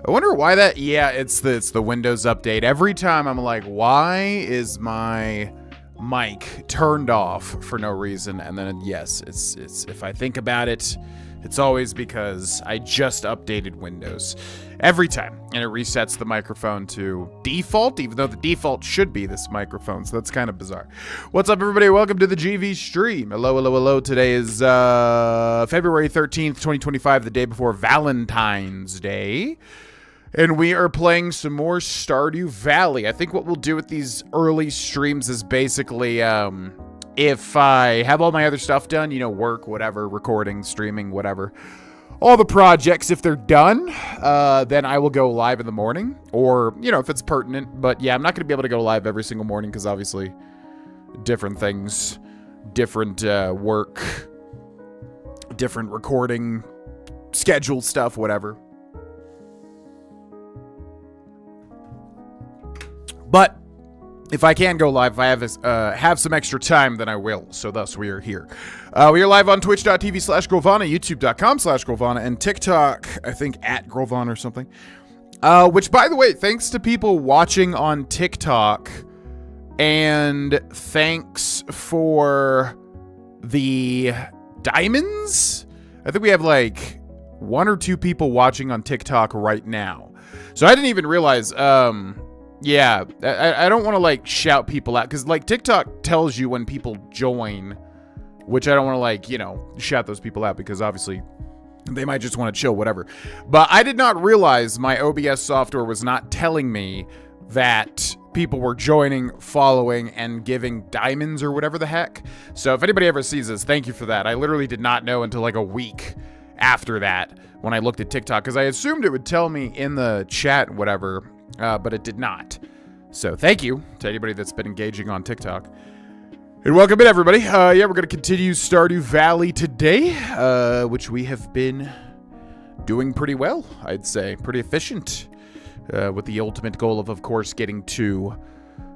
I wonder why that. Yeah, it's the Windows update. Every time I'm like, why is my mic turned off for no reason? And then yes, it's if I think about it, it's always because I just updated Windows every time, and it resets the microphone to default, even though the default should be this microphone. So that's kind of bizarre. What's up, everybody? Welcome to the GV stream. Hello, hello, hello. Today is February 13th, 2025, the day before Valentine's Day. And we are playing some more Stardew Valley. I think what we'll do with these early streams is basically, if I have all my other stuff done, you know, work, whatever, recording, streaming, whatever, all the projects, if they're done, then I will go live in the morning. Or, you know, if it's pertinent. But yeah, I'm not going to be able to go live every single morning because obviously different things, different work, different recording, scheduled stuff, whatever. But if I can go live, if I have some extra time, then I will. So thus, we are here. We are live on twitch.tv/Grovana, youtube.com/Grovana, and TikTok, I think, @Grovana or something. Which, by the way, thanks to people watching on TikTok, and thanks for the diamonds. I think we have like 1 or 2 people watching on TikTok right now. So I didn't even realize... Yeah, I don't want to, like, shout people out, because, like, TikTok tells you when people join, which I don't want to, like, you know, shout those people out, because obviously they might just want to chill, whatever. But I did not realize my OBS software was not telling me that people were joining, following, and giving diamonds or whatever the heck. So if anybody ever sees this, thank you for that. I literally did not know until, like, a week after that when I looked at TikTok, because I assumed it would tell me in the chat, whatever, but it did not. So thank you to anybody that's been engaging on TikTok. And welcome in, everybody. Yeah, we're going to continue Stardew Valley today, which we have been doing pretty well, I'd say. Pretty efficient, with the ultimate goal of course, getting to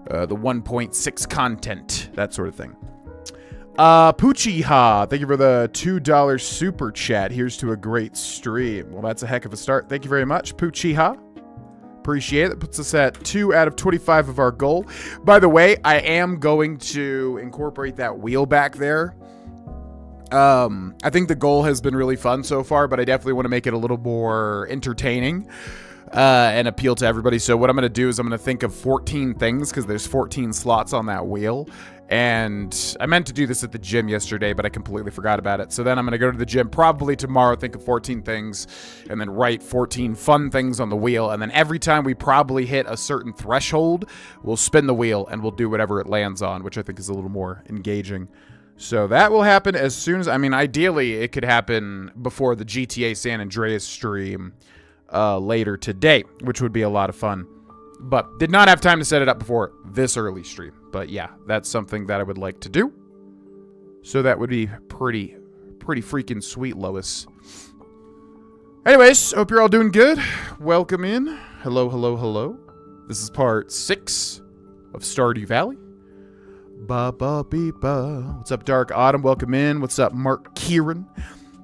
the 1.6 content, that sort of thing. Poochieha, thank you for the $2 super chat. Here's to a great stream. Well, that's a heck of a start. Thank you very much, Poochieha. Appreciate it. That puts us at 2 out of 25 of our goal. By the way, I am going to incorporate that wheel back there. I think the goal has been really fun so far, but I definitely want to make it a little more entertaining and appeal to everybody. So what I'm going to do is I'm going to think of 14 things, because there's 14 slots on that wheel. And I meant to do this at the gym yesterday, but I completely forgot about it. So then I'm going to go to the gym probably tomorrow, think of 14 things, and then write 14 fun things on the wheel. And then every time we probably hit a certain threshold, we'll spin the wheel and we'll do whatever it lands on, which I think is a little more engaging. So that will happen as soon as, I mean, ideally it could happen before the GTA San Andreas stream later today, which would be a lot of fun. But did not have time to set it up before this early stream. But yeah, that's something that I would like to do. So that would be pretty freaking sweet, Lois. Anyways, hope you're all doing good. Welcome in. Hello, hello, hello. This is part 6 of Stardew Valley. Ba-ba-bee-ba. What's up, Dark Autumn? Welcome in. What's up, Mark Kieran?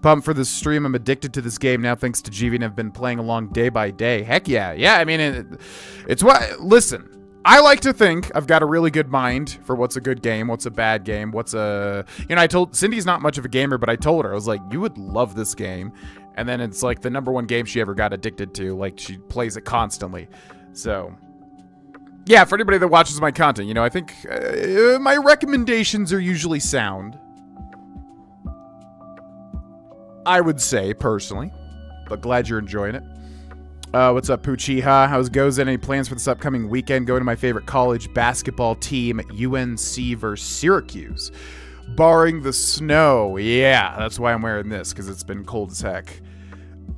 Pumped for this stream. I'm addicted to this game now thanks to GV, and I've been playing along day by day. Heck yeah. Yeah, I mean, it's what... Listen, I like to think I've got a really good mind for what's a good game, what's a bad game, what's a... You know, I told... Cindy's not much of a gamer, but I told her, I was like, you would love this game. And then it's like the #1 game she ever got addicted to. Like, she plays it constantly. So... Yeah, for anybody that watches my content, you know, I think my recommendations are usually sound. I would say, personally. But glad you're enjoying it. What's up, Poochieha? How's it goes? Any plans for this upcoming weekend? Going to my favorite college basketball team, UNC versus Syracuse. Barring the snow. Yeah, that's why I'm wearing this, because it's been cold as heck.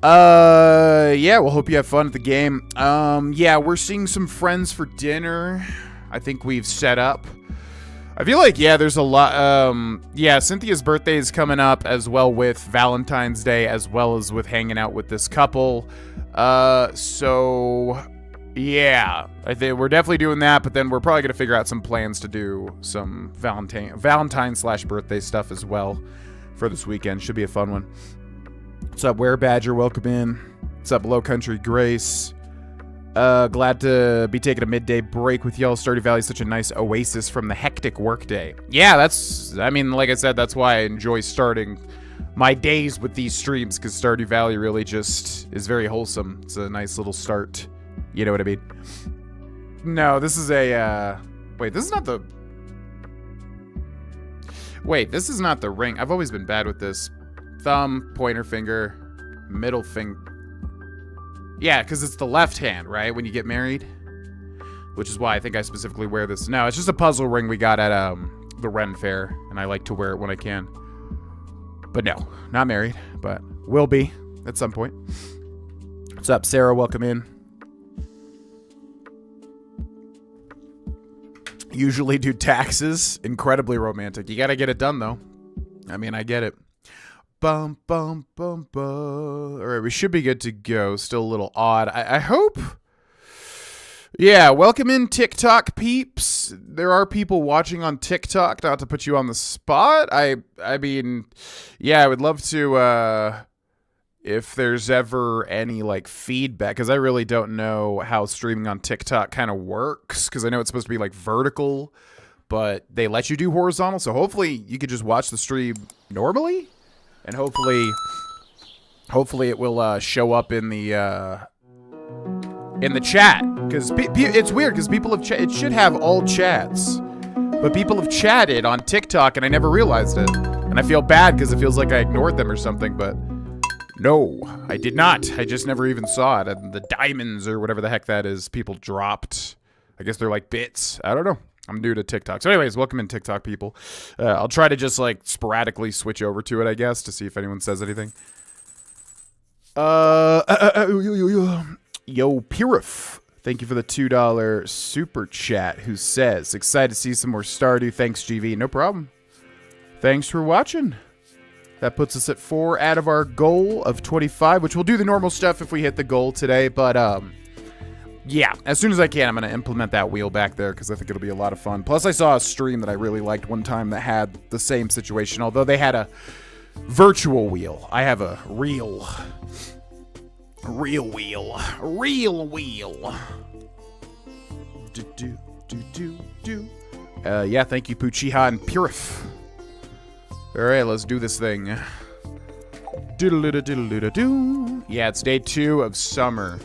Yeah, we'll hope you have fun at the game. Yeah, we're seeing some friends for dinner. I think we've set up. I feel like, yeah, there's a lot, yeah, Cynthia's birthday is coming up, as well with Valentine's Day, as well as with hanging out with this couple. So, yeah, I think we're definitely doing that, but then we're probably gonna figure out some plans to do some Valentine/birthday stuff as well for this weekend. Should be a fun one. What's up, Were Badger? Welcome in. What's up, Low Country Grace? Glad to be taking a midday break with y'all. Stardew Valley is such a nice oasis from the hectic workday. Yeah, like I said, that's why I enjoy starting my days with these streams, because Stardew Valley really just is very wholesome. It's a nice little start. You know what I mean? No, this is a, wait, this is not the... Wait, this is not the ring. I've always been bad with this. Thumb, pointer finger, middle finger. Yeah, because it's the left hand, right, when you get married? Which is why I think I specifically wear this. No, it's just a puzzle ring we got at the Ren Fair, and I like to wear it when I can. But no, not married, but will be at some point. What's up, Sarah? Welcome in. Usually do taxes. Incredibly romantic. You gotta get it done, though. I mean, I get it. Bum, bum, bum, bum. All right, we should be good to go. Still a little odd. I hope. Yeah, welcome in, TikTok peeps. There are people watching on TikTok, not to put you on the spot. I mean, yeah, I would love to, if there's ever any, like, feedback, because I really don't know how streaming on TikTok kind of works, because I know it's supposed to be, like, vertical, but they let you do horizontal, so hopefully you could just watch the stream normally. And hopefully it will show up in the chat, because it's weird because people have it should have all chats, but people have chatted on TikTok and I never realized it, and I feel bad because it feels like I ignored them or something. But no, I did not. I just never even saw it. And the diamonds or whatever the heck that is, people dropped. I guess they're like bits. I don't know. I'm new to TikTok. So anyways, welcome in, TikTok people. I'll try to just like sporadically switch over to it, I guess, to see if anyone says anything. Yo, Pirif, thank you for the $2 super chat, who says, excited to see some more Stardew. Thanks, GV. No problem. Thanks for watching. That puts us at 4 out of our goal of 25, which we'll do the normal stuff if we hit the goal today, but yeah, as soon as I can, I'm going to implement that wheel back there because I think it'll be a lot of fun. Plus, I saw a stream that I really liked one time that had the same situation, although they had a virtual wheel. I have a real wheel. Yeah, thank you, Puchiha and Purif. All right, let's do this thing. Yeah, it's day 2 of summer.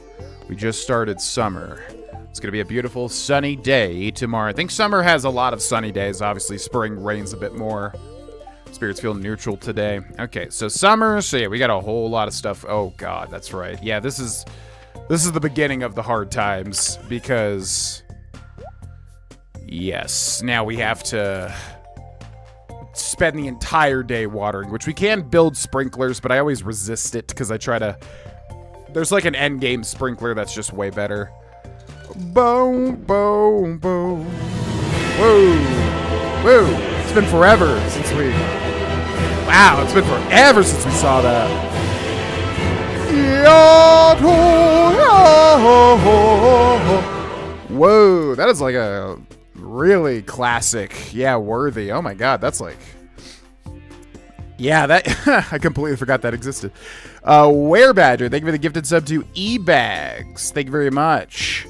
We just started summer. It's going to be a beautiful sunny day tomorrow. I think summer has a lot of sunny days. Obviously, spring rains a bit more. Spirits feel neutral today. Okay, so summer. So yeah, we got a whole lot of stuff. Oh God, that's right. Yeah, this is the beginning of the hard times because yes, now we have to spend the entire day watering, which we can build sprinklers, but I always resist it because I try to. There's like an end game sprinkler that's just way better. Boom, boom, boom. Whoa, whoa. It's been forever since we... Wow, it's been forever since we saw that. Whoa, that is like a really classic. Yeah, worthy. Oh my God, that's like... Yeah, that I completely forgot that existed. Werebadger, thank you for the gifted sub to eBags. Thank you very much.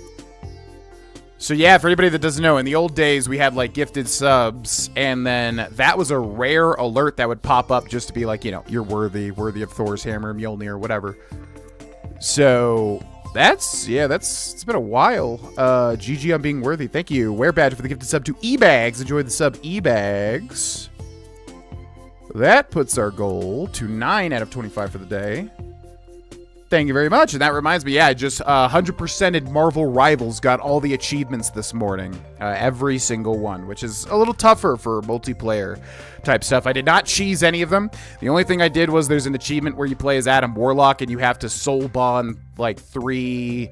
So yeah, for anybody that doesn't know, in the old days we had like gifted subs, and then that was a rare alert that would pop up just to be like, you know, you're worthy of Thor's hammer, Mjolnir, whatever. So it's been a while. GG on being worthy. Thank you, Werebadger, for the gifted sub to eBags. Enjoy the sub, eBags. That puts our goal to 9 out of 25 for the day. Thank you very much. And that reminds me, yeah, I just 100%ed Marvel Rivals, got all the achievements this morning. Every single one, which is a little tougher for multiplayer type stuff. I did not cheese any of them. The only thing I did was there's an achievement where you play as Adam Warlock and you have to soul bond like 3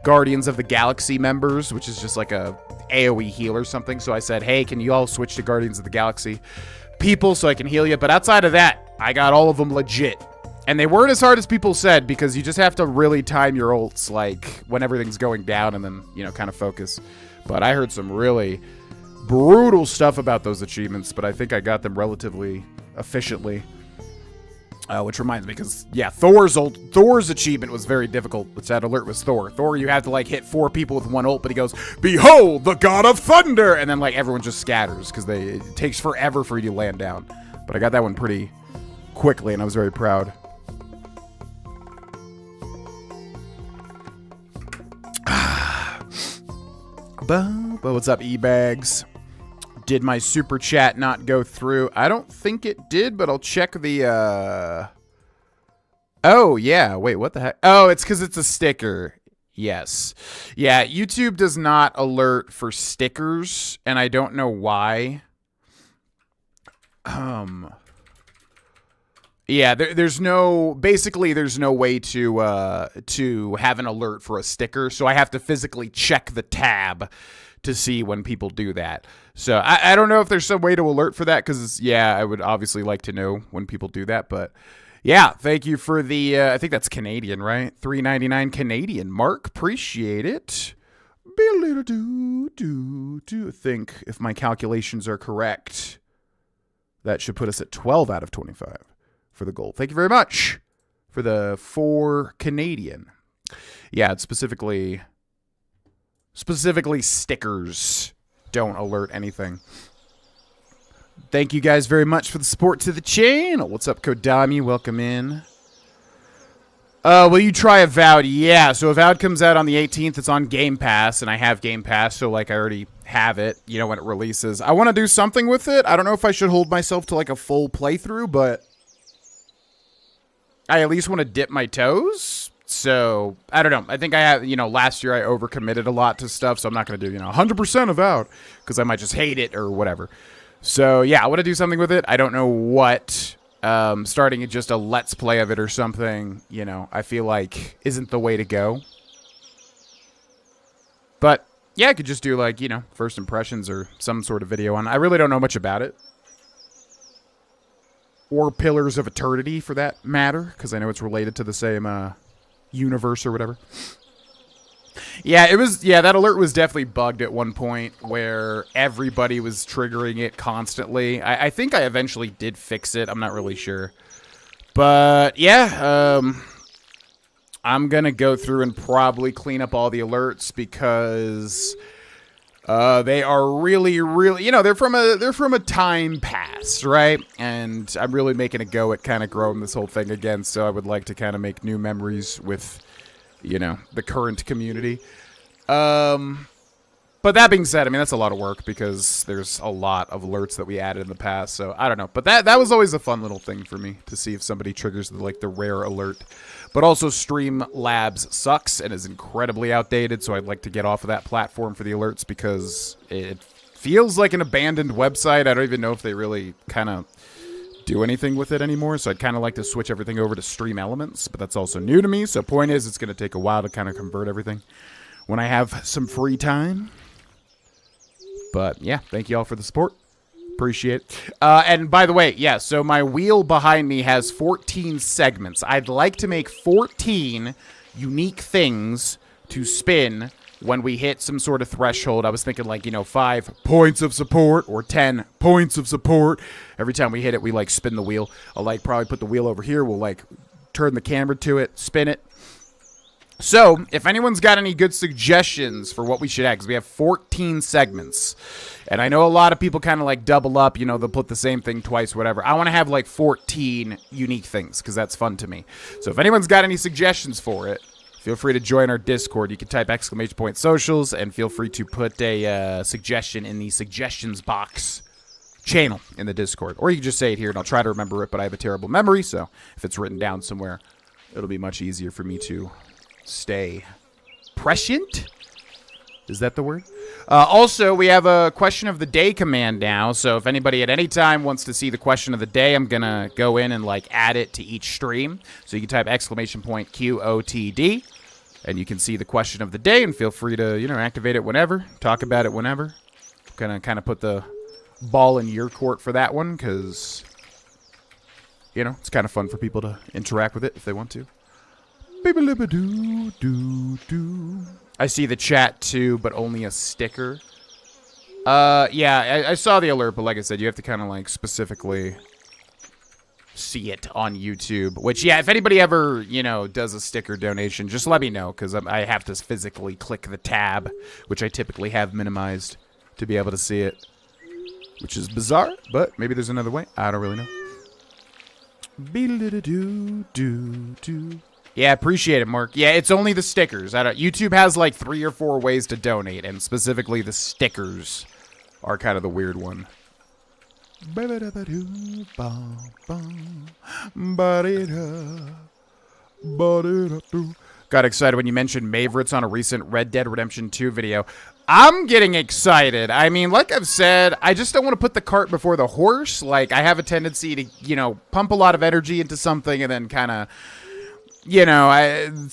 Guardians of the Galaxy members, which is just like a AoE heal or something. So I said, hey, can you all switch to Guardians of the Galaxy people so I can heal you? But outside of that, I got all of them legit. And they weren't as hard as people said, because you just have to really time your ults, like, when everything's going down and then, you know, kind of focus. But I heard some really brutal stuff about those achievements, but I think I got them relatively efficiently. Which reminds me, because, yeah, Thor's achievement was very difficult, which that alert was Thor. Thor, you have to, like, hit 4 people with one ult, but he goes, "Behold, the god of thunder!" And then, like, everyone just scatters, because it takes forever for you to land down. But I got that one pretty quickly, and I was very proud. But what's up, E-Bags? Did my super chat not go through? I don't think it did, but I'll check the, Oh, yeah. Wait, what the heck? Oh, it's because it's a sticker. Yes. Yeah, YouTube does not alert for stickers, and I don't know why. Yeah, there's no way to have an alert for a sticker, so I have to physically check the tab to see when people do that. So I don't know if there's some way to alert for that, because, yeah, I would obviously like to know when people do that. But, yeah, thank you for the, I think that's Canadian, right? $3.99 Canadian. Mark, appreciate it. Be a little do. I think if my calculations are correct, that should put us at 12 out of 25 for the gold. Thank you very much for the 4 Canadian. Yeah, it's specifically stickers don't alert anything. Thank you guys very much for the support to the channel. What's up, Kodami? Welcome in. Will you try Avowed? Yeah, so Avowed comes out on the 18th. It's on Game Pass, and I have Game Pass, so, like, I already have it, you know, when it releases. I want to do something with it. I don't know if I should hold myself to, like, a full playthrough, but I at least want to dip my toes. So, I don't know. I think I have, you know, last year I overcommitted a lot to stuff, so I'm not going to do, 100% Avowed, because I might just hate it or whatever. So, yeah, I want to do something with it. I don't know what. Starting at just a let's play of it or something, I feel like isn't the way to go. But, yeah, I could just do, like, first impressions or some sort of video on it. I really don't know much about it. Or Pillars of Eternity, for that matter, because I know it's related to the same, universe or whatever. Yeah, that alert was definitely bugged at one point where everybody was triggering it constantly. I think I eventually did fix it. I'm not really sure. But, yeah, I'm going to go through and probably clean up all the alerts because they are really, really, they're from a time past, right? And I'm really making a go at kind of growing this whole thing again, so I would like to kind of make new memories with the current community. But that being said, I mean, that's a lot of work because there's a lot of alerts that we added in the past. So I don't know, but that was always a fun little thing for me to see if somebody triggers the rare alert. But also Streamlabs sucks and is incredibly outdated. So I'd like to get off of that platform for the alerts because it feels like an abandoned website. I don't even know if they really kind of do anything with it anymore, so I'd kind of like to switch everything over to Stream Elements, but that's also new to me, so point is it's going to take a while to kind of convert everything when I have some free time. But yeah, thank you all for the support. Appreciate it. And by the way, yeah, so my wheel behind me has 14 segments. I'd like to make 14 unique things to spin when we hit some sort of threshold. I was thinking like, 5 points of support or 10 points of support. Every time we hit it, we like spin the wheel. I'll like probably put the wheel over here. We'll like turn the camera to it, spin it. So if anyone's got any good suggestions for what we should add, because we have 14 segments, and I know a lot of people kind of like double up, they'll put the same thing twice, whatever. I want to have like 14 unique things because that's fun to me. So if anyone's got any suggestions for it, feel free to join our Discord. You can type !socials and feel free to put a suggestion in the suggestions box channel in the Discord. Or you can just say it here and I'll try to remember it, but I have a terrible memory, so if it's written down somewhere, it'll be much easier for me to stay prescient. Is that the word? Also, we have a question of the day command now, so if anybody at any time wants to see the question of the day, I'm going to go in and like add it to each stream. So you can type !QOTD. And you can see the question of the day and feel free to, activate it whenever, talk about it whenever. Going to kind of put the ball in your court for that one because, it's kind of fun for people to interact with it if they want to. I see the chat too, but only a sticker. Yeah, I saw the alert, but like I said, you have to kind of like specifically see it on YouTube. Which, yeah, if anybody ever, does a sticker donation, just let me know, because I have to physically click the tab, which I typically have minimized to be able to see it. Which is bizarre, but maybe there's another way. I don't really know. Yeah, appreciate it, Mark. Yeah, it's only the stickers. YouTube has like 3 or 4 ways to donate, and specifically the stickers are kind of the weird one. Got excited when you mentioned Maveritt's on a recent Red Dead Redemption 2 video. I'm getting excited. I mean, like I've said, I just don't want to put the cart before the horse. Like, I have a tendency to, pump a lot of energy into something and then kind of,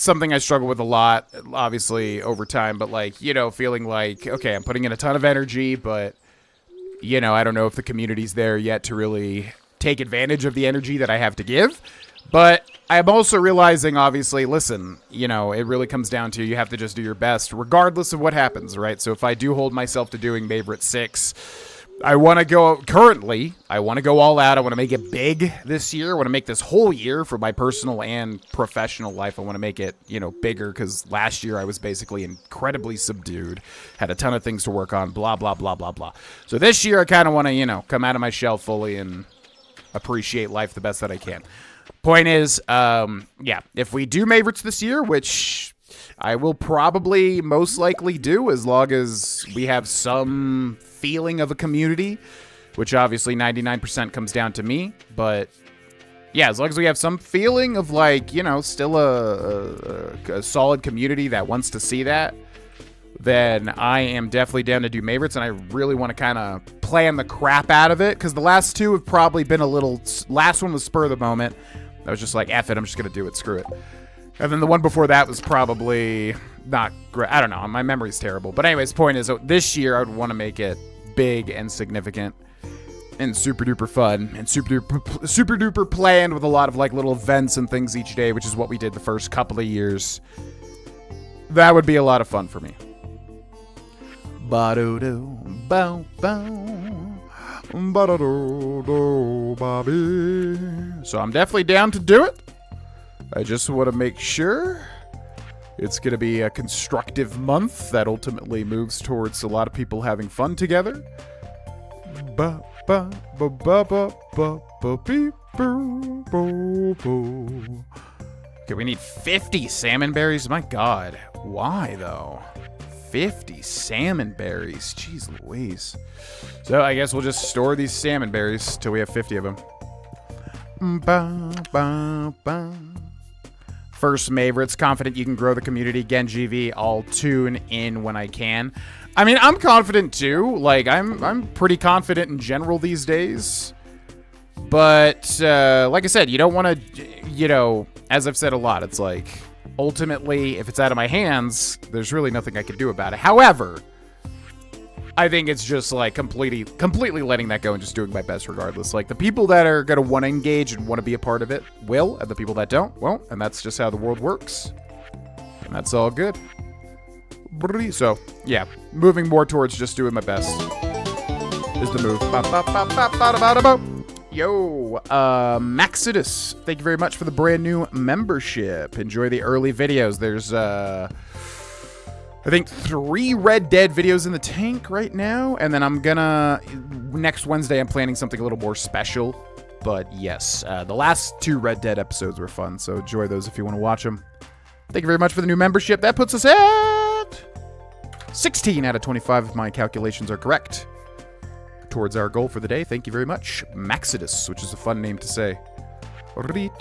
something I struggle with a lot, obviously, over time. But, like, feeling like, okay, I'm putting in a ton of energy, but, I don't know if the community's there yet to really take advantage of the energy that I have to give. But I'm also realizing, obviously, listen, it really comes down to you have to just do your best, regardless of what happens, right? So if I do hold myself to doing Favorite 6, I want to go, I want to go all out. I want to make it big this year. I want to make this whole year for my personal and professional life. I want to make it, bigger, because last year I was basically incredibly subdued, had a ton of things to work on, blah, blah, blah, blah, blah. So this year I kind of want to, come out of my shell fully and appreciate life the best that I can. Point is, if we do Mavericks this year, which I will probably most likely do as long as we have some feeling of a community, which obviously 99% comes down to me. But yeah, as long as we have some feeling of like, still a solid community that wants to see that, then I am definitely down to do Mavericks, and I really want to kind of plan the crap out of it, because the last 2 have probably been a little... Last one was spur of the moment. I was just like, F it, I'm just going to do it, screw it. And then the one before that was probably not great. I don't know, my memory's terrible. But anyways, point is, this year I would want to make it big and significant and super duper fun and super duper planned with a lot of like little events and things each day, which is what we did the first couple of years. That would be a lot of fun for me. Ba-do-do, bow-bow, ba-da-do-do, Bobby. So I'm definitely down to do it. I just want to make sure it's going to be a constructive month that ultimately moves towards a lot of people having fun together. Okay, we need 50 salmon berries. My God, why though? 50 salmon berries. Jeez Louise. So I guess we'll just store these salmon berries till we have 50 of them. First Maverick's, confident you can grow the community. Again, GV, I'll tune in when I can. I mean, I'm confident too. Like, I'm pretty confident in general these days. But, like I said, you don't want to, as I've said a lot, it's like, ultimately, if it's out of my hands, there's really nothing I can do about it. However, I think it's just like completely letting that go and just doing my best regardless. Like, the people that are going to want to engage and want to be a part of it will, and the people that don't won't, and that's just how the world works. And that's all good. So, yeah, moving more towards just doing my best is the move. Yo, Maxidus, thank you very much for the brand new membership. Enjoy the early videos. There's, I think 3 Red Dead videos in the tank right now. And then I'm gonna, next Wednesday, I'm planning something a little more special. But yes, the last 2 Red Dead episodes were fun. So enjoy those if you want to watch them. Thank you very much for the new membership. That puts us at 16 out of 25 if my calculations are correct. Towards our goal for the day. Thank you very much, Maxidus, which is a fun name to say. All right,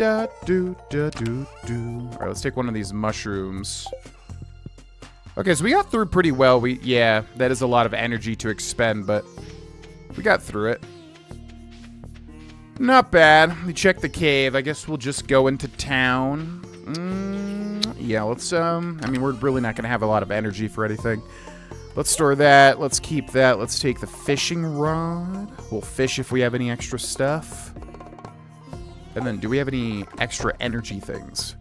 let's take one of these mushrooms. Okay, so we got through pretty well. Yeah, that is a lot of energy to expend, but we got through it. Not bad. Let me check the cave. I guess we'll just go into town. Yeah, let's, I mean, we're really not going to have a lot of energy for anything. Let's store that. Let's keep that. Let's take the fishing rod. We'll fish if we have any extra stuff. And then, do we have any extra energy things?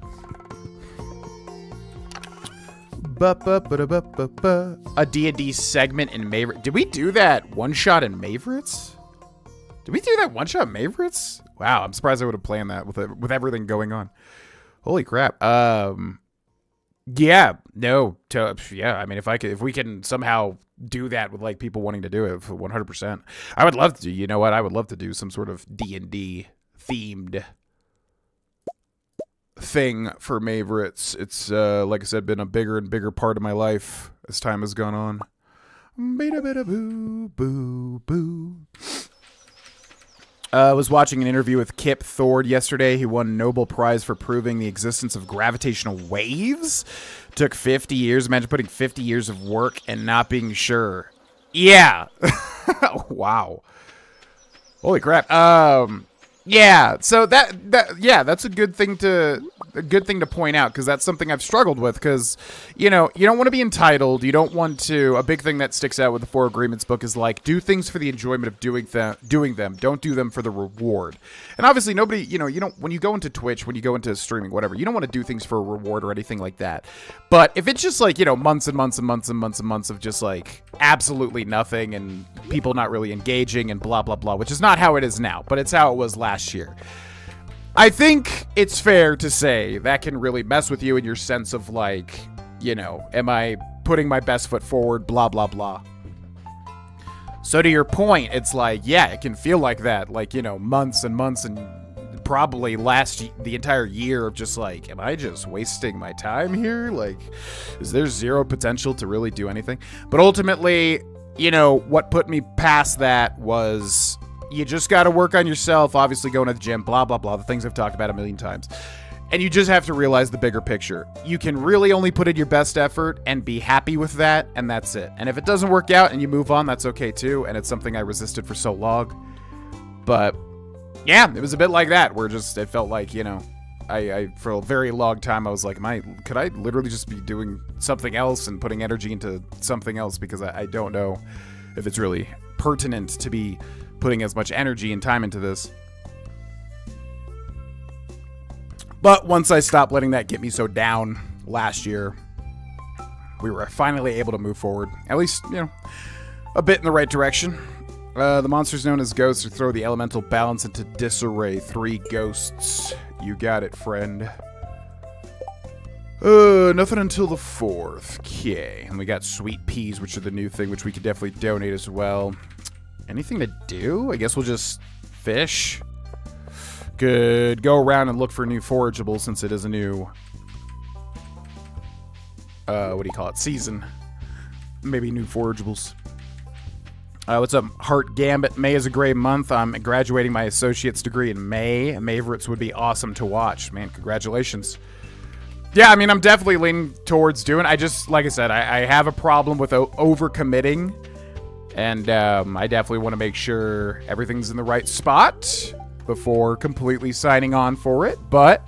A D&D segment in Maverick. Did we do that one-shot in Mavericks? Did we do that one-shot in Mavericks? Wow, I'm surprised I would have planned that with everything going on. Holy crap. Yeah, no, yeah. I mean, if we can somehow do that with like people wanting to do it, 100%. I would love to. You know what? I would love to do some sort of D&D themed thing for Favorites. It's like I said, been a bigger and bigger part of my life as time has gone on. Bada bada boo boo boo. I was watching an interview with Kip Thorne yesterday. He won a Nobel Prize for proving the existence of gravitational waves. Took 50 years. Imagine putting 50 years of work and not being sure. Yeah. Wow. Holy crap. Yeah. So that's a good thing to point out, because that's something I've struggled with, because, you know, you don't want to be entitled. You don't want to. A big thing that sticks out with the Four Agreements book is like, do things for the enjoyment of doing them. Don't do them for the reward. And obviously nobody, you don't, when you go into Twitch, when you go into streaming, whatever, you don't want to do things for a reward or anything like that. But if it's just like, months and months and months and months and months of just like absolutely nothing and people not really engaging and blah, blah, blah, which is not how it is now, but it's how it was last year. I think it's fair to say that can really mess with you in your sense of like, am I putting my best foot forward, blah, blah, blah. So to your point, it's like, yeah, it can feel like that, like, months and months and probably the entire year of just like, am I just wasting my time here? Like, is there zero potential to really do anything? But ultimately, what put me past that was, you just got to work on yourself, obviously going to the gym, blah, blah, blah, the things I've talked about a million times. And you just have to realize the bigger picture. You can really only put in your best effort and be happy with that, and that's it. And if it doesn't work out and you move on, that's okay too, and it's something I resisted for so long. But, yeah, it was a bit like that, where it felt like, I for a very long time, I was like, could I literally just be doing something else and putting energy into something else, because I don't know if it's really pertinent to be putting as much energy and time into this. But once I stopped letting that get me so down last year, we were finally able to move forward. At least, a bit in the right direction. The monsters known as ghosts throw the elemental balance into disarray. 3 ghosts. You got it, friend. Nothing until the 4th. Okay. And we got sweet peas, which are the new thing, which we could definitely donate as well. Anything to do? I guess we'll just fish. Could go around and look for new forageables, since it is a new, what do you call it? Season. Maybe new forageables. What's up, Heart Gambit? May is a great month. I'm graduating my associate's degree in May. Favorites would be awesome to watch. Man, congratulations. Yeah, I mean, I'm definitely leaning towards doing. I just, like I said, I have a problem with overcommitting. And I definitely want to make sure everything's in the right spot before completely signing on for it. But,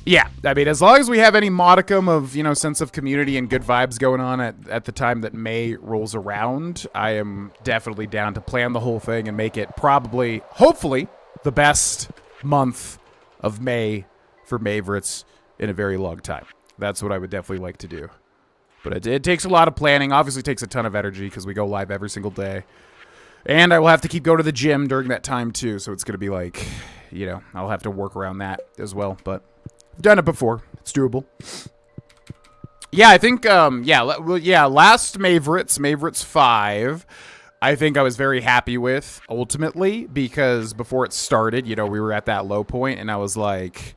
yeah, I mean, as long as we have any modicum of, sense of community and good vibes going on at the time that May rolls around, I am definitely down to plan the whole thing and make it probably, hopefully, the best month of May for Favorites in a very long time. That's what I would definitely like to do. But it takes a lot of planning. Obviously takes a ton of energy because we go live every single day. And I will have to keep going to the gym during that time too. So it's going to be like, I'll have to work around that as well. But I've done it before. It's doable. Yeah, I think, last Favorites 5, I think I was very happy with ultimately, because before it started, we were at that low point and I was like,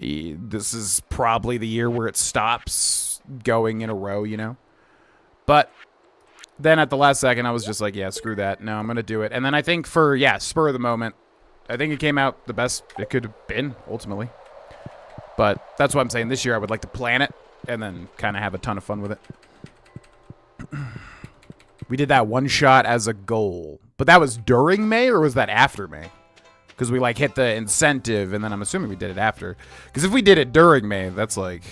this is probably the year where it stops going in a row, But then at the last second, I was just like, yeah, screw that. No, I'm going to do it. And then I think for, spur of the moment, I think it came out the best it could have been, ultimately. But that's what I'm saying. This year, I would like to plan it and then kind of have a ton of fun with it. We did that one shot as a goal. But that was during May, or was that after May? Because we, hit the incentive, and then I'm assuming we did it after. Because if we did it during May, that's like...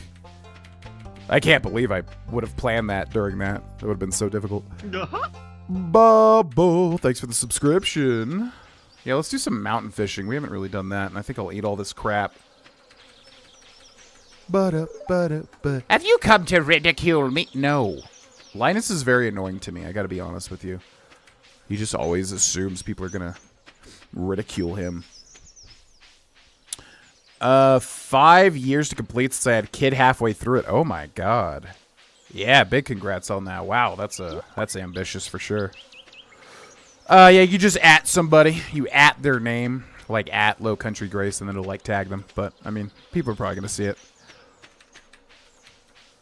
I can't believe I would have planned that during that. That would have been so difficult. Bubble, thanks for the subscription. Yeah, let's do some mountain fishing. We haven't really done that, and I think I'll eat all this crap. Have you come to ridicule me? No. Linus is very annoying to me, I gotta be honest with you. He just always assumes people are gonna ridicule him. 5 years to complete since I had a kid halfway through it. Oh my god. Yeah, big congrats on that. Wow, that's ambitious for sure. Yeah, you just at somebody. You at their name, like at Low Country Grace, and then it'll like tag them. But I mean, people are probably gonna see it.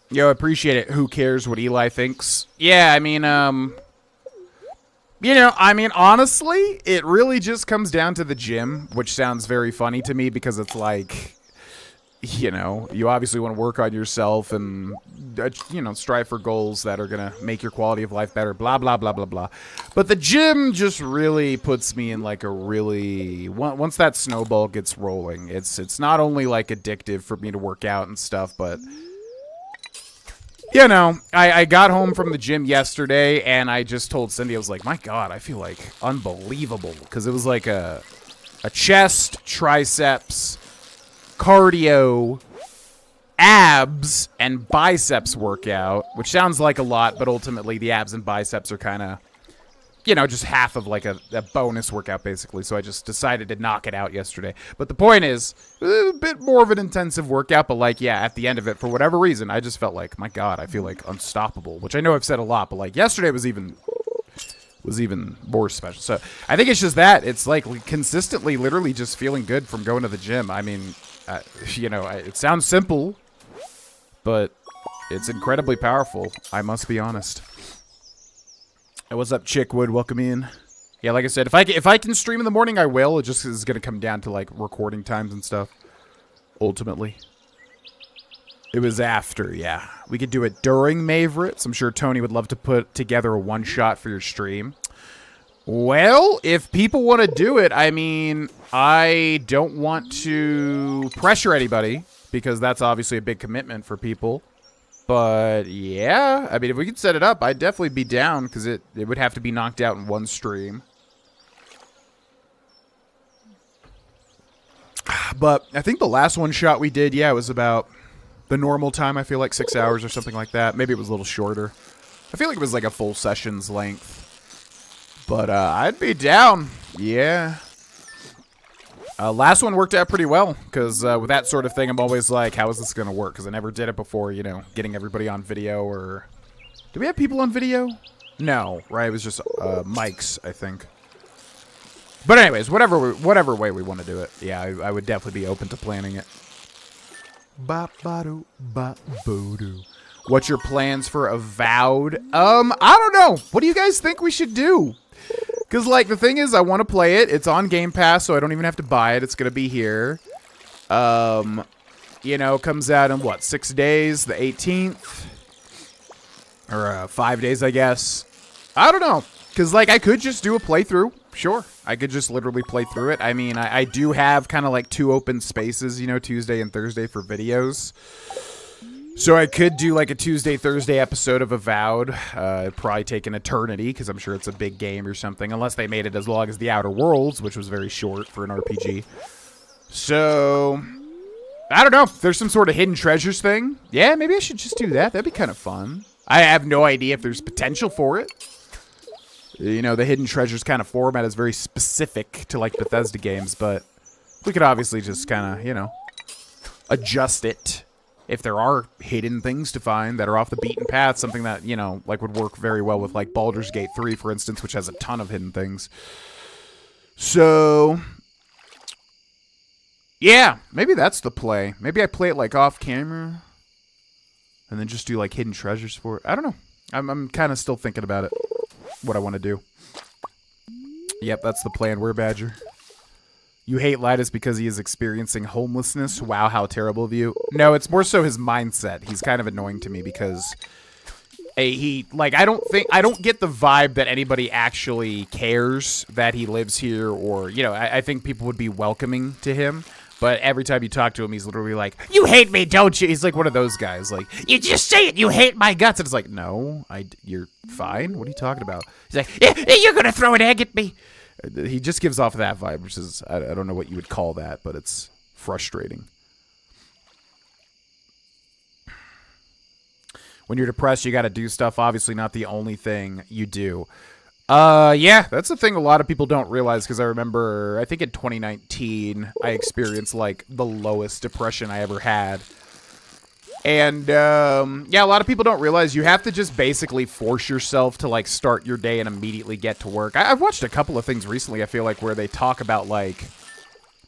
Yo, appreciate it. Who cares what Eli thinks? Yeah, I mean, you know, I mean, honestly, it really just comes down to the gym, which sounds very funny to me because it's like, you know, you obviously want to work on yourself and, you know, strive for goals that are going to make your quality of life better, blah, blah, blah, blah, blah. But the gym just really puts me in like a really, once that snowball gets rolling, it's not only like addictive for me to work out and stuff, but... You know, I got home from the gym yesterday, and I just told Cindy, I was like, my God, I feel like unbelievable. Because it was like a chest, triceps, cardio, abs, and biceps workout. Which sounds like a lot, but ultimately the abs and biceps are kind of, you know, just half of like a bonus workout, basically. So I just decided to knock it out yesterday. But the point is, a bit more of an intensive workout. But like, yeah, at the end of it, for whatever reason, I just felt like, my God, I feel like unstoppable. Which I know I've said a lot, but like yesterday was even more special. So I think it's just that. It's like consistently, literally just feeling good from going to the gym. I mean, you know, it sounds simple, but it's incredibly powerful. I must be honest. Hey, what's up, Chickwood? Welcome in. Yeah, like I said, if I can stream in the morning, I will. It just is going to come down to, like, recording times and stuff, ultimately. It was after, yeah. We could do it during Maveritt's. I'm sure Tony would love to put together a one-shot for your stream. Well, if people want to do it, I mean, I don't want to pressure anybody, because that's obviously a big commitment for people. But, yeah, I mean, if we could set it up, I'd definitely be down, because it would have to be knocked out in one stream. But I think the last one shot we did, yeah, it was about the normal time, I feel like 6 hours or something like that. Maybe it was a little shorter. I feel like it was like a full session's length. But I'd be down, yeah. Last one worked out pretty well, because with that sort of thing, I'm always like, how is this going to work? Because I never did it before, you know, getting everybody on video, or... Do we have people on video? No, right? It was just mics, I think. But anyways, whatever way we want to do it, yeah, I would definitely be open to planning it. Ba-ba-doo, ba-boo-doo. What's your plans for Avowed? I don't know. What do you guys think we should do? Because, like, the thing is, I want to play it. It's on Game Pass, so I don't even have to buy it. It's going to be here. You know, comes out in, what, 6 days? The 18th? Or 5 days, I guess. I don't know. Because, like, I could just do a playthrough. Sure. I could just literally play through it. I mean, I do have kind of, like, 2 open spaces, you know, Tuesday and Thursday for videos. So I could do like a Tuesday, Thursday episode of Avowed. It'd probably take an eternity because I'm sure it's a big game or something. Unless they made it as long as The Outer Worlds, which was very short for an RPG. So, I don't know. If there's some sort of hidden treasures thing, yeah, maybe I should just do that. That'd be kind of fun. I have no idea if there's potential for it. You know, the hidden treasures kind of format is very specific to like Bethesda games, but we could obviously just kind of, you know, adjust it. If there are hidden things to find that are off the beaten path, something that, you know, like would work very well with like Baldur's Gate 3, for instance, which has a ton of hidden things. So, yeah, maybe that's the play. Maybe I play it like off camera and then just do like hidden treasures for it. I don't know. I'm kind of still thinking about it, what I want to do. Yep, that's the plan. We're Badger. You hate Lidus because he is experiencing homelessness? Wow, how terrible of you. No, it's more so his mindset. He's kind of annoying to me because I don't get the vibe that anybody actually cares that he lives here, or, you know, I think people would be welcoming to him. But every time you talk to him, he's literally like, you hate me, don't you? He's like one of those guys. Like, you just say it, you hate my guts. And it's like, no, you're fine. What are you talking about? He's like, you're going to throw an egg at me. He just gives off that vibe, which is, I don't know what you would call that, but it's frustrating. When you're depressed, you got to do stuff. Obviously not the only thing you do. Yeah, that's the thing a lot of people don't realize, because I remember, I think in 2019, I experienced, like, the lowest depression I ever had. And, yeah, a lot of people don't realize you have to just basically force yourself to, like, start your day and immediately get to work. I've watched a couple of things recently, I feel like, where they talk about, like,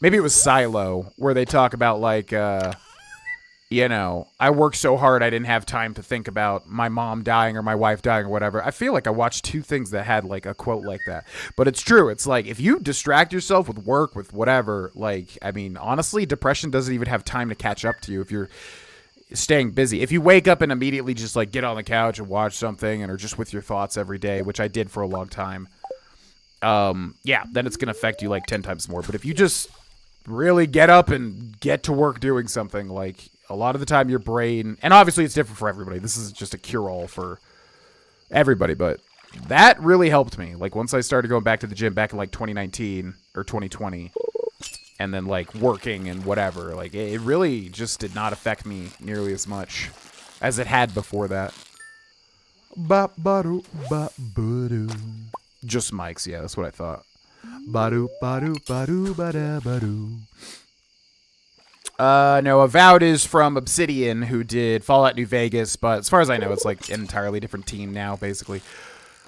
maybe it was Silo, where they talk about, like, you know, I worked so hard I didn't have time to think about my mom dying or my wife dying or whatever. I feel like I watched two things that had, like, a quote like that. But it's true. It's like, if you distract yourself with work, with whatever, like, I mean, honestly, depression doesn't even have time to catch up to you if you're staying busy. If you wake up and immediately just, like, get on the couch and watch something and are just with your thoughts every day, which I did for a long time, yeah, then it's going to affect you, like, 10 times more. But if you just really get up and get to work doing something, like, a lot of the time your brain, and obviously it's different for everybody, this is just a cure-all for everybody, but that really helped me. Like, once I started going back to the gym back in, like, 2019 or 2020, and then, like, working and whatever, like, it really just did not affect me nearly as much as it had before that. Just mics, yeah, that's what I thought. No, Avowed is from Obsidian, who did Fallout New Vegas, but as far as I know, it's like an entirely different team now, basically.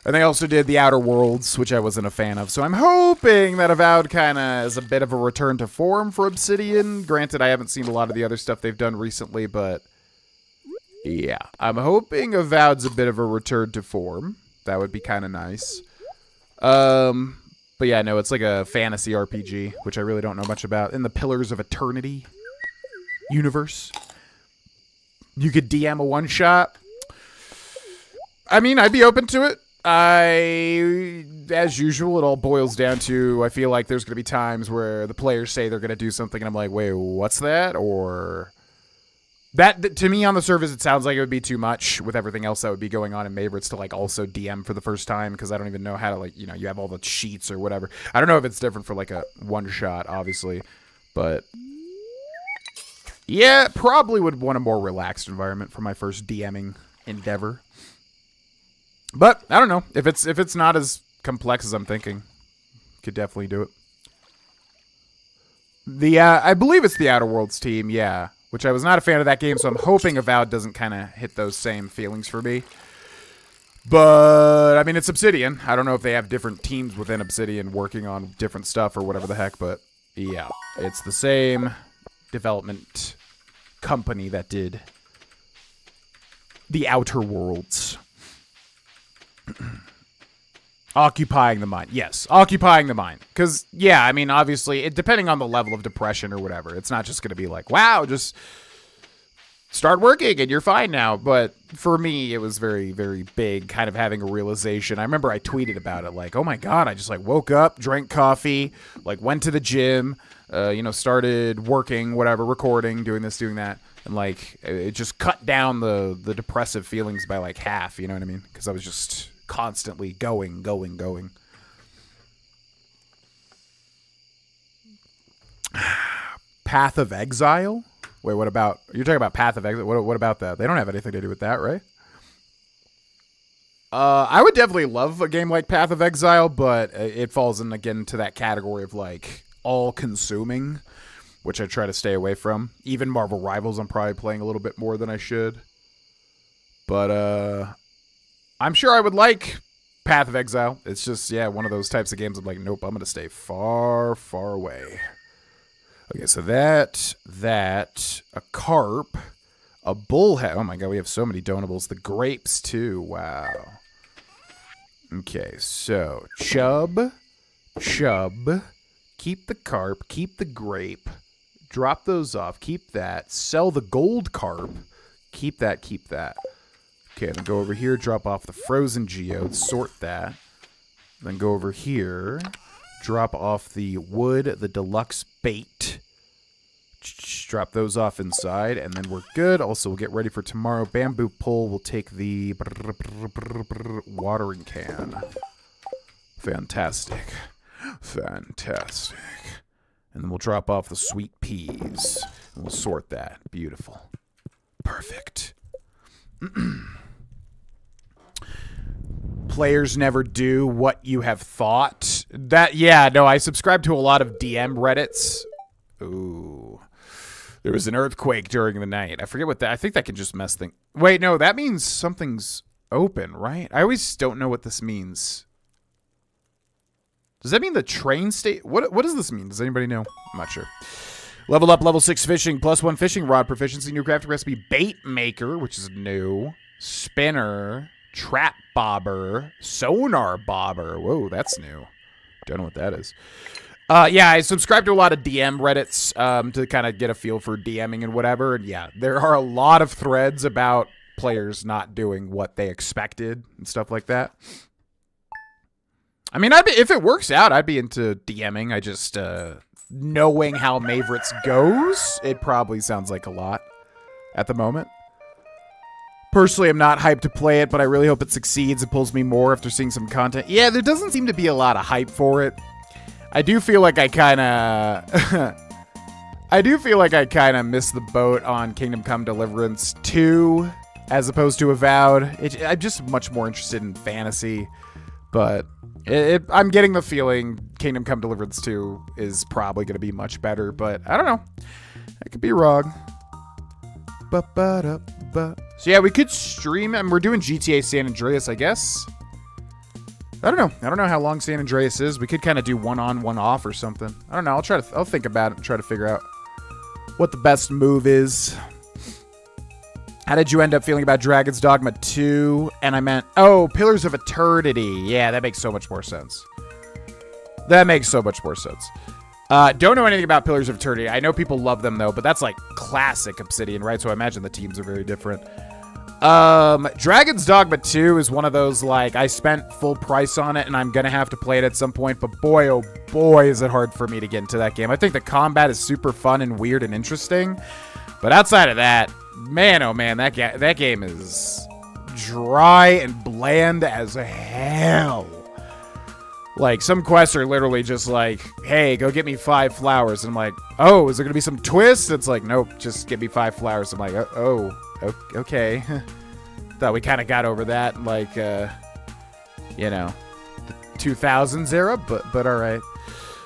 And they also did The Outer Worlds, which I wasn't a fan of, so I'm hoping that Avowed kind of is a bit of a return to form for Obsidian. Granted, I haven't seen a lot of the other stuff they've done recently, but yeah, I'm hoping Avowed's a bit of a return to form. That would be kind of nice. But yeah, no, it's like a fantasy RPG, which I really don't know much about. In the Pillars of Eternity universe, you could DM a one-shot. I mean, I'd be open to it. As usual, it all boils down to, I feel like there's going to be times where the players say they're going to do something, and I'm like, wait, what's that? Or that, to me, on the surface, it sounds like it would be too much with everything else that would be going on in Mavericks to, like, also DM for the first time, because I don't even know how to, like, you know, you have all the sheets or whatever. I don't know if it's different for, like, a one-shot, obviously, but yeah, probably would want a more relaxed environment for my first DMing endeavor. But I don't know, if it's not as complex as I'm thinking, could definitely do it. I believe it's the Outer Worlds team, yeah, which I was not a fan of that game, so I'm hoping Avowed doesn't kind of hit those same feelings for me. But I mean, it's Obsidian. I don't know if they have different teams within Obsidian working on different stuff or whatever the heck, but yeah, it's the same development company that did the Outer Worlds. Occupying the mind. Yes, occupying the mind. Because, yeah, I mean, obviously, depending on the level of depression or whatever, it's not just going to be like, wow, just start working and you're fine now. But for me, it was very, very big, kind of having a realization. I remember I tweeted about it, like, oh my God, I just, like, woke up, drank coffee, like, went to the gym, you know, started working, whatever, recording, doing this, doing that. And, like, it just cut down the depressive feelings by, like, half, you know what I mean? Because I was just constantly going. Path of Exile? Wait, what about... You're talking about Path of Exile? What about that? They don't have anything to do with that, right? I would definitely love a game like Path of Exile, but it falls in, again, to that category of, like, all-consuming, which I try to stay away from. Even Marvel Rivals, I'm probably playing a little bit more than I should. But, I'm sure I would like Path of Exile. It's just, yeah, one of those types of games I'm like, nope, I'm going to stay far, far away. Okay, so that, a carp, a bullhead. Oh my God, we have so many donables. The grapes, too. Wow. Okay, so chub, keep the carp, keep the grape, drop those off, keep that, sell the gold carp, keep that. Okay, then go over here, drop off the frozen geodes, sort that. Then go over here, drop off the wood, the deluxe bait. Drop those off inside, and then we're good. Also, we'll get ready for tomorrow. Bamboo pole, we'll take the watering can. Fantastic. And then we'll drop off the sweet peas. And we'll sort that. Beautiful. Perfect. players never do what you have thought. Yeah, no, I subscribe to a lot of DM Reddits. Ooh. There was an earthquake during the night. I forget what that, I think that can just mess things. Wait, no, that means something's open, right? I always don't know what this means. Does that mean the train state? What does this mean? Does anybody know? I'm not sure. Level up, level 6 fishing, +1 fishing rod proficiency, new crafting recipe, bait maker, which is new, spinner, trap bobber, sonar bobber. Whoa, that's new. Don't know what that is. Yeah, I subscribe to a lot of DM Reddits to kind of get a feel for DMing and whatever. And yeah, there are a lot of threads about players not doing what they expected and stuff like that. I mean, if it works out, I'd be into DMing. I just, knowing how Maveritt's goes, it probably sounds like a lot at the moment. Personally, I'm not hyped to play it, but I really hope it succeeds and pulls me more after seeing some content. Yeah, there doesn't seem to be a lot of hype for it. I do feel like I kind of... missed the boat on Kingdom Come Deliverance 2 as opposed to Avowed. I'm just much more interested in fantasy, but... I'm getting the feeling Kingdom Come Deliverance 2 is probably going to be much better, but I don't know. I could be wrong. So yeah, we could stream, and we're doing GTA San Andreas, I guess. I don't know. I don't know how long San Andreas is. We could kind of do one on, one off or something. I don't know. I'll think about it and try to figure out what the best move is. How did you end up feeling about Dragon's Dogma 2? And I meant, oh, Pillars of Eternity. Yeah, that makes so much more sense. Don't know anything about Pillars of Eternity. I know people love them, though, but that's like classic Obsidian, right? So I imagine the teams are very different. Dragon's Dogma 2 is one of those, like, I spent full price on it, and I'm going to have to play it at some point, but boy, oh boy, is it hard for me to get into that game. I think the combat is super fun and weird and interesting, but outside of that, man, oh man, that game is dry and bland as hell. Like, some quests are literally just like, hey, go get me 5 flowers. And I'm like, oh, is there going to be some twist? It's like, nope, just get me 5 flowers. I'm like, oh, okay. Thought we kind of got over that, like, you know, the 2000s era, but all right.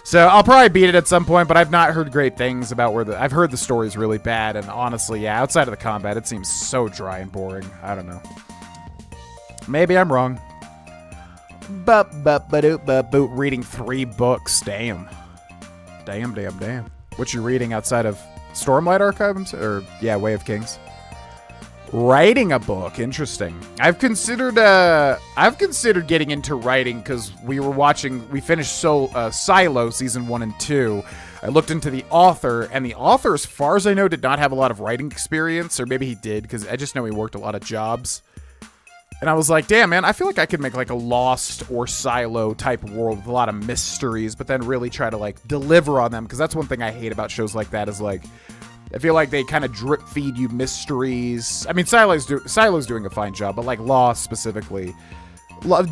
So I'll probably beat it at some point, but I've not heard great things about I've heard the story's really bad, and honestly, yeah, outside of the combat, it seems so dry and boring. I don't know. Maybe I'm wrong. Reading 3 books. Damn. What you reading outside of Stormlight Archive? Or, yeah, Way of Kings. Writing a book. Interesting. I've considered getting into writing because we finished Silo season 1 and 2. I looked into the author, and the author, as far as I know, did not have a lot of writing experience, or maybe he did, because I just know he worked a lot of jobs. And I was like, damn, man, I feel like I could make like a Lost or Silo type world with a lot of mysteries, but then really try to like deliver on them, because that's one thing I hate about shows like that is like, I feel like they kind of drip feed you mysteries. I mean, Silo's doing a fine job, but like Lost specifically,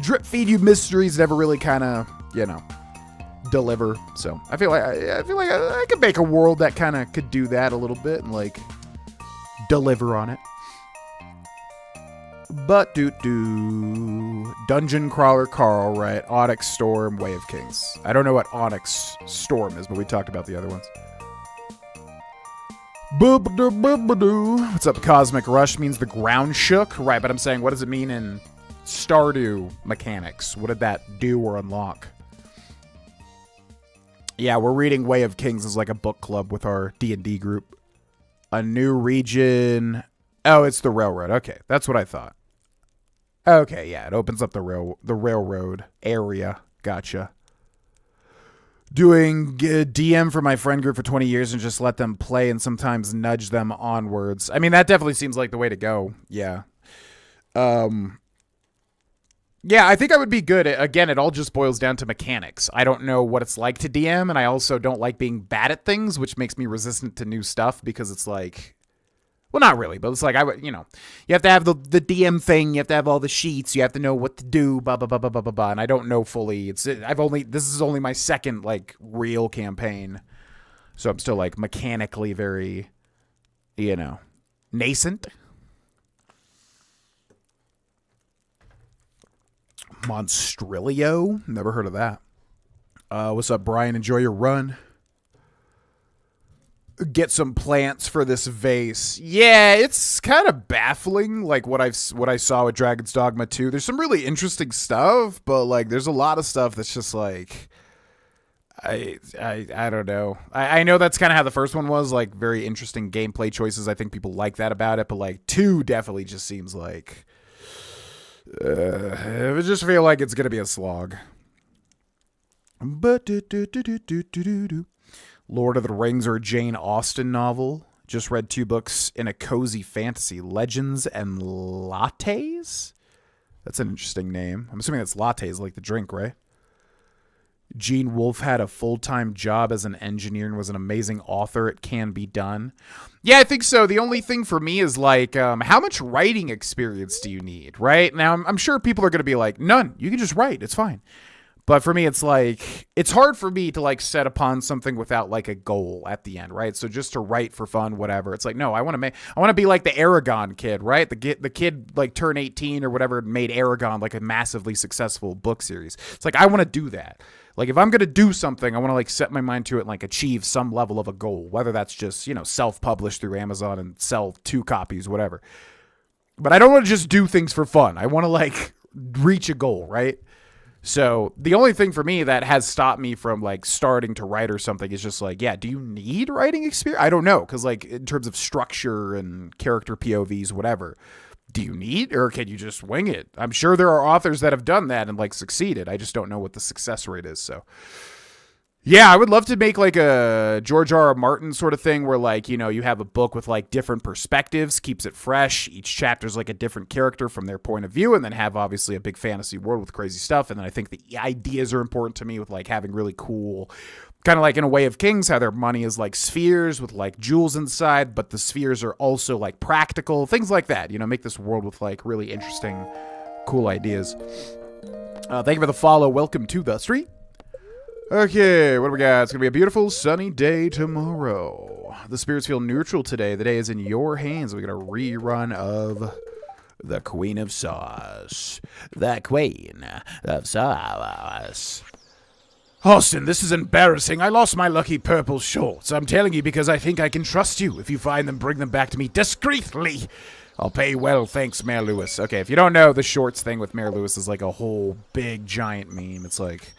drip feed you mysteries never really kind of, you know, deliver. So I feel like I could make a world that kind of could do that a little bit and like deliver on it. But Dungeon Crawler Carl, right? Onyx Storm, Way of Kings. I don't know what Onyx Storm is, but we talked about the other ones. What's up? Cosmic Rush means the ground shook, right? But I'm saying, what does it mean in Stardew mechanics? What did that do or unlock? Yeah, we're reading Way of Kings as like a book club with our D&D group. A new region. Oh, it's the railroad. Okay, that's what I thought. Okay, yeah, it opens up the railroad area. Gotcha. Doing DM for my friend group for 20 years and just let them play and sometimes nudge them onwards. I mean, that definitely seems like the way to go. Yeah. Yeah, I think I would be good. Again, it all just boils down to mechanics. I don't know what it's like to DM, and I also don't like being bad at things, which makes me resistant to new stuff because it's like... Well, not really, but it's like, you have to have the DM thing, you have to have all the sheets, you have to know what to do, blah, blah, blah, blah, blah, blah, blah, and I don't know fully. This is only my second, like, real campaign, so I'm still, like, mechanically very, nascent. Monstrilio? Never heard of that. What's up, Brian? Enjoy your run. Get some plants for this vase. Yeah, it's kind of baffling, like what I saw with Dragon's Dogma 2. There's some really interesting stuff, but like there's a lot of stuff that's just like I don't know. I know that's kind of how the first one was, like very interesting gameplay choices. I think people like that about it, but like 2 definitely just seems like I just feel like it's gonna be a slog. But Lord of the Rings or a Jane Austen novel. Just read 2 books in a cozy fantasy. Legends and Lattes? That's an interesting name. I'm assuming that's lattes, like the drink, right? Gene Wolfe had a full-time job as an engineer and was an amazing author. It can be done. Yeah, I think so. The only thing for me is like, how much writing experience do you need, right? Now, I'm sure people are going to be like, none. You can just write. It's fine. But for me, it's like, it's hard for me to like set upon something without like a goal at the end, right? So just to write for fun, whatever. It's like, no, I want to be like the Aragon kid, right? The kid like turned 18 or whatever, made Aragon like a massively successful book series. It's like, I want to do that. Like if I'm going to do something, I want to like set my mind to it and like achieve some level of a goal, whether that's just, self-published through Amazon and sell 2 copies, whatever. But I don't want to just do things for fun. I want to like reach a goal, right? So the only thing for me that has stopped me from like starting to write or something is just like, yeah, do you need writing experience? I don't know. Cause like in terms of structure and character POVs, whatever, do you need, or can you just wing it? I'm sure there are authors that have done that and like succeeded. I just don't know what the success rate is. So yeah, I would love to make like a George R.R. Martin sort of thing where like, you have a book with like different perspectives, keeps it fresh. Each chapter's like a different character from their point of view, and then have obviously a big fantasy world with crazy stuff. And then I think the ideas are important to me with like having really cool, kind of like in A Way of Kings, how their money is like spheres with like jewels inside, but the spheres are also like practical, things like that. Make this world with like really interesting, cool ideas. Thank you for the follow. Welcome to the stream. Okay, what do we got? It's going to be a beautiful sunny day tomorrow. The spirits feel neutral today. The day is in your hands. We got a rerun of The Queen of Sauce. The Queen of Sauce. Austin, this is embarrassing. I lost my lucky purple shorts. I'm telling you because I think I can trust you. If you find them, bring them back to me discreetly. I'll pay well, thanks, Mayor Lewis. Okay, if you don't know, the shorts thing with Mayor Lewis is like a whole big, giant meme. It's like,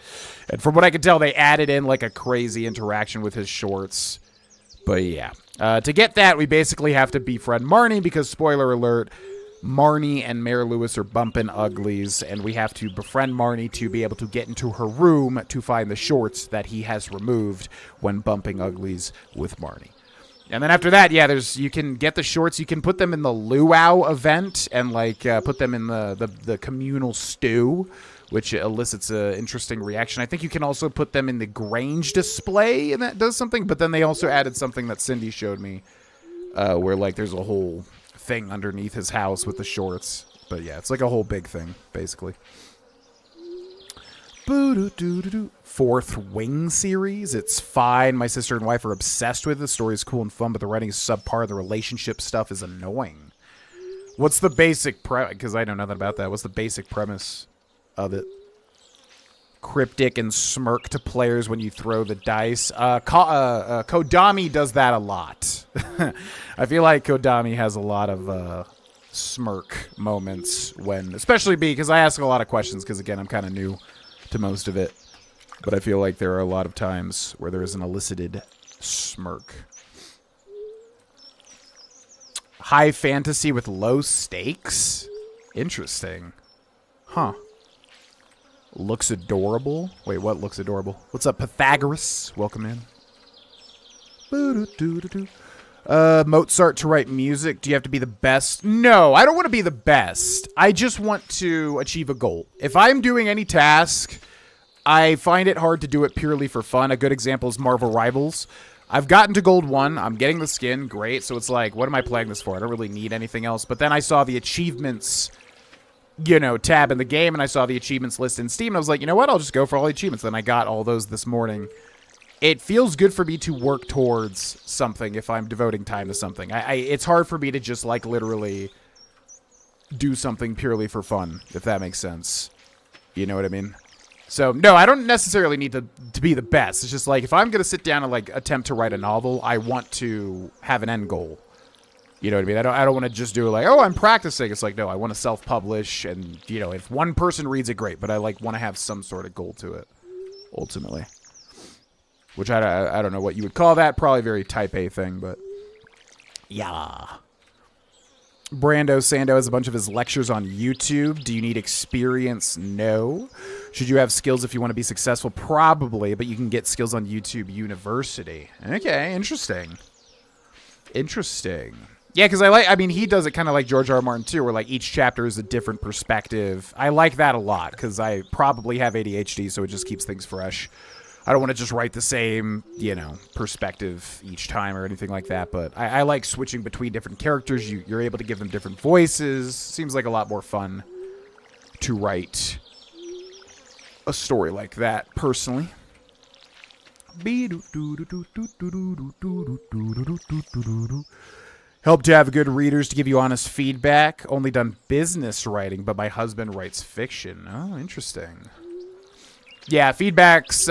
and from what I can tell, they added in like a crazy interaction with his shorts. But yeah, to get that, we basically have to befriend Marnie because, spoiler alert, Marnie and Mayor Lewis are bumping uglies, and we have to befriend Marnie to be able to get into her room to find the shorts that he has removed when bumping uglies with Marnie. And then after that, yeah, you can get the shorts. You can put them in the luau event and like put them in the communal stew, which elicits an interesting reaction. I think you can also put them in the Grange display, and that does something. But then they also added something that Cindy showed me, where like there's a whole thing underneath his house with the shorts. But yeah, it's like a whole big thing, basically. Fourth Wing series. It's fine. My sister and wife are obsessed with it. The story is cool and fun, but the writing is subpar. The relationship stuff is annoying. What's the basic premise? Because I know nothing about that. What's the basic premise of it? Cryptic and smirk to players when you throw the dice. Kodami does that a lot. I feel like Kodami has a lot of smirk moments when, especially because I ask a lot of questions because, again, I'm kind of new to most of it. But I feel like there are a lot of times where there is an elicited smirk. High fantasy with low stakes? Interesting. Huh. Looks adorable. Wait, what looks adorable? What's up, Pythagoras? Welcome in. Mozart to write music. Do you have to be the best? No, I don't want to be the best. I just want to achieve a goal. If I'm doing any task, I find it hard to do it purely for fun. A good example is Marvel Rivals. I've gotten to Gold 1. I'm getting the skin. Great. So it's like, what am I playing this for? I don't really need anything else. But then I saw the achievements, tab in the game, and I saw the achievements list in Steam, and I was like, you know what? I'll just go for all the achievements. Then I got all those this morning. It feels good for me to work towards something if I'm devoting time to something. It's hard for me to just, like, literally do something purely for fun, if that makes sense. You know what I mean? So, no, I don't necessarily need to be the best. It's just like, if I'm going to sit down and, like, attempt to write a novel, I want to have an end goal. You know what I mean? I don't want to just do it like, oh, I'm practicing. It's like, no, I want to self-publish. And, you know, if one person reads it, great. But I, like, want to have some sort of goal to it, ultimately. Which I don't know what you would call that. Probably a very type A thing, but yeah. Brando Sando has a bunch of his lectures on YouTube. Do you need experience? No. Should you have skills if you want to be successful? Probably, but you can get skills on YouTube University. Okay, interesting. Interesting. Yeah, because I mean, he does it kind of like George R. R. Martin too, where like each chapter is a different perspective. I like that a lot because I probably have ADHD, so it just keeps things fresh. I don't want to just write the same, you know, perspective each time or anything like that, but I like switching between different characters. You're able to give them different voices. Seems like a lot more fun to write a story like that, personally. Help to have good readers to give you honest feedback. Only done business writing, but my husband writes fiction. Oh, interesting. Yeah, feedbacks,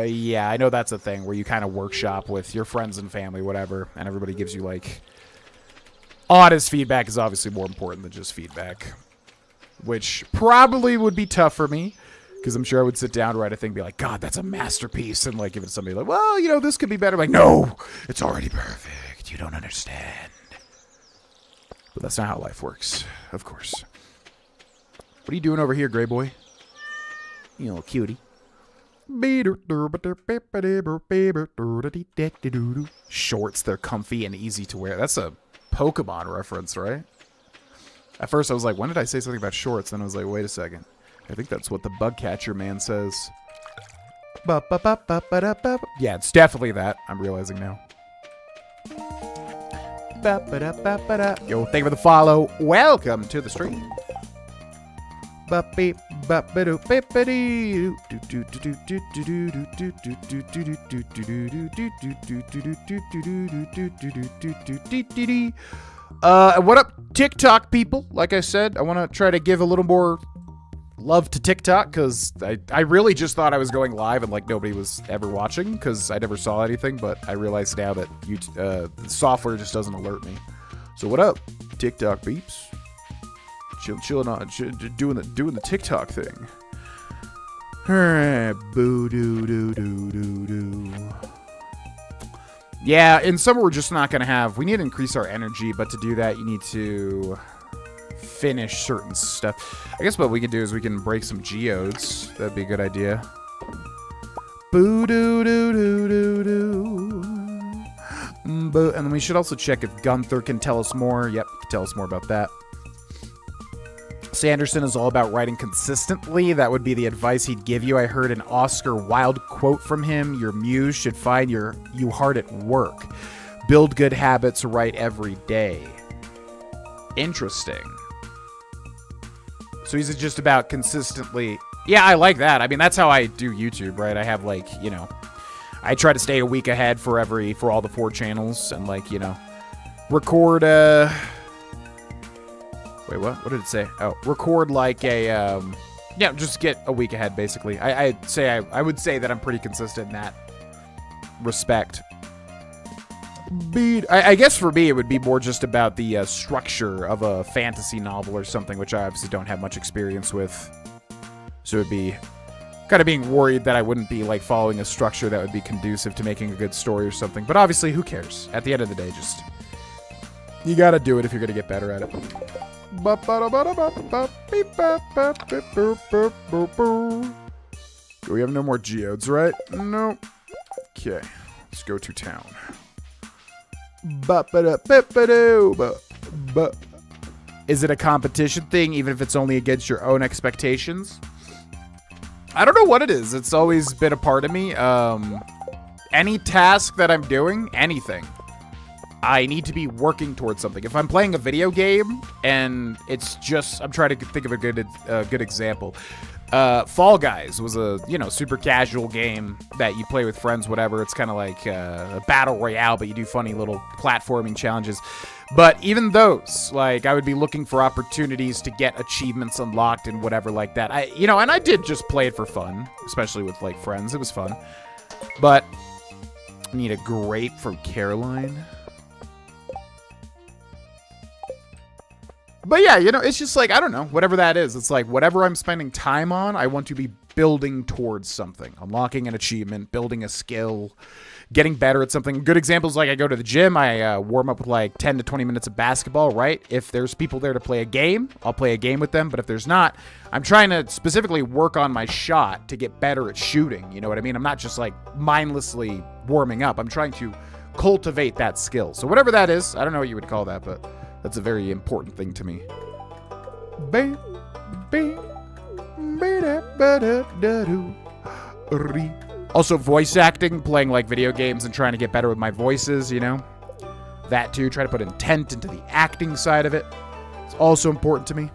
yeah, I know that's a thing where you kind of workshop with your friends and family, whatever, and everybody gives you, like, honest feedback is obviously more important than just feedback, which probably would be tough for me, because I'm sure I would sit down, write a thing, be like, God, that's a masterpiece, and, like, give it to somebody like, well, you know, this could be better. I'm like, no, it's already perfect. You don't understand. But that's not how life works, of course. What are you doing over here, Gray Boy? You little cutie. Shorts, they're comfy and easy to wear. That's a Pokemon reference, right? At first I was like, when did I say something about shorts? Then I was like, wait a second. I think that's what the bug catcher man says. Yeah, it's definitely that. I'm realizing now. Yo, thank you for the follow. Welcome to the stream. What up, TikTok people? Like I said, I want to try to give a little more love to TikTok because I really just thought I was going live and like nobody was ever watching because I never saw anything, but I realize now that the software just doesn't alert me. So what up, TikTok peeps? Chilling on, doing the TikTok thing. Boo doo doo doo doo doo. Yeah, in summer we're just not gonna have. We need to increase our energy, but to do that, you need to finish certain stuff. I guess what we can do is we can break some geodes. That'd be a good idea. Boo doo doo doo doo doo. And then we should also check if Gunther can tell us more. Yep, he can tell us more about that. Sanderson is all about writing consistently. That would be the advice he'd give you. I heard an Oscar Wilde quote from him. Your muse should find you hard at work. Build good habits, write every day. Interesting. So he's just about consistently. Yeah, I like that. I mean, that's how I do YouTube, right? I have like, you know, I try to stay a week ahead for all the 4 channels and like, you know, record wait, what? What did it say? Oh, record like a, yeah, just get a week ahead, basically. I would say that I'm pretty consistent in that respect. I guess for me, it would be more just about the structure of a fantasy novel or something, which I obviously don't have much experience with. So it would be kind of being worried that I wouldn't be, like, following a structure that would be conducive to making a good story or something. But obviously, who cares? At the end of the day, just... You gotta do it if you're gonna get better at it. We have no more geodes, right? No. Okay. Let's go to town. Is it a competition thing, even if it's only against your own expectations? I don't know what it is. It's always been a part of me. Any task that I'm doing, anything. I need to be working towards something. If I'm playing a video game and it's just, I'm trying to think of a good example. Fall Guys was a, super casual game that you play with friends, whatever. It's kind of like a battle royale, but you do funny little platforming challenges. But even those, like, I would be looking for opportunities to get achievements unlocked and whatever like that. And I did just play it for fun, especially with, like, friends. It was fun. But I need a grape from Caroline. But yeah, it's just like, I don't know, whatever that is. It's like whatever I'm spending time on, I want to be building towards something. Unlocking an achievement, building a skill, getting better at something. Good examples, like I go to the gym, I warm up with like 10 to 20 minutes of basketball, right? If there's people there to play a game, I'll play a game with them. But if there's not, I'm trying to specifically work on my shot to get better at shooting. You know what I mean? I'm not just like mindlessly warming up. I'm trying to cultivate that skill. So whatever that is, I don't know what you would call that, but that's a very important thing to me. Also, voice acting, playing like video games and trying to get better with my voices, That too, try to put intent into the acting side of it. It's also important to me.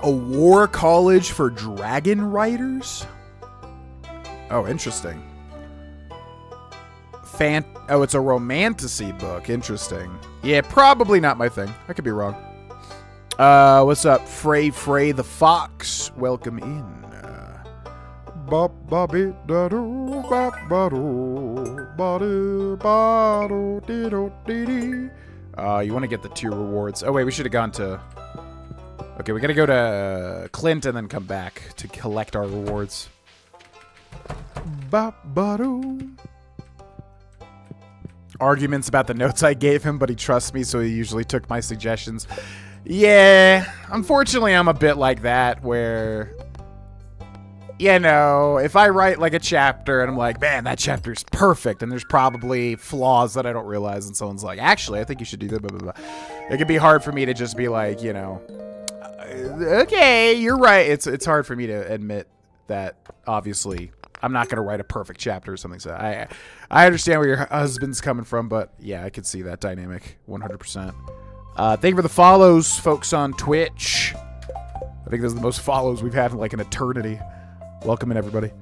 A war college for dragon riders? Oh, interesting. Oh, it's a romantasy book. Interesting. Yeah, probably not my thing. I could be wrong. What's up, Frey the Fox? Welcome in. You want to get the 2 rewards. Oh, wait, we should have gone to... Okay, we got to go to Clint and then come back to collect our rewards. Arguments about the notes I gave him, but he trusts me, so he usually took my suggestions. Yeah, unfortunately, I'm a bit like that, where, if I write like a chapter and I'm like, man, that chapter's perfect, and there's probably flaws that I don't realize, and someone's like, actually, I think you should do that, blah, blah, blah. It can be hard for me to just be like, okay, you're right. It's hard for me to admit that, obviously, I'm not going to write a perfect chapter or something. So I understand where your husband's coming from, but yeah, I could see that dynamic 100%. Thank you for the follows, folks on Twitch. I think this is the most follows we've had in like an eternity. Welcome in, everybody.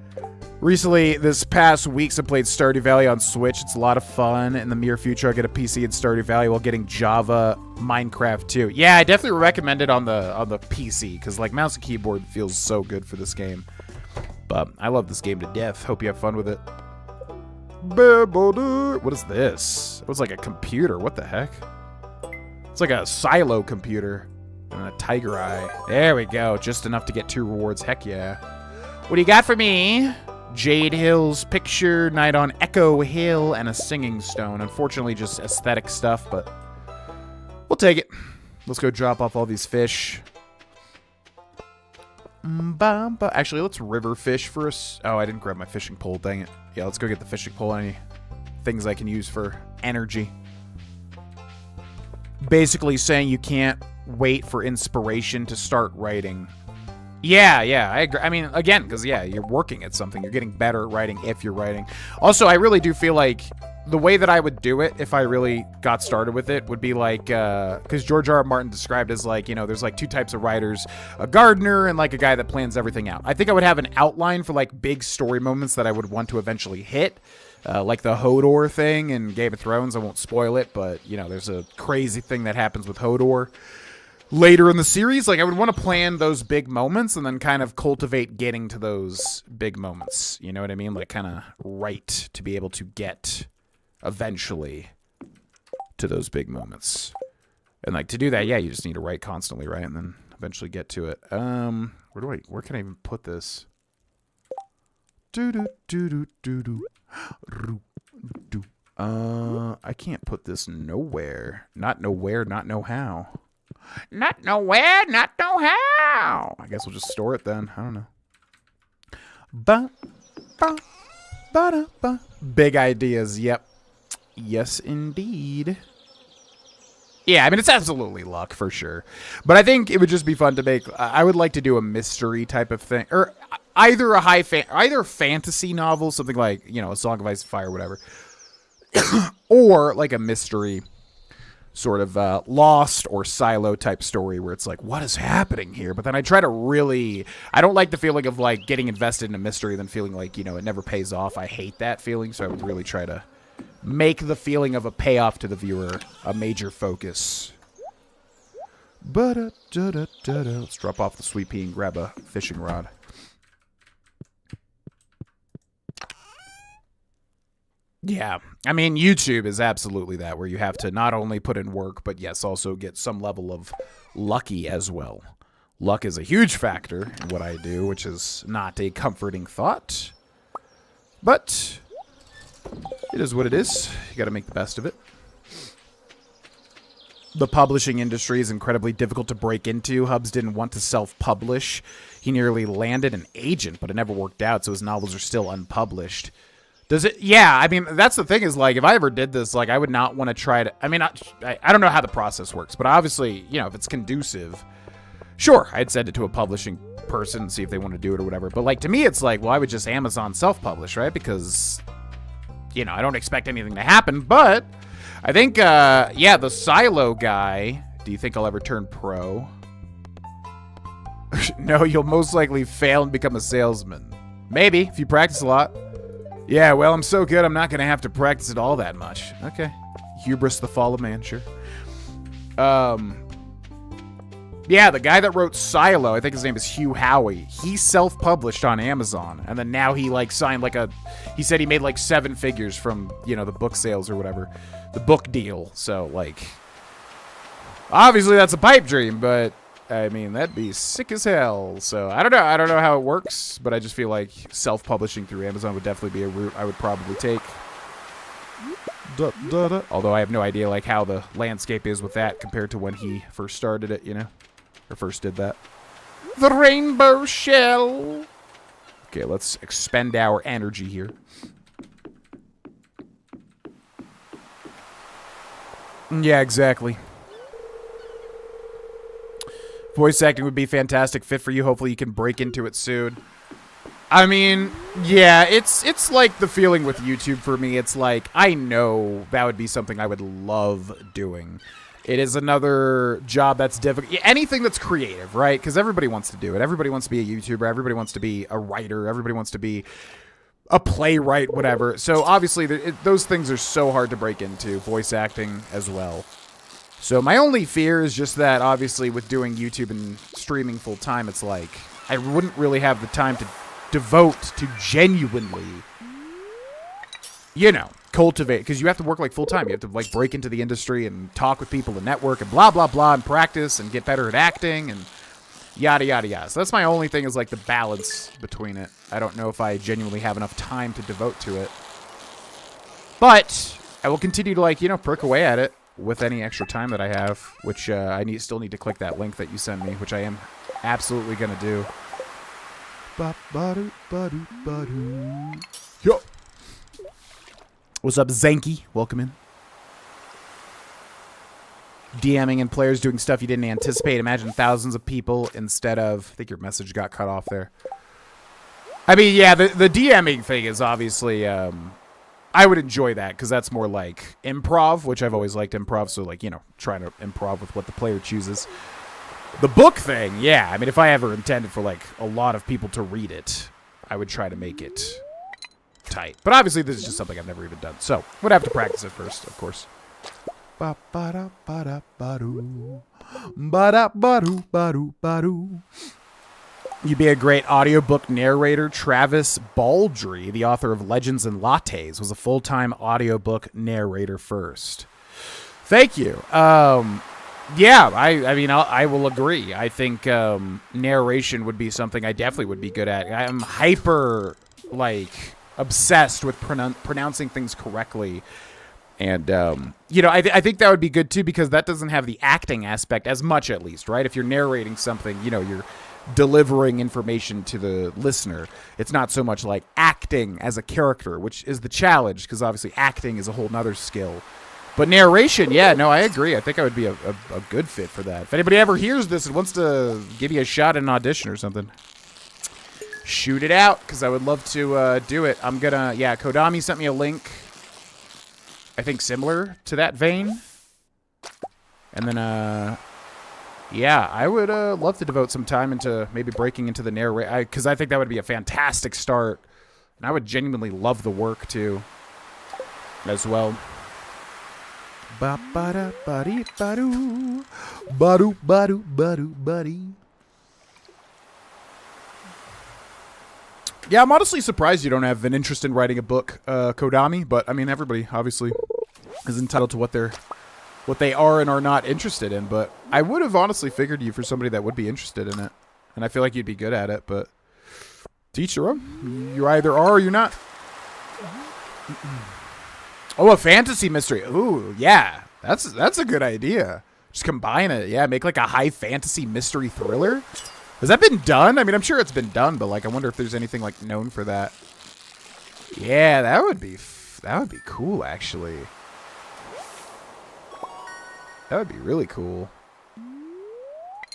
Recently, this past weeks, I played Stardew Valley on Switch. It's a lot of fun. In the near future, I'll get a PC in Stardew Valley while getting Java Minecraft too. Yeah, I definitely recommend it on the PC, because like mouse and keyboard feels so good for this game. But I love this game to death. Hope you have fun with it. What is this? It was like a computer. What the heck? It's like a silo computer and a tiger eye. There we go. Just enough to get 2 rewards. Heck yeah. What do you got for me? Jade Hill's picture, Night on Echo Hill, and a singing stone. Unfortunately, just aesthetic stuff, but we'll take it. Let's go drop off all these fish. Actually, let's river fish for us. Oh, I didn't grab my fishing pole. Dang it. Yeah, let's go get the fishing pole. Any things I can use for energy. Basically saying you can't wait for inspiration to start writing. Yeah, I agree. I mean, again, because, yeah, you're working at something. You're getting better at writing if you're writing. Also, I really do feel like the way that I would do it if I really got started with it would be like, because George R. R. Martin described as like, there's like 2 types of writers, a gardener and like a guy that plans everything out. I think I would have an outline for like big story moments that I would want to eventually hit. Like the Hodor thing in Game of Thrones. I won't spoil it, but, there's a crazy thing that happens with Hodor later in the series. Like, I would want to plan those big moments and then kind of cultivate getting to those big moments. You know what I mean? Like, kind of write to be able to get eventually to those big moments. And, like, to do that, yeah, you just need to write constantly, right? And then eventually get to it. Where can I even put this? I can't put this nowhere. Not nowhere, not know how. Not nowhere, not know how. I guess we'll just store it then. I don't know. Big ideas, yep. Yes, indeed. Yeah, I mean, it's absolutely luck for sure. But I think it would just be fun to make... I would like to do a mystery type of thing. Or either either fantasy novel, something like, you know, A Song of Ice and Fire, whatever, or like a mystery sort of Lost or Silo type story where it's like, what is happening here? But then I try to really, I don't like the feeling of like getting invested in a mystery and then feeling like, you know, it never pays off. I hate that feeling, so I would really try to make the feeling of a payoff to the viewer a major focus. Let's drop off the sweet pea and grab a fishing rod. Yeah, I mean, YouTube is absolutely that, where you have to not only put in work, but yes, also get some level of lucky as well. Luck is a huge factor in what I do, which is not a comforting thought. But it is what it is. You got to make the best of it. The publishing industry is incredibly difficult to break into. Hubs didn't want to self-publish. He nearly landed an agent, but it never worked out, so his novels are still unpublished. Does it? Yeah, I mean, that's the thing is, like, if I ever did this, like, I would not want to try to... I mean, I don't know how the process works, but obviously, you know, if it's conducive, sure, I'd send it to a publishing person and see if they want to do it or whatever. But, like, to me, it's like, well, I would just Amazon self-publish, right? Because, you know, I don't expect anything to happen, but I think, yeah, the Silo guy, do you think I'll ever turn pro? No, you'll most likely fail and become a salesman. Maybe, if you practice a lot. Yeah, well, I'm so good, I'm not going to have to practice it all that much. Okay. Hubris, the fall of man, sure. Yeah, the guy that wrote Silo, I think his name is Hugh Howey. He self-published on Amazon, and then now he, like, signed, like, he said he made, like, 7 figures from, you know, the book sales or whatever. The book deal. So, like, obviously that's a pipe dream, but I mean, that'd be sick as hell. So, I don't know how it works, but I just feel like self-publishing through Amazon would definitely be a route I would probably take. Although I have no idea, like, how the landscape is with that compared to when he first started it, you know? Or first did that. The rainbow shell! Okay, let's expend our energy here. Yeah, exactly. Voice acting would be a fantastic fit for you. Hopefully you can break into it soon. I mean, yeah, it's like the feeling with YouTube for me. It's like, I know that would be something I would love doing. It is another job that's difficult. Anything that's creative, right? Because everybody wants to do it. Everybody wants to be a YouTuber. Everybody wants to be a writer. Everybody wants to be a playwright, whatever. So obviously those things are so hard to break into, voice acting as well. So my only fear is just that obviously with doing YouTube and streaming full time, it's like I wouldn't really have the time to devote to genuinely, you know, cultivate, because you have to work like full time. You have to like break into the industry and talk with people and network and blah, blah, blah, and practice and get better at acting and yada, yada, yada. So that's my only thing is like the balance between it. I don't know if I genuinely have enough time to devote to it. But I will continue to, like, you know, perk away at it with any extra time that I have, which I still need to click that link that you sent me, which I am absolutely going to do. Yo. What's up, Zanky? Welcome in. DMing and players doing stuff you didn't anticipate. Imagine thousands of people instead of... I think your message got cut off there. I mean, yeah, the DMing thing is obviously... I would enjoy that because that's more like improv, which I've always liked improv. So, like, you know, trying to improv with what the player chooses. The book thing, yeah. I mean, if I ever intended for, like, a lot of people to read it, I would try to make it tight. But obviously, this is just something I've never even done. So, would have to practice it first, of course. You'd be a great audiobook narrator. Travis Baldry, the author of Legends and Lattes, was a full-time audiobook narrator first. Thank you. Yeah, I mean, I will agree. I think narration would be something I definitely would be good at. I'm hyper, like, obsessed with pronouncing things correctly. And, you know, I think that would be good, too, because that doesn't have the acting aspect as much, at least, right? If you're narrating something, you know, you're delivering information to the listener. It's not so much like acting as a character, which is the challenge, because obviously acting is a whole nother skill. But narration, yeah, no, I agree. I think I would be a good fit for that. If anybody ever hears this and wants to give me a shot in an audition or something, shoot it out, because I would love to do it. I'm gonna, yeah, Kodami sent me a link, I think similar to that vein. And then, yeah, I would love to devote some time into maybe breaking into the narration, because I think that would be a fantastic start. And I would genuinely love the work, too, as well. Ba-ba-da-ba-dee-ba-doo. Ba-doo-ba-doo-ba-doo-ba-dee. Yeah, I'm honestly surprised you don't have an interest in writing a book, Kodami. But, I mean, everybody, obviously, is entitled to what they are and are not interested in. But I would have honestly figured you for somebody that would be interested in it. And I feel like you'd be good at it, but to each their own. You either are or you're not. Oh, a fantasy mystery. Ooh, yeah. That's a good idea. Just combine it. Yeah, make like a high fantasy mystery thriller. Has that been done? I mean, I'm sure it's been done, but like I wonder if there's anything like known for that. Yeah, that would be cool actually. That would be really cool.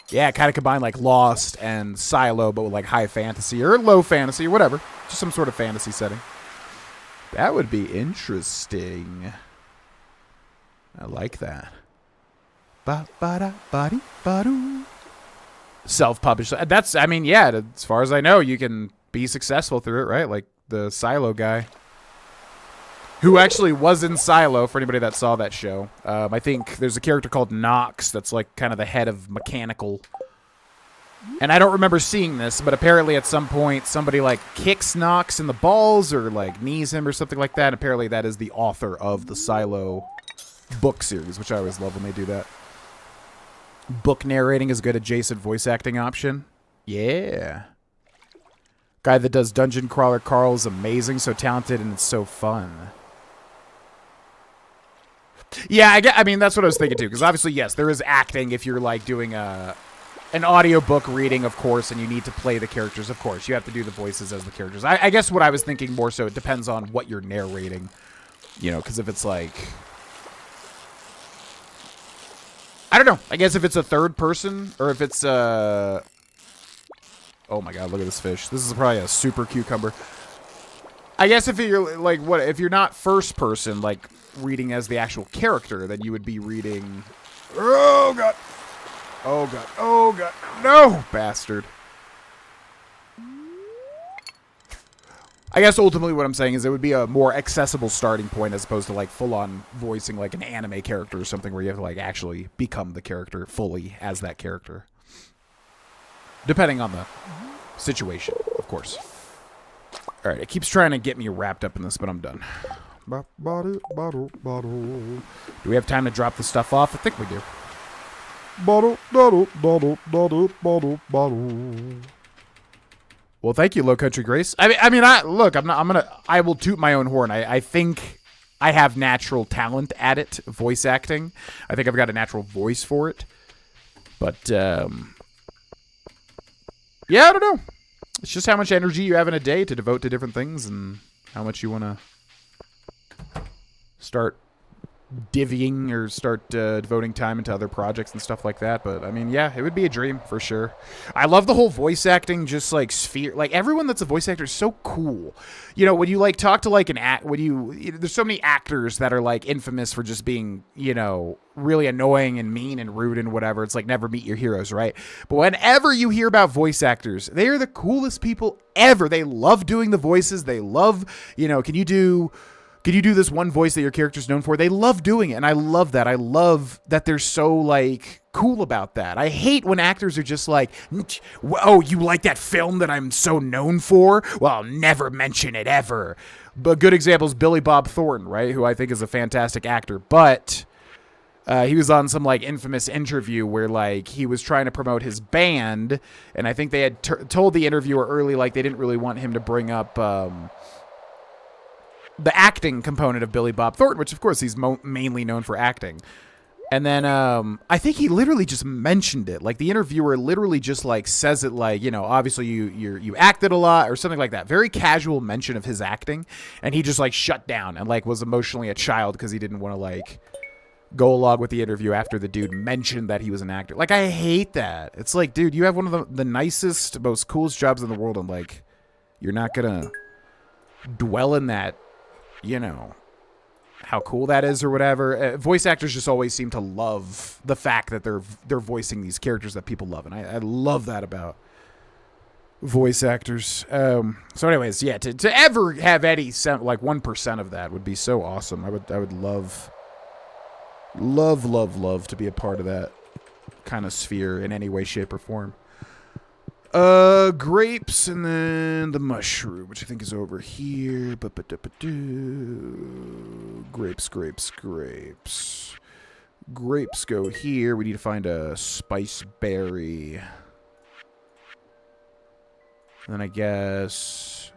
Yeah, kind of combine like Lost and Silo, but with like high fantasy or low fantasy or whatever. Just some sort of fantasy setting. That would be interesting. I like that. Ba-ba-da-ba-dee-ba-doo. Self-published. That's, I mean, yeah, as far as I know, you can be successful through it, right? Like the Silo guy. Who actually was in Silo, for anybody that saw that show. I think there's a character called Nox that's like kind of the head of Mechanical. And I don't remember seeing this, but apparently at some point somebody like kicks Nox in the balls or like knees him or something like that. Apparently that is the author of the Silo book series, which I always love when they do that. Book narrating is a good adjacent voice acting option. Yeah. Guy that does Dungeon Crawler Carl is amazing, so talented, and it's so fun. Yeah, I mean, that's what I was thinking too, because obviously, yes, there is acting if you're like doing an audiobook reading, of course, and you need to play the characters, of course. You have to do the voices as the characters. I guess what I was thinking more so, it depends on what you're narrating, you know, because if it's like... I don't know. I guess if it's a third person, or if it's oh my god, look at this fish. This is probably a super cucumber. I guess if you're like, what if you're not first person, like reading as the actual character, then you would be reading. Oh god. Oh god. Oh god. No, bastard. I guess ultimately what I'm saying is it would be a more accessible starting point as opposed to like full-on voicing like an anime character or something where you have to like actually become the character fully as that character. Depending on the situation, of course. All right, it keeps trying to get me wrapped up in this, but I'm done. Do we have time to drop the stuff off? I think we do. Well, thank you, Low Country Grace. I mean, I will toot my own horn. I think I have natural talent at it, voice acting. I think I've got a natural voice for it. But, yeah, I don't know. It's just how much energy you have in a day to devote to different things and how much you want to start divvying or start devoting time into other projects and stuff like that. But I mean, yeah, it would be a dream for sure. I love the whole voice acting, just like sphere, like everyone that's a voice actor is so cool. You know, when you like talk to like an act, there's so many actors that are like infamous for just being, you know, really annoying and mean and rude and whatever. It's like never meet your heroes, right? But whenever you hear about voice actors, they are the coolest people ever. They love doing the voices. They love, you know, can you do this one voice that your character's known for? They love doing it, and I love that. I love that they're so, like, cool about that. I hate when actors are just like, oh, you like that film that I'm so known for? Well, I'll never mention it ever. But a good example is Billy Bob Thornton, right, who I think is a fantastic actor. But he was on some, like, infamous interview where, like, he was trying to promote his band, and I think they had told the interviewer early, like, they didn't really want him to bring up... the acting component of Billy Bob Thornton, which of course he's mainly known for acting. And then I think he literally just mentioned it. Like the interviewer literally just like says it like, you know, obviously you acted a lot or something like that. Very casual mention of his acting. And he just like shut down and like was emotionally a child because he didn't want to like go along with the interview after the dude mentioned that he was an actor. Like I hate that. It's like, dude, you have one of the nicest, most coolest jobs in the world and like You're not gonna dwell in that, you know, how cool that is or whatever. Voice actors just always seem to love the fact that they're voicing these characters that people love, and I love that about voice actors. So anyways, yeah, to ever have any sound, like 1% of that would be so awesome. I would love to be a part of that kind of sphere in any way, shape, or form. Grapes, and then the mushroom, which I think is over here. Grapes. Grapes go here. We need to find a spice berry. And then I guess...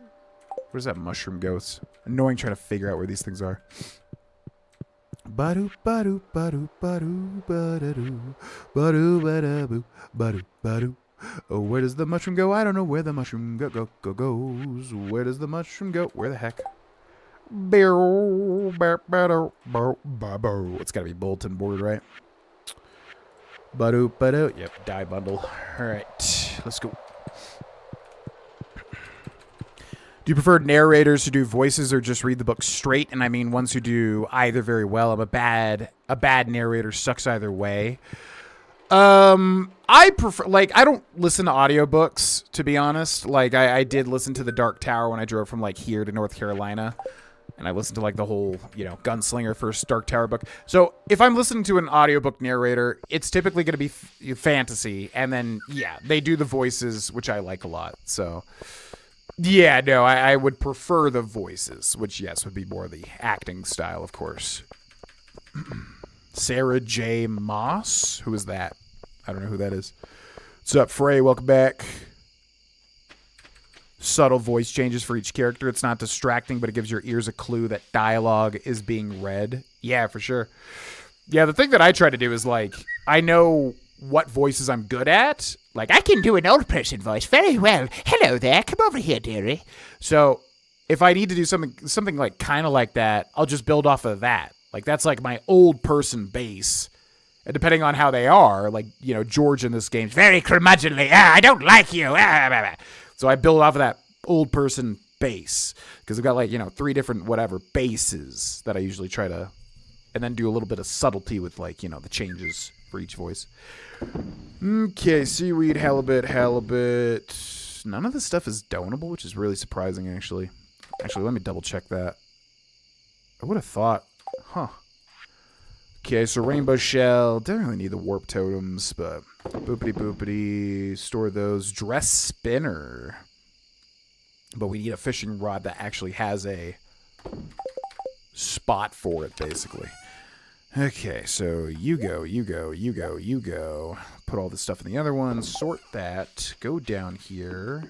where does that mushroom go? It's annoying trying to figure out where these things are. Oh, where does the mushroom go? I don't know where the mushroom goes. Where does the mushroom go? Where the heck? It's gotta be bulletin board, right? Yep, die bundle. Alright, let's go. Do you prefer narrators who do voices or just read the book straight? And I mean ones who do either very well. A bad narrator sucks either way. I prefer, like, I don't listen to audiobooks, to be honest. Like, I did listen to The Dark Tower when I drove from, like, here to North Carolina. And I listened to, like, the whole, you know, Gunslinger first Dark Tower book. So, if I'm listening to an audiobook narrator, it's typically going to be fantasy. And then, yeah, they do the voices, which I like a lot. So, yeah, no, I would prefer the voices, which, yes, would be more the acting style, of course. Sarah J. Moss? Who is that? I don't know who that is. What's up, Frey? Welcome back. Subtle voice changes for each character. It's not distracting, but it gives your ears a clue that dialogue is being read. Yeah, for sure. Yeah, the thing that I try to do is, like, I know what voices I'm good at. Like, I can do an old person voice very well. Hello there. Come over here, dearie. So, if I need to do something like kind of like that, I'll just build off of that. Like, that's like my old person base. And depending on how they are, like, you know, George in this game's very curmudgeonly. I don't like you. So I build off of that old person base. Because I've got, like, you know, 3 different whatever bases that I usually try to... and then do a little bit of subtlety with, like, you know, the changes for each voice. Okay, seaweed, halibut. None of this stuff is donable, which is really surprising, actually. Actually, let me double check that. I would have thought... huh. Okay, so rainbow shell. Don't really need the warp totems, but boopity. Store those. Dress spinner. But we need a fishing rod that actually has a spot for it, basically. Okay, so you go. Put all this stuff in the other one. Sort that. Go down here.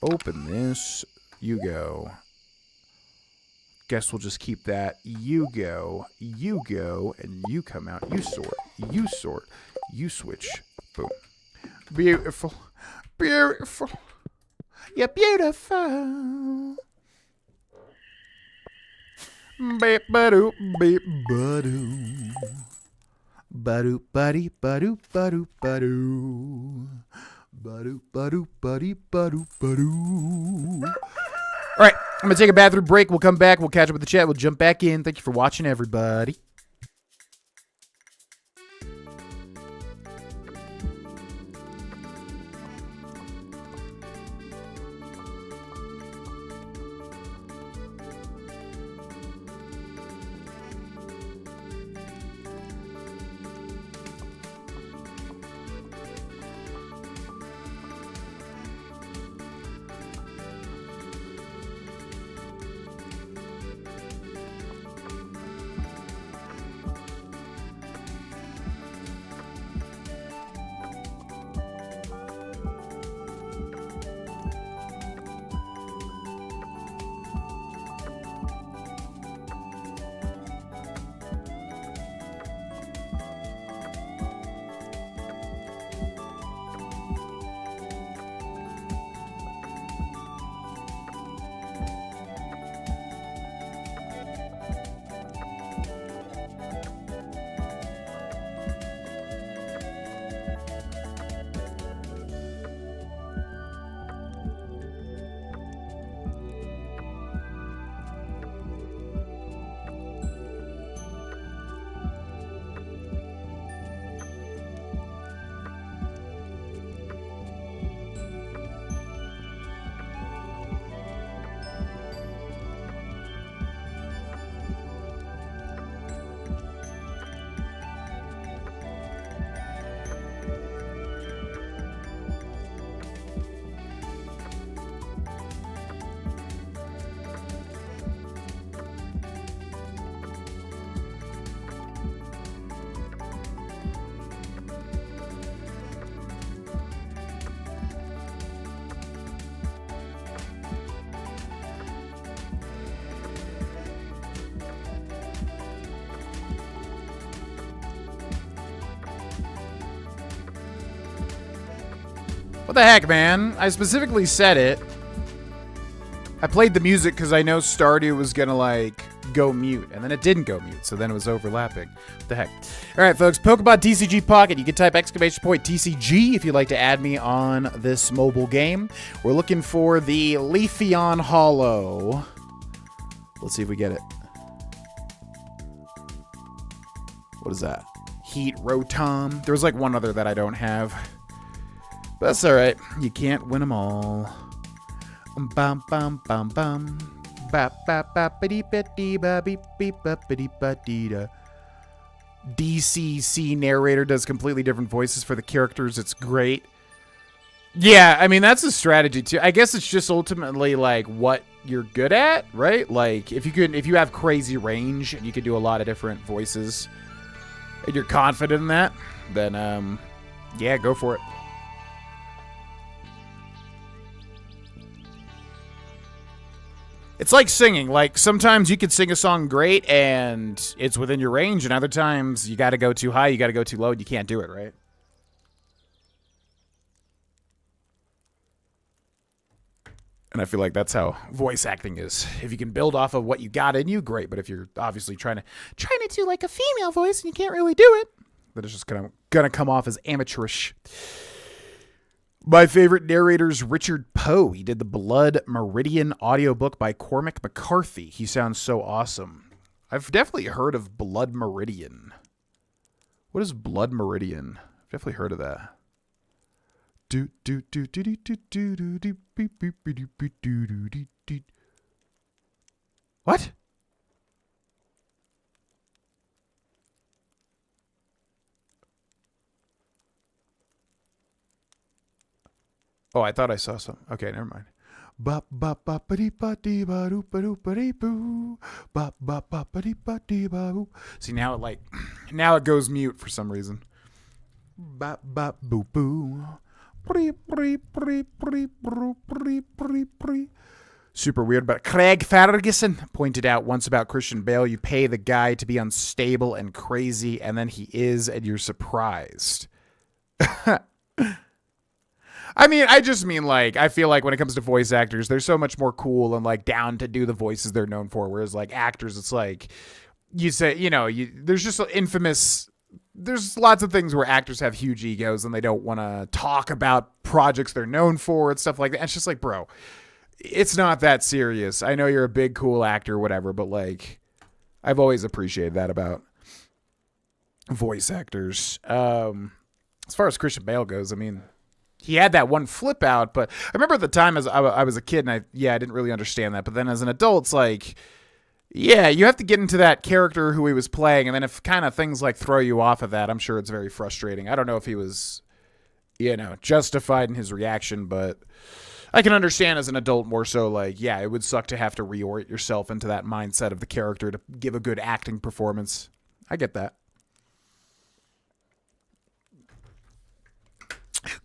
Open this. You go. Guess we'll just keep that. You go, and you come out. You sort, you switch. Boom. Beautiful. You're beautiful. Beep ba-doo, beep ba-doo. Ba-doo, buddy, ba-doo, ba-doo, ba-doo. Ba-doo, ba-doo, buddy, ba-doo, ba-doo. All right, I'm going to take a bathroom break. We'll come back. We'll catch up with the chat. We'll jump back in. Thank you for watching, everybody. What the heck, man? I specifically said it. I played the music because I know Stardew was gonna, like, go mute, and then it didn't go mute, so then it was overlapping. What the heck? All right, folks, Pokemon TCG Pocket. You can type !TCG if you'd like to add me on this mobile game. We're looking for the Leafeon Hollow. Let's see if we get it. What is that? Heat Rotom. There was, like, one other that I don't have. But that's all right. You can't win them all. Bum bum bum bum. Ba ba ba ba dee ba dee ba beep beep ba ba dee ba dee da. DCC narrator does completely different voices for the characters. It's great. Yeah, I mean that's a strategy too. I guess it's just ultimately like what you're good at, right? Like if you have crazy range and you can do a lot of different voices and you're confident in that, then yeah, go for it. It's like singing. Like, sometimes you can sing a song great and it's within your range, and other times you got to go too high, you got to go too low, and you can't do it, right? And I feel like that's how voice acting is. If you can build off of what you got in you, great. But if you're obviously trying to do like a female voice and you can't really do it, then it's just gonna come off as amateurish. My favorite narrator's Richard Poe. He did the Blood Meridian audiobook by Cormac McCarthy. He sounds so awesome. I've definitely heard of Blood Meridian. What is Blood Meridian? I've definitely heard of that. What? Oh, I thought I saw some. Okay, never mind. See, now it goes mute for some reason. Super weird, but Craig Ferguson pointed out once about Christian Bale, you pay the guy to be unstable and crazy, and then he is, and you're surprised. I mean, I just mean, like, I feel like when it comes to voice actors, they're so much more cool and, like, down to do the voices they're known for. Whereas, like, actors, it's like, you say, you know, there's just there's lots of things where actors have huge egos and they don't want to talk about projects they're known for and stuff like that. And it's just like, bro, it's not that serious. I know you're a big, cool actor, whatever, but, like, I've always appreciated that about voice actors. As far as Christian Bale goes, I mean, he had that one flip out, but I remember at the time as I was a kid and I didn't really understand that. But then as an adult, it's like, yeah, you have to get into that character who he was playing. And then if kind of things like throw you off of that, I'm sure it's very frustrating. I don't know if he was, justified in his reaction, but I can understand as an adult more so like, yeah, it would suck to have to reorient yourself into that mindset of the character to give a good acting performance. I get that.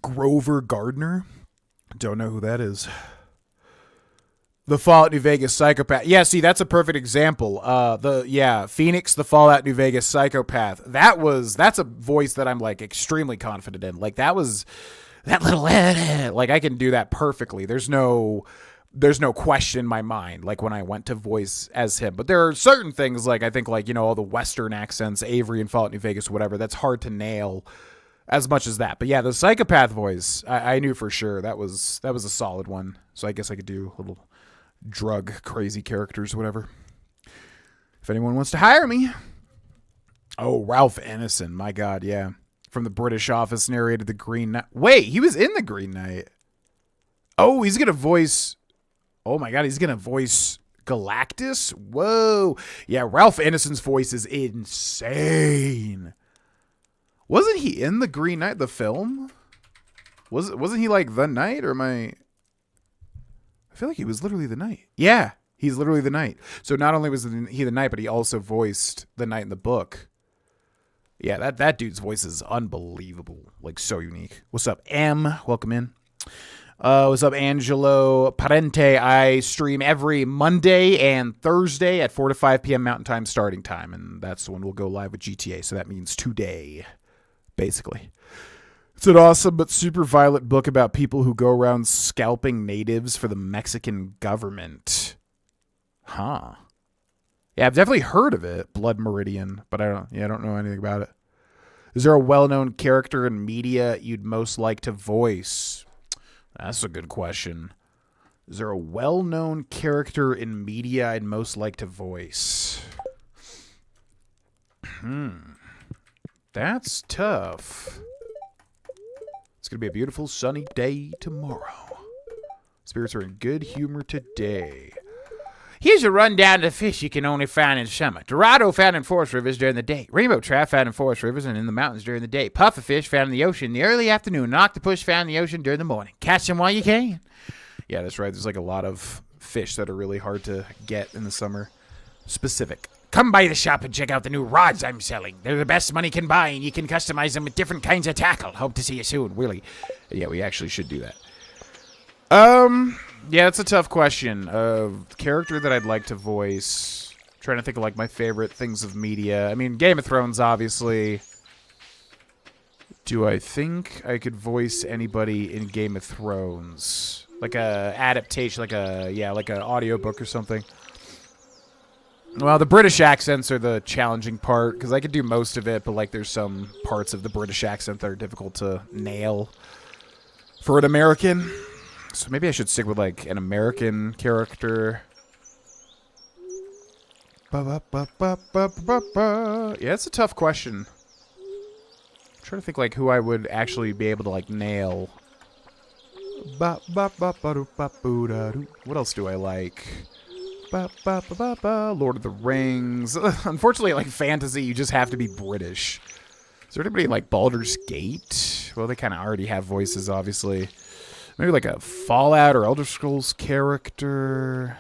Grover Gardner? Don't know who that is. The Fallout New Vegas Psychopath. Yeah, see, that's a perfect example. Phoenix, the Fallout New Vegas Psychopath. That's a voice that I'm like extremely confident in. Like that little like I can do that perfectly. There's no question in my mind like when I went to voice as him. But there are certain things like I think like, all the Western accents, Avery and Fallout New Vegas, whatever, that's hard to nail as much as that. But yeah, the psychopath voice, I knew for sure that was a solid one. So I guess I could do little drug crazy characters, whatever. If anyone wants to hire me. Oh, Ralph Ineson, my God, yeah. From the British Office, narrated The Green Knight. Wait, he was in The Green Knight. Oh, he's going to voice... Oh my God, he's going to voice Galactus? Whoa. Yeah, Ralph Ineson's voice is insane. Wasn't he in The Green Knight, the film? Wasn't he like the Knight, or am I feel like he was literally the Knight. Yeah, he's literally the Knight. So not only was he the Knight, but he also voiced the Knight in the book. Yeah, that dude's voice is unbelievable. Like, so unique. What's up, M? Welcome in. What's up, Angelo Parente? I stream every Monday and Thursday at 4 to 5 p.m. Mountain Time starting time, and that's when we'll go live with GTA, so that means today, basically. It's an awesome but super violent book about people who go around scalping natives for the Mexican government. Huh. Yeah, I've definitely heard of it, Blood Meridian, but I don't know anything about it. Is there a well-known character in media you'd most like to voice? That's a good question. Is there a well-known character in media I'd most like to voice? That's tough. It's going to be a beautiful sunny day tomorrow. Spirits are in good humor today. Here's a rundown of the fish you can only find in summer. Dorado found in forest rivers during the day. Rainbow trout found in forest rivers and in the mountains during the day. Pufferfish found in the ocean in the early afternoon. And octopus found in the ocean during the morning. Catch them while you can. Yeah, that's right. There's like a lot of fish that are really hard to get in the summer. Specific. Come by the shop and check out the new rods I'm selling. They're the best money can buy, and you can customize them with different kinds of tackle. Hope to see you soon, really. Yeah, we actually should do that. Yeah, it's a tough question. Character that I'd like to voice. I'm trying to think of like my favorite things of media. I mean, Game of Thrones, obviously. Do I think I could voice anybody in Game of Thrones? Like a adaptation, like an audiobook or something. Well, the British accents are the challenging part, because I could do most of it, but like there's some parts of the British accent that are difficult to nail for an American. So maybe I should stick with like an American character. Yeah, it's a tough question. I'm trying to think like who I would actually be able to like nail. What else do I like? Lord of the Rings. Unfortunately, like fantasy, you just have to be British. Is there anybody like Baldur's Gate? Well, they kind of already have voices, obviously. Maybe like a Fallout or Elder Scrolls character.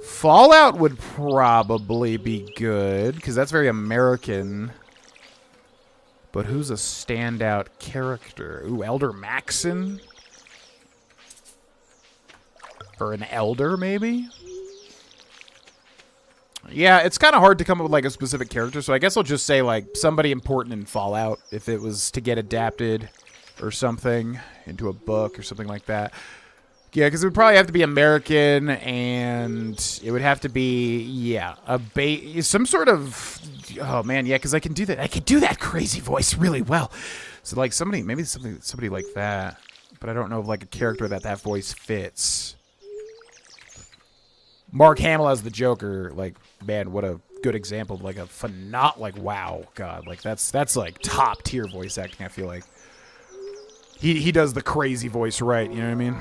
Fallout would probably be good, because that's very American. But who's a standout character? Ooh, Elder Maxon? Or an elder, maybe? Yeah, it's kind of hard to come up with like a specific character, so I guess I'll just say like somebody important in Fallout if it was to get adapted or something into a book or something like that. Yeah, because it would probably have to be American, and it would have to be, yeah, some sort of, oh man, yeah, because I can do that. I can do that crazy voice really well. So like maybe somebody like that, but I don't know if like a character that voice fits. Mark Hamill as the Joker, like, man, what a good example of, like, like, wow, God, like, that's like, top-tier voice acting, I feel like. He does the crazy voice right, you know what I mean?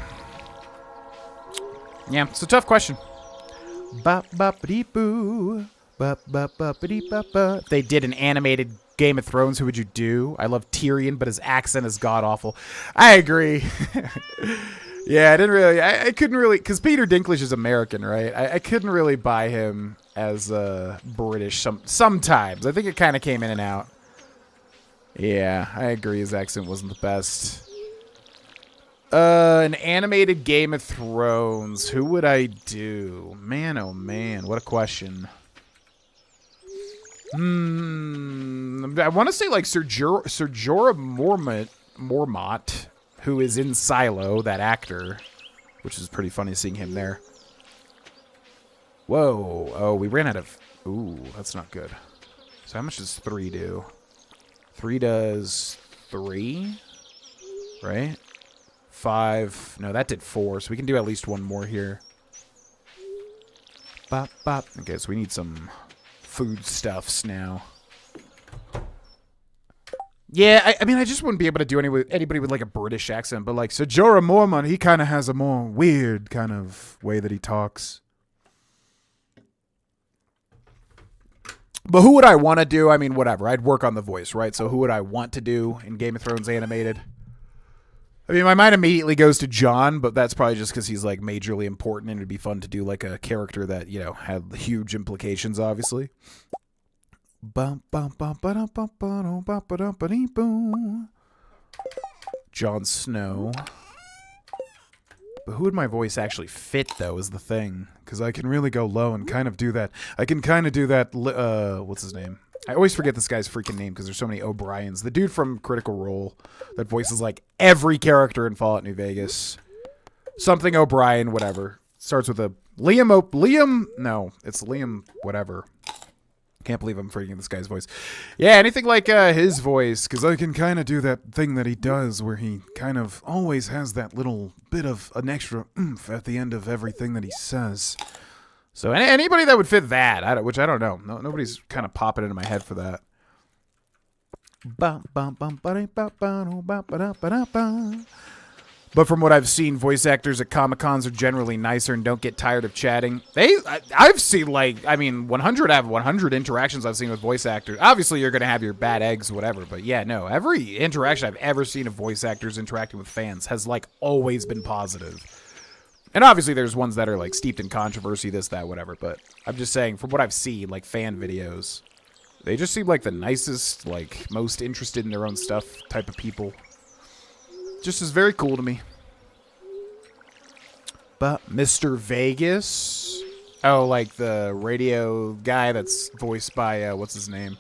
Yeah, it's a tough question. Ba-ba-ba-dee-boo. Ba-ba-ba-ba-dee-ba-ba. If they did an animated Game of Thrones, who would you do? I love Tyrion, but his accent is god-awful. I agree. Yeah, I couldn't really, because Peter Dinklage is American, right? I couldn't really buy him as British sometimes. I think it kind of came in and out. Yeah, I agree his accent wasn't the best. An animated Game of Thrones. Who would I do? Man, oh man, what a question. I want to say like Sir Jorah Mormont, who is in Silo, that actor, which is pretty funny seeing him there. Whoa. Oh, we ran out of... Ooh, that's not good. So how much does 3 do? 3 does 3, right? 5. No, that did 4, so we can do at least one more here. Bop, bop. Okay, so we need some foodstuffs now. Yeah, I mean, I just wouldn't be able to do anybody with, like, a British accent, but, like, so Jorah Mormont, he kind of has a more weird kind of way that he talks. But who would I want to do? I mean, whatever. I'd work on the voice, right? So who would I want to do in Game of Thrones animated? I mean, my mind immediately goes to Jon, but that's probably just because he's, like, majorly important, and it'd be fun to do, like, a character that, you know, had huge implications, obviously. Jon Snow. But who would my voice actually fit, though, is the thing. Because I can really go low and kind of do that. I can kind of do that, what's his name? I always forget this guy's freaking name because there's so many O'Briens. The dude from Critical Role that voices like every character in Fallout New Vegas. Something O'Brien, whatever. Starts with a Liam. No, it's Liam. Whatever. Can't believe I'm forgetting this guy's voice. Yeah, anything like his voice, because I can kind of do that thing that he does where he kind of always has that little bit of an extra oomph at the end of everything that he says. So anybody that would fit that, which I don't know. Nobody's kind of popping into my head for that. But from what I've seen, voice actors at Comic-Cons are generally nicer and don't get tired of chatting. I've seen, like, I mean, 100 out of 100 interactions I've seen with voice actors. Obviously, you're going to have your bad eggs, whatever. But yeah, no, every interaction I've ever seen of voice actors interacting with fans has, like, always been positive. And obviously, there's ones that are, like, steeped in controversy, this, that, whatever. But I'm just saying, from what I've seen, like, fan videos, they just seem like the nicest, like, most interested in their own stuff type of people. Just is very cool to me. But Mr. Vegas. Oh, like the radio guy that's voiced by, what's his name?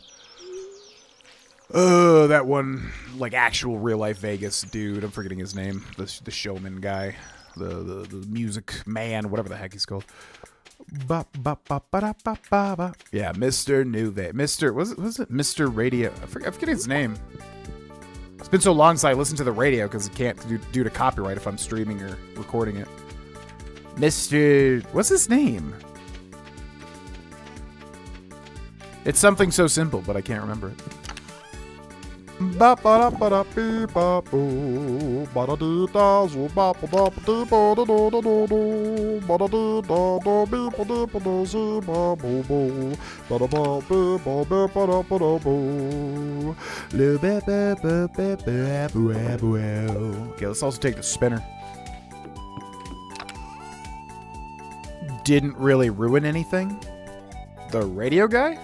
That one, like, actual real-life Vegas dude. I'm forgetting his name. The showman guy. The music man, whatever the heck he's called. Yeah, Mr. New Vegas. Was it Mr. Radio? I'm forgetting his name. It's been so long since I listened to the radio because it can't due to copyright if I'm streaming or recording it. Mr. What's his name? It's something so simple, but I can't remember it. Okay, let's also take the spinner. Didn't really ruin anything. The radio guy?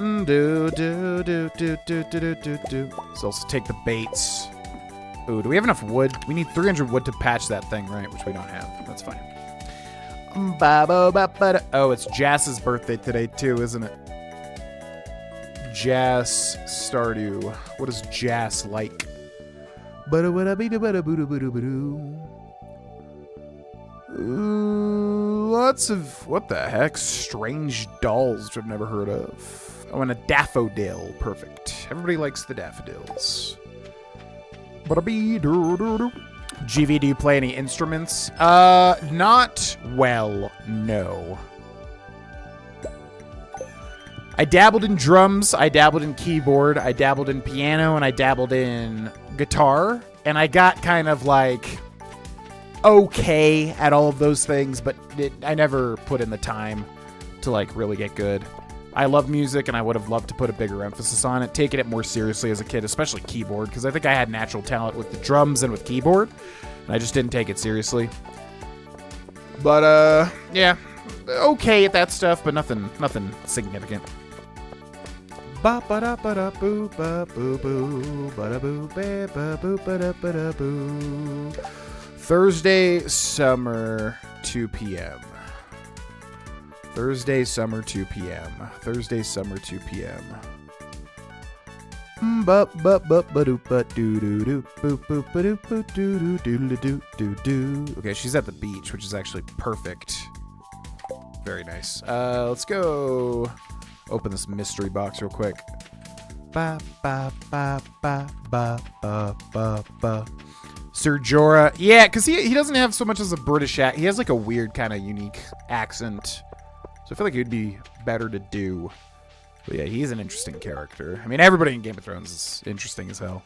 Let's also take the baits. Ooh, do we have enough wood? We need 300 wood to patch that thing, right? Which we don't have. That's fine. Oh, it's Jass's birthday today, too, isn't it? Jass Stardew. What is Jass like? Lots of, what the heck? Strange dolls, which I've never heard of. Oh, and a daffodil. Perfect. Everybody likes the daffodils. GV, do you play any instruments? Not well, no. I dabbled in drums, I dabbled in keyboard, I dabbled in piano, and I dabbled in guitar. And I got kind of like okay at all of those things, but I never put in the time to like really get good. I love music, and I would have loved to put a bigger emphasis on it, taking it more seriously as a kid, especially keyboard, because I think I had natural talent with the drums and with keyboard, and I just didn't take it seriously. But, yeah, okay at that stuff, but nothing significant. Thursday, summer, 2 p.m. Thursday, summer, 2 p.m. Thursday, summer, 2 p.m. Okay, she's at the beach, which is actually perfect. Very nice. Let's go open this mystery box real quick. Sir Jorah. Yeah, because he doesn't have so much as a British accent. He has like a weird kind of unique accent. So I feel like he'd be better to do. But yeah, he's an interesting character. I mean, everybody in Game of Thrones is interesting as hell.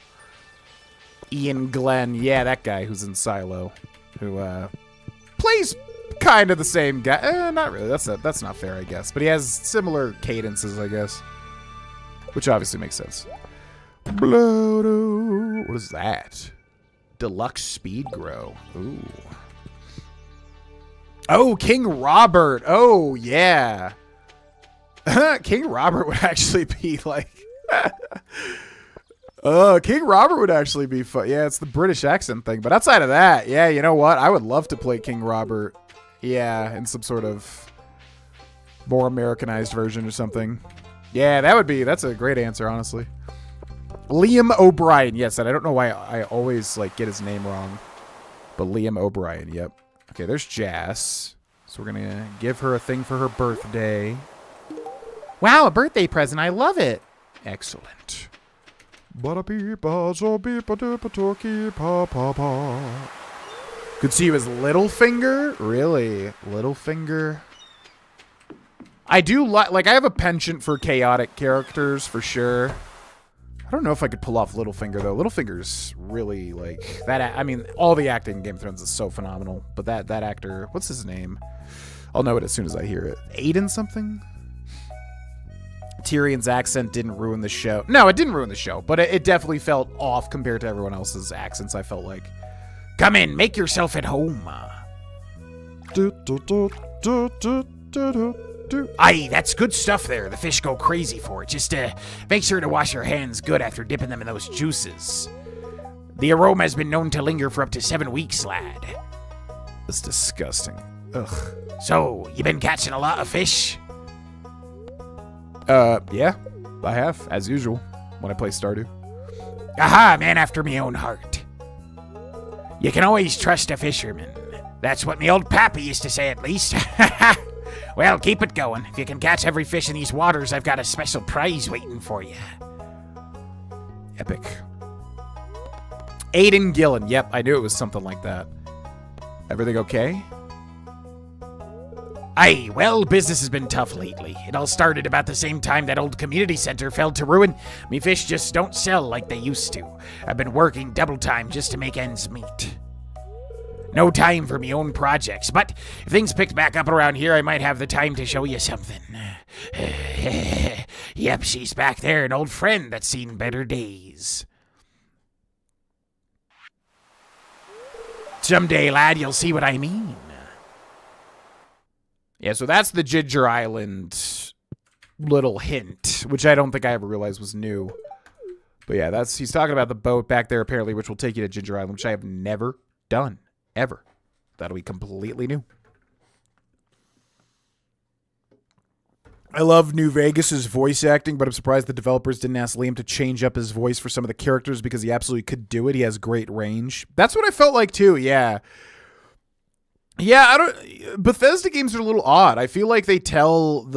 Ian Glenn. Yeah, that guy who's in Silo. Who plays kind of the same guy. Not really. That's not fair, I guess. But he has similar cadences, I guess. Which obviously makes sense. What is that? Deluxe Speed Grow. Ooh. Oh, King Robert. Oh, yeah. King Robert would actually be like... King Robert would actually be fun. Yeah, it's the British accent thing. But outside of that, yeah, you know what? I would love to play King Robert. Yeah, in some sort of more Americanized version or something. Yeah, that's a great answer, honestly. Liam O'Brien. Yes, and I don't know why I always like get his name wrong. But Liam O'Brien, yep. Okay, there's Jas. So we're going to give her a thing for her birthday. Wow, a birthday present. I love it. Excellent. Could see you as Littlefinger? Really? Littlefinger? I do like I have a penchant for chaotic characters for sure. I don't know if I could pull off Littlefinger though. Littlefinger's really like that. I mean, all the acting in Game of Thrones is so phenomenal. But that actor, what's his name? I'll know it as soon as I hear it. Aiden something? Tyrion's accent didn't ruin the show. No, it didn't ruin the show, but it definitely felt off compared to everyone else's accents. I felt like, come in, make yourself at home. Aye, that's good stuff there. The fish go crazy for it. Just make sure to wash your hands good after dipping them in those juices. The aroma has been known to linger for up to 7 weeks, lad. That's disgusting. Ugh. So, you been catching a lot of fish? Yeah, I have, as usual, when I play Stardew. Aha, man after me own heart. You can always trust a fisherman. That's what me old pappy used to say, at least. Well, keep it going. If you can catch every fish in these waters, I've got a special prize waiting for you. Epic. Aiden Gillen. Yep, I knew it was something like that. Everything okay? Aye, well, business has been tough lately. It all started about the same time that old community center fell to ruin. Me fish just don't sell like they used to. I've been working double time just to make ends meet. No time for me own projects, but if things picked back up around here, I might have the time to show you something. Yep, she's back there, an old friend that's seen better days. Someday, lad, you'll see what I mean. Yeah, so that's the Ginger Island little hint, which I don't think I ever realized was new. But yeah, he's talking about the boat back there, apparently, which will take you to Ginger Island, which I have never done. Ever. That'll be completely new. I love New Vegas's voice acting, but I'm surprised the developers didn't ask Liam to change up his voice for some of the characters because he absolutely could do it. He has great range. That's what I felt like too, yeah. Yeah, Bethesda games are a little odd. I feel like they tell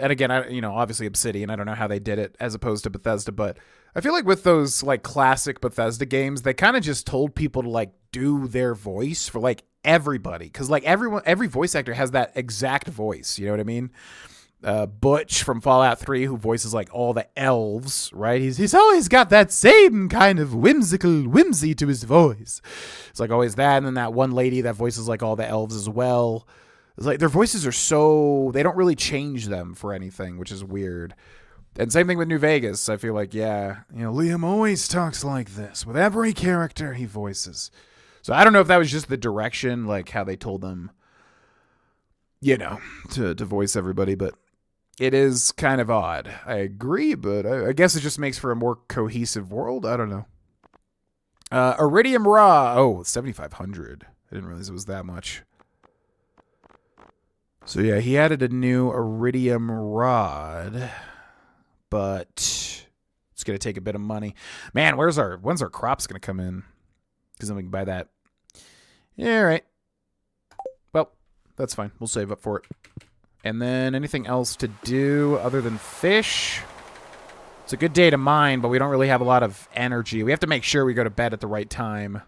and again, obviously Obsidian, I don't know how they did it as opposed to Bethesda, but I feel like with those like classic Bethesda games, they kind of just told people to like do their voice for like everybody. Cause like every voice actor has that exact voice. You know what I mean? Butch from Fallout 3, who voices like all the elves, right? He's always got that same kind of whimsy to his voice. It's like always that, and then that one lady that voices like all the elves as well. It's like their voices are they don't really change them for anything, which is weird. And same thing with New Vegas. I feel like, yeah, Liam always talks like this with every character he voices. So I don't know if that was just the direction, like how they told them, to voice everybody, but it is kind of odd. I agree, but I guess it just makes for a more cohesive world. I don't know. Iridium Raw. Oh, 7,500. I didn't realize it was that much. So yeah, he added a new Iridium Rod, but it's going to take a bit of money. Man, when's our crops going to come in? Because then we can buy that. Yeah, all right. Well, that's fine. We'll save up for it. And then anything else to do other than fish? It's a good day to mine, but we don't really have a lot of energy. We have to make sure we go to bed at the right time.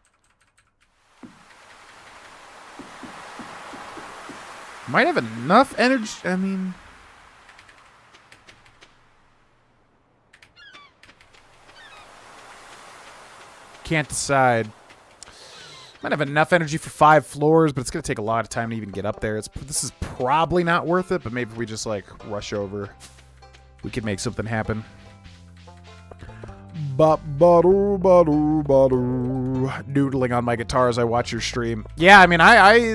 Might have enough energy. I mean, can't decide. Might have enough energy for 5 floors, but it's going to take a lot of time to even get up there. This is probably not worth it, but maybe if we just, like, rush over, we could make something happen. Noodling on my guitar as I watch your stream. Yeah, I mean,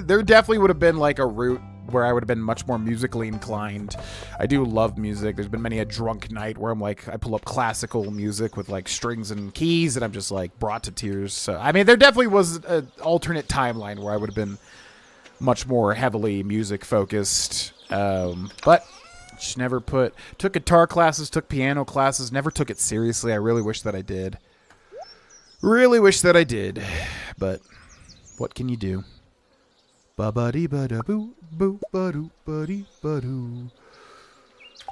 there definitely would have been, like, a route where I would have been much more musically inclined. I do love music. There's been many a drunk night where I'm like, I pull up classical music with like strings and keys and I'm just like brought to tears. So, I mean, there definitely was an alternate timeline where I would have been much more heavily music focused. But Just never took guitar classes, took piano classes, never took it seriously. I really wish that I did. Really wish that I did. But what can you do? Ba-ba-dee-ba-da-boo, boo-ba-doo-ba-dee-ba-doo.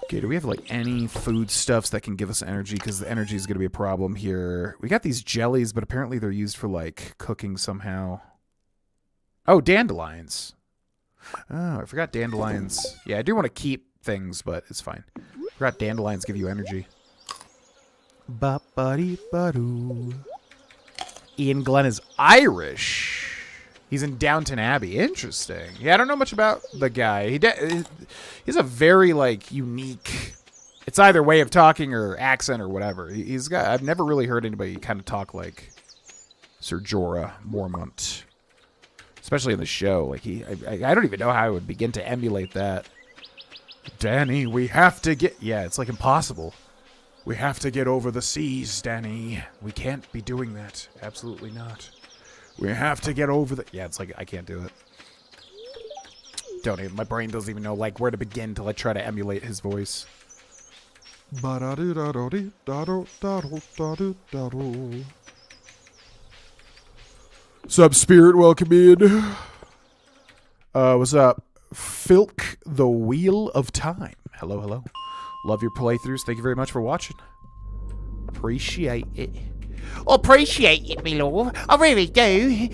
Okay, do we have like any foodstuffs that can give us energy? Because the energy is going to be a problem here. We got these jellies, but apparently they're used for like cooking somehow. Oh, dandelions. Oh, I forgot dandelions. Yeah, I do want to keep things, but it's fine. I forgot dandelions give you energy. Ba-ba-dee-ba-doo. Ian Glenn is Irish. He's in Downton Abbey. Interesting. Yeah, I don't know much about the guy. He's a very, like, unique... It's either way of talking or accent or whatever. I've never really heard anybody kind of talk like Sir Jorah Mormont. Especially in the show. Like, I don't even know how I would begin to emulate that. Danny, we have to get... Yeah, it's, like, impossible. We have to get over the seas, Danny. We can't be doing that. Absolutely not. We have to get over the... Yeah, it's like, I can't do it. Don't even... My brain doesn't even know, like, where to begin to, like, try to emulate his voice. Sup, Spirit? Welcome in. What's up? Filk the Wheel of Time. Hello, hello. Love your playthroughs. Thank you very much for watching. Appreciate it. Appreciate it, me lord. I really do.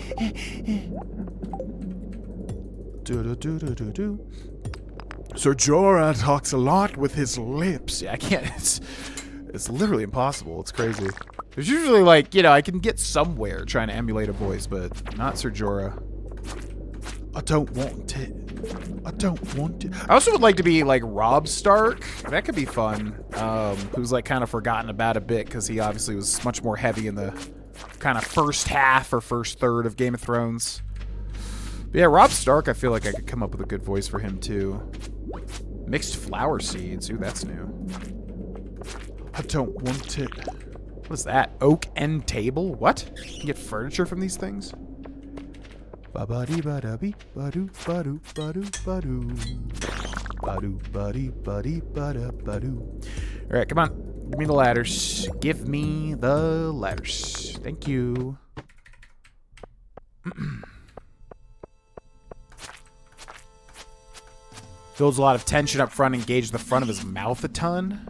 Sir Jorah talks a lot with his lips. Yeah, I can't. It's literally impossible. It's crazy. There's usually like, you know, I can get somewhere trying to emulate a voice, but not Sir Jorah. I don't want it. I don't want it. I also would like to be like Robb Stark. That could be fun. Who's like kind of forgotten about a bit because he obviously was much more heavy in the kind of first half or first third of Game of Thrones. But yeah, Robb Stark, I feel like I could come up with a good voice for him too. Mixed flower seeds. Ooh, that's new. I don't want it. What is that? Oak end table? What? You can get furniture from these things? Ba-ba-dee-ba-da-bee, ba-doo, ba-doo, ba-doo, ba-doo. Ba-doo, ba-dee, ba-dee, ba-da, ba-doo. All right, come on. Give me the ladders. Give me the ladders. Thank you. Builds a lot of tension up front, engage the front of his mouth a ton.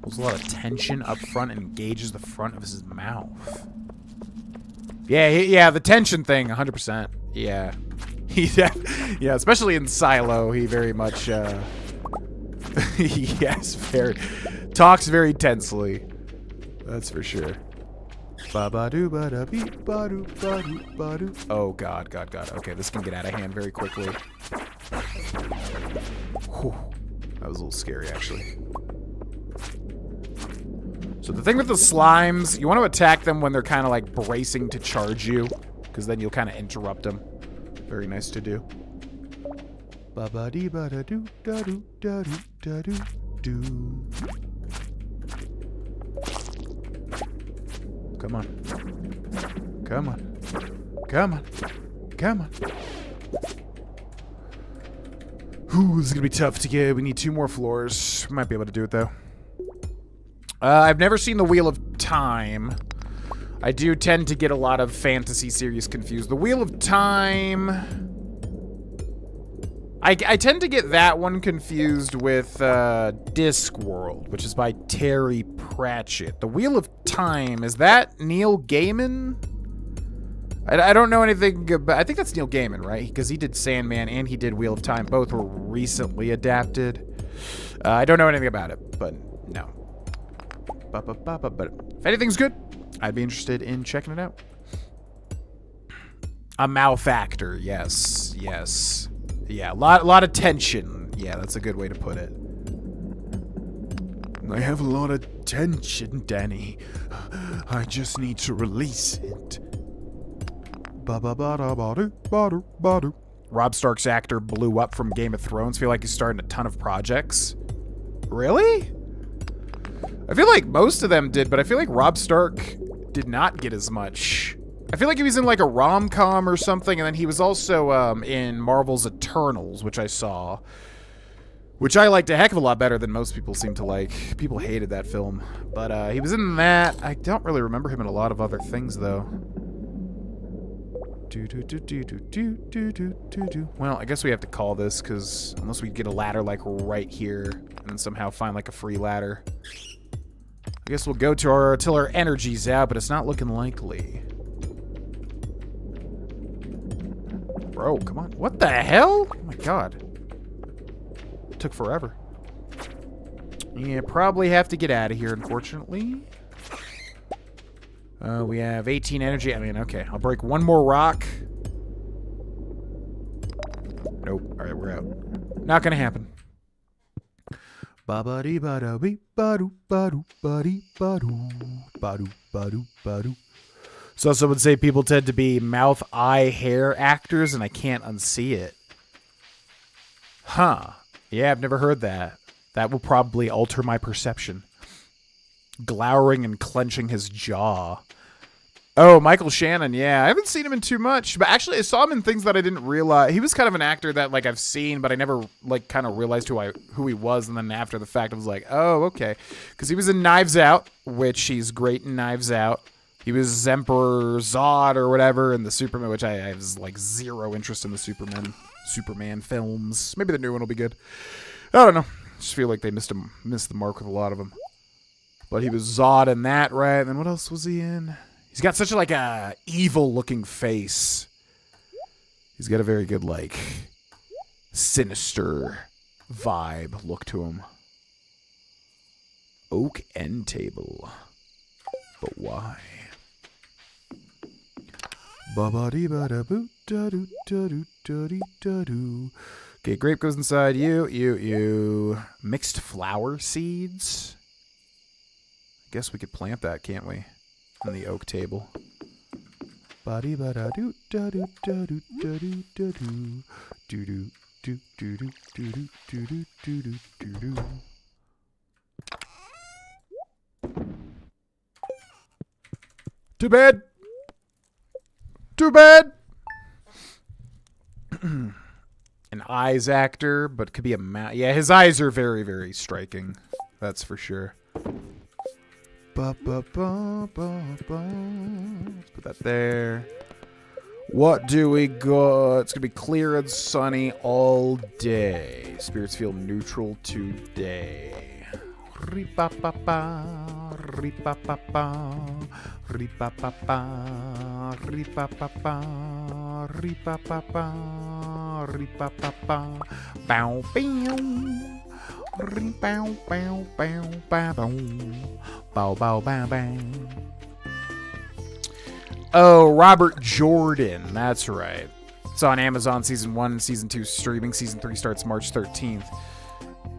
Builds a lot of tension up front and engages the front of his mouth. Yeah, the tension thing, 100%. Yeah. Yeah, especially in Silo, he very much, yes, talks very tensely. That's for sure. Ba-ba-doo-ba-da-bee, ba-doo, ba-doo, ba-doo. Oh, God. Okay, this can get out of hand very quickly. Whew. That was a little scary, actually. So the thing with the slimes, you want to attack them when they're kind of like bracing to charge you, because then you'll kind of interrupt them. Very nice to do. Ba-ba-dee-ba-da-doo-da-doo-da-doo-da-doo-doo. Come on. Come on. Come on. Come on. Ooh, this is going to be tough to get. We need 2 more floors. Might be able to do it, though. I've never seen the Wheel of Time. I do tend to get a lot of fantasy series confused. The Wheel of Time... I tend to get that one confused with Discworld, which is by Terry Pratchett. The Wheel of Time, is that Neil Gaiman? I don't know anything about... I think that's Neil Gaiman, right? Because he did Sandman and he did Wheel of Time. Both were recently adapted. I don't know anything about it, but no. But if anything's good, I'd be interested in checking it out. A mouth actor, yes. Yeah, a lot of tension. Yeah, that's a good way to put it. I have a lot of tension, Danny. I just need to release it. Robb Stark's actor blew up from Game of Thrones. Feel like he's starting a ton of projects. Really? I feel like most of them did, but I feel like Robb Stark did not get as much. I feel like he was in like a rom-com or something, and then he was also in Marvel's Eternals, which I saw. which I liked a heck of a lot better than most people seem to like. People hated that film, but he was in that. I don't really remember him in a lot of other things, though. Well, I guess we have to call this, because unless we get a ladder, like, right here, and then somehow find, like, a free ladder. I guess we'll go to till our energy's out, but it's not looking likely. Bro, come on. What the hell? Oh my god. It took forever. Yeah, probably have to get out of here, unfortunately. We have 18 energy. I mean, okay. I'll break one more rock. Nope. Alright, we're out. Not gonna happen. Ba-ba-dee ba-da-bee ba-doo ba-doo ba-dee ba-doo ba-doo ba-doo ba-doo. So some would say people tend to be mouth, eye, hair actors, and I can't unsee it. Huh. Yeah, I've never heard that. That will probably alter my perception. Glowering and clenching his jaw. Oh, Michael Shannon, yeah. I haven't seen him in too much. But actually, I saw him in things that I didn't realize. He was kind of an actor that, like, I've seen, but I never, like, kind of realized who he was. And then after the fact, I was like, oh, okay. Because he was in Knives Out, which he's great in Knives Out. He was Emperor Zod or whatever in the Superman, which I have, like, zero interest in the Superman films. Maybe the new one will be good. I don't know. I just feel like they missed the mark with a lot of them. But he was Zod in that, right? And then what else was he in? He's got such like a evil-looking face. He's got a very good, like, sinister vibe look to him. Oak end table. But why? Okay, grape goes inside you. Mixed flower seeds. I guess we could plant that, can't we? On the oak table. Too bad. Too bad. An eyes actor, but could be a mouth. Yeah, his eyes are very, very striking. That's for sure. Let's put that there. What do we got? It's gonna be clear and sunny all day. Spirits feel neutral today. Bow, bang. Oh, Robert Jordan. That's right. It's on Amazon Season 1, Season 2 streaming. Season 3 starts March 13th.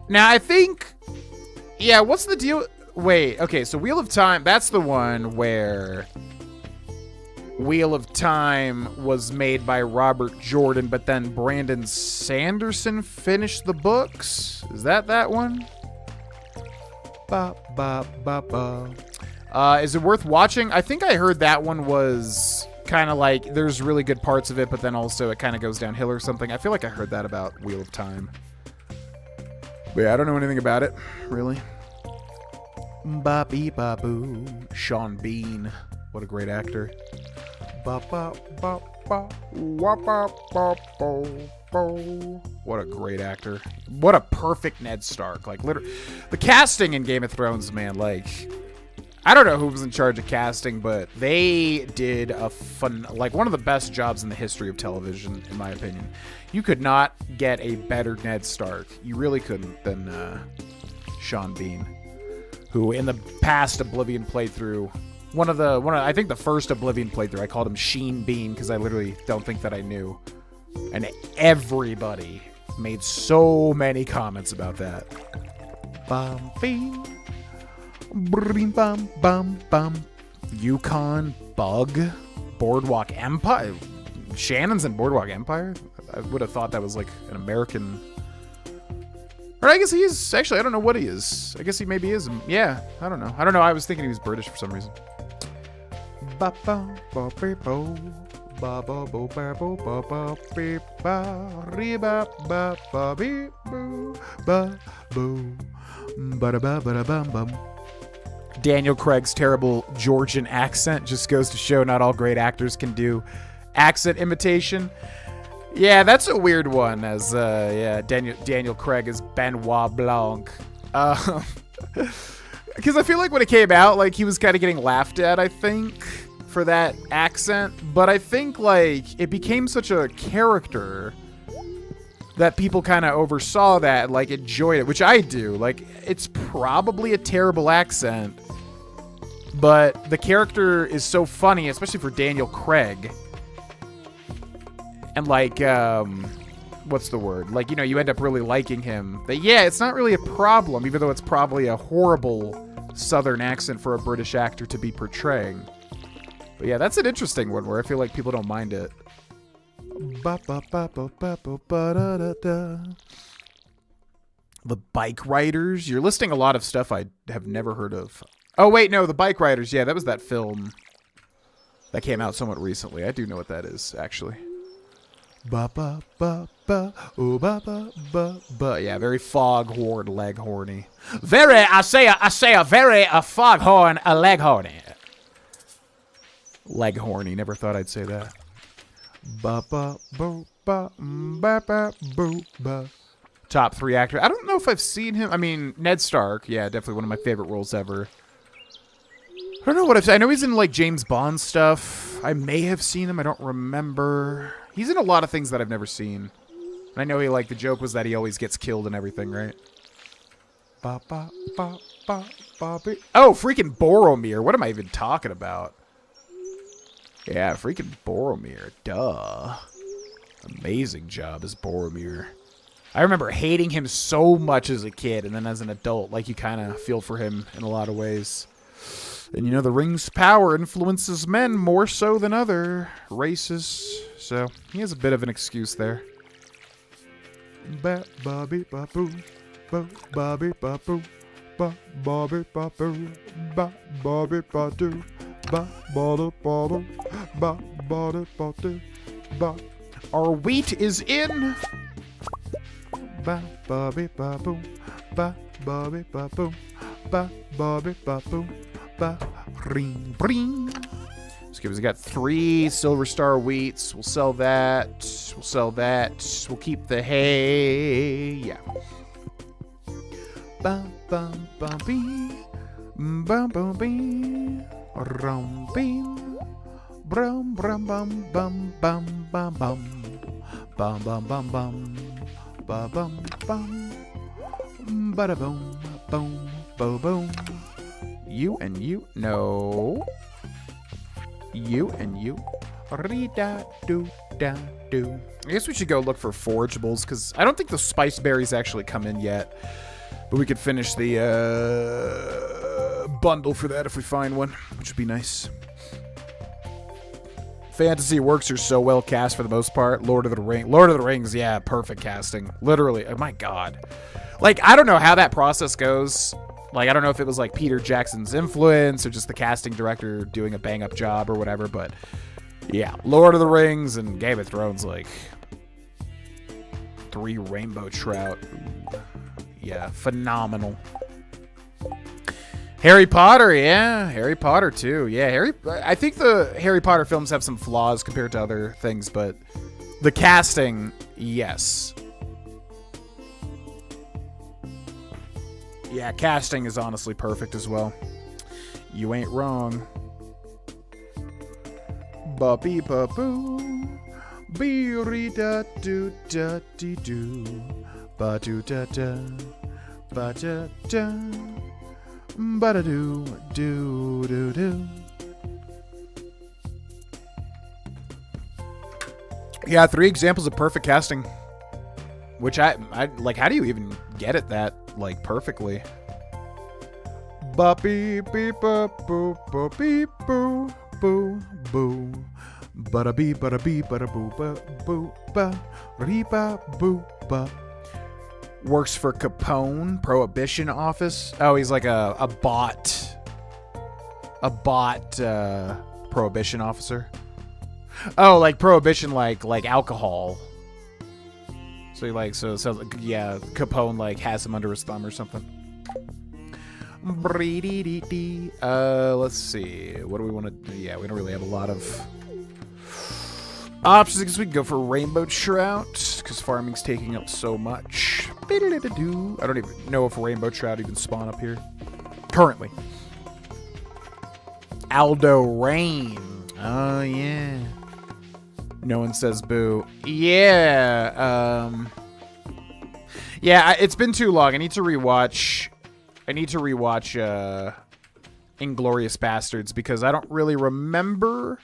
Now, I think... Yeah, what's the deal? Wait, okay, so Wheel of Time, that's the one where Wheel of Time was made by Robert Jordan, but then Brandon Sanderson finished the books? Is that one? Is it worth watching? I think I heard that one was kind of like, there's really good parts of it, but then also it kind of goes downhill or something. I feel like I heard that about Wheel of Time. But yeah, I don't know anything about it, really. Ba-bee-ba-boo. Sean Bean. What a great actor. What a great actor. What a perfect Ned Stark. Like, literally, the casting in Game of Thrones, man, like, I don't know who was in charge of casting, but they did a one of the best jobs in the history of television, in my opinion. You could not get a better Ned Stark. You really couldn't than Sean Bean, who in the past Oblivion playthrough, I think the first Oblivion playthrough, I called him Sheen Bean because I literally don't think that I knew, and everybody made so many comments about that. Bum bean. Brim bum bum bum. Yukon Bug. Boardwalk Empire. Shannon's in Boardwalk Empire? I would have thought that was like an American. Or I guess he is. Actually, I don't know what he is. I guess he maybe is. Yeah, I don't know. I was thinking he was British for some reason. Ba ba bo ba bo ba ba beep ba re ba ba ba beep boo ba boo ba da ba da bum bum. Daniel Craig's terrible Georgian accent just goes to show not all great actors can do accent imitation. Yeah, that's a weird one. As Daniel Craig is Benoit Blanc. Because I feel like when it came out, like he was kind of getting laughed at, I think, for that accent. But I think like it became such a character that people kind of oversaw that and like enjoyed it, which I do. Like it's probably a terrible accent, but the character is so funny, especially for Daniel Craig. And like, what's the word? Like, you know, you end up really liking him. But yeah, it's not really a problem, even though it's probably a horrible Southern accent for a British actor to be portraying. But yeah, that's an interesting one where I feel like people don't mind it. The Bike Riders. You're listing a lot of stuff I have never heard of. Oh, wait, no, The Bike Riders. Yeah, that was that film that came out somewhat recently. I do know what that is, actually. Ba ba ba ba oh ba ba ba ba. Yeah, very foghorn, leghorny. Very, I say a very foghorn, a leghorny. Leghorny. Never thought I'd say that. Ba ba ba ba ba ba ba ba. Top 3 actor. I don't know if I've seen him. I mean, Ned Stark. Yeah, definitely one of my favorite roles ever. I don't know what I've seen. I know he's in like James Bond stuff. I may have seen him. I don't remember. He's in a lot of things that I've never seen. And I know he like the joke was that he always gets killed and everything, right? Ba ba ba ba ba ba. Oh, freaking Boromir. What am I even talking about? Yeah, freaking Boromir. Duh. Amazing job as Boromir. I remember hating him so much as a kid, and then as an adult, like you kind of feel for him in a lot of ways. And you know, the ring's power influences men more so than other races. So he has a bit of an excuse there. Ba ba beep ba boo, ba ba beep ba boo, ba ba beep ba boo, ba ba beep ba doo, ba ba da ba doo, ba ba da ba doo, ba. Our wheat is in. Ba ba beep ba boo, ba ba beep ba boo, ba ba beep ba boo, ba ring ring. So we got 3 Silver Star wheats. We'll sell that. We'll sell that. We'll keep the hay. Yeah. Bum bum bum bee. Bum bum bee. Rum beam. Brum brum bum bum bum bum bum. Bum bum bum bum. Ba bum bum. Bada boom. Boom. Bo boom. You and you. No. You and you. Re-da-do-da-do. I guess we should go look for forageables, because I don't think the spice berries actually come in yet. But we could finish the bundle for that if we find one, which would be nice. Fantasy works are so well cast for the most part. Lord of the Rings, yeah, perfect casting. Literally, oh my god. Like, I don't know how that process goes. Like, I don't know if it was like Peter Jackson's influence or just the casting director doing a bang-up job or whatever, but yeah, Lord of the Rings and Game of Thrones, like 3 rainbow trout. Ooh. Yeah, phenomenal. Harry Potter, yeah, Harry Potter too. Yeah, I think the Harry Potter films have some flaws compared to other things, but the casting, yes. Yeah, casting is honestly perfect as well. You ain't wrong. Ba bee ba boo. Bee re da do da dee do. Ba do da da. Ba da da. Ba da do do do do. Yeah, 3 examples of perfect casting. Which I like, how do you even get it that like perfectly? Ba beep beep ba boo ba beep boo boo boo. Ba da beep ba da beep ba da boo ba boo ba re ba boo ba. Works for Capone Prohibition Office. Oh, he's like a bot prohibition officer. Oh, like prohibition, like alcohol. So yeah, Capone like has him under his thumb or something. Let's see. What do we want to do? Yeah, we don't really have a lot of options. I guess we can go for rainbow trout because farming's taking up so much. I don't even know if rainbow trout even spawn up here currently. Aldo Rain. Oh yeah. No one says boo. Yeah. Yeah. It's been too long. I need to rewatch Inglourious Bastards because I don't really remember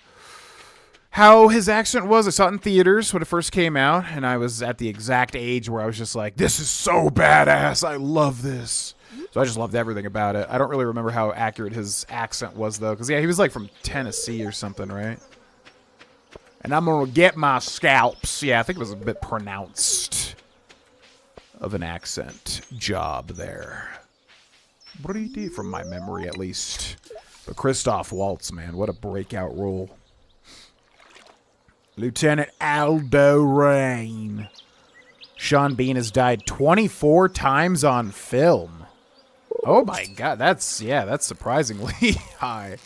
how his accent was. I saw it in theaters when it first came out, and I was at the exact age where I was just like, this is so badass. I love this. So I just loved everything about it. I don't really remember how accurate his accent was, though, because, yeah, he was, like, from Tennessee or something, right? And I'm going to get my scalps. Yeah, I think it was a bit pronounced of an accent job there. From my memory, at least. But Christoph Waltz, man, what a breakout role. Lieutenant Aldo Rain. Sean Bean has died 24 times on film. Oh my god, that's surprisingly high.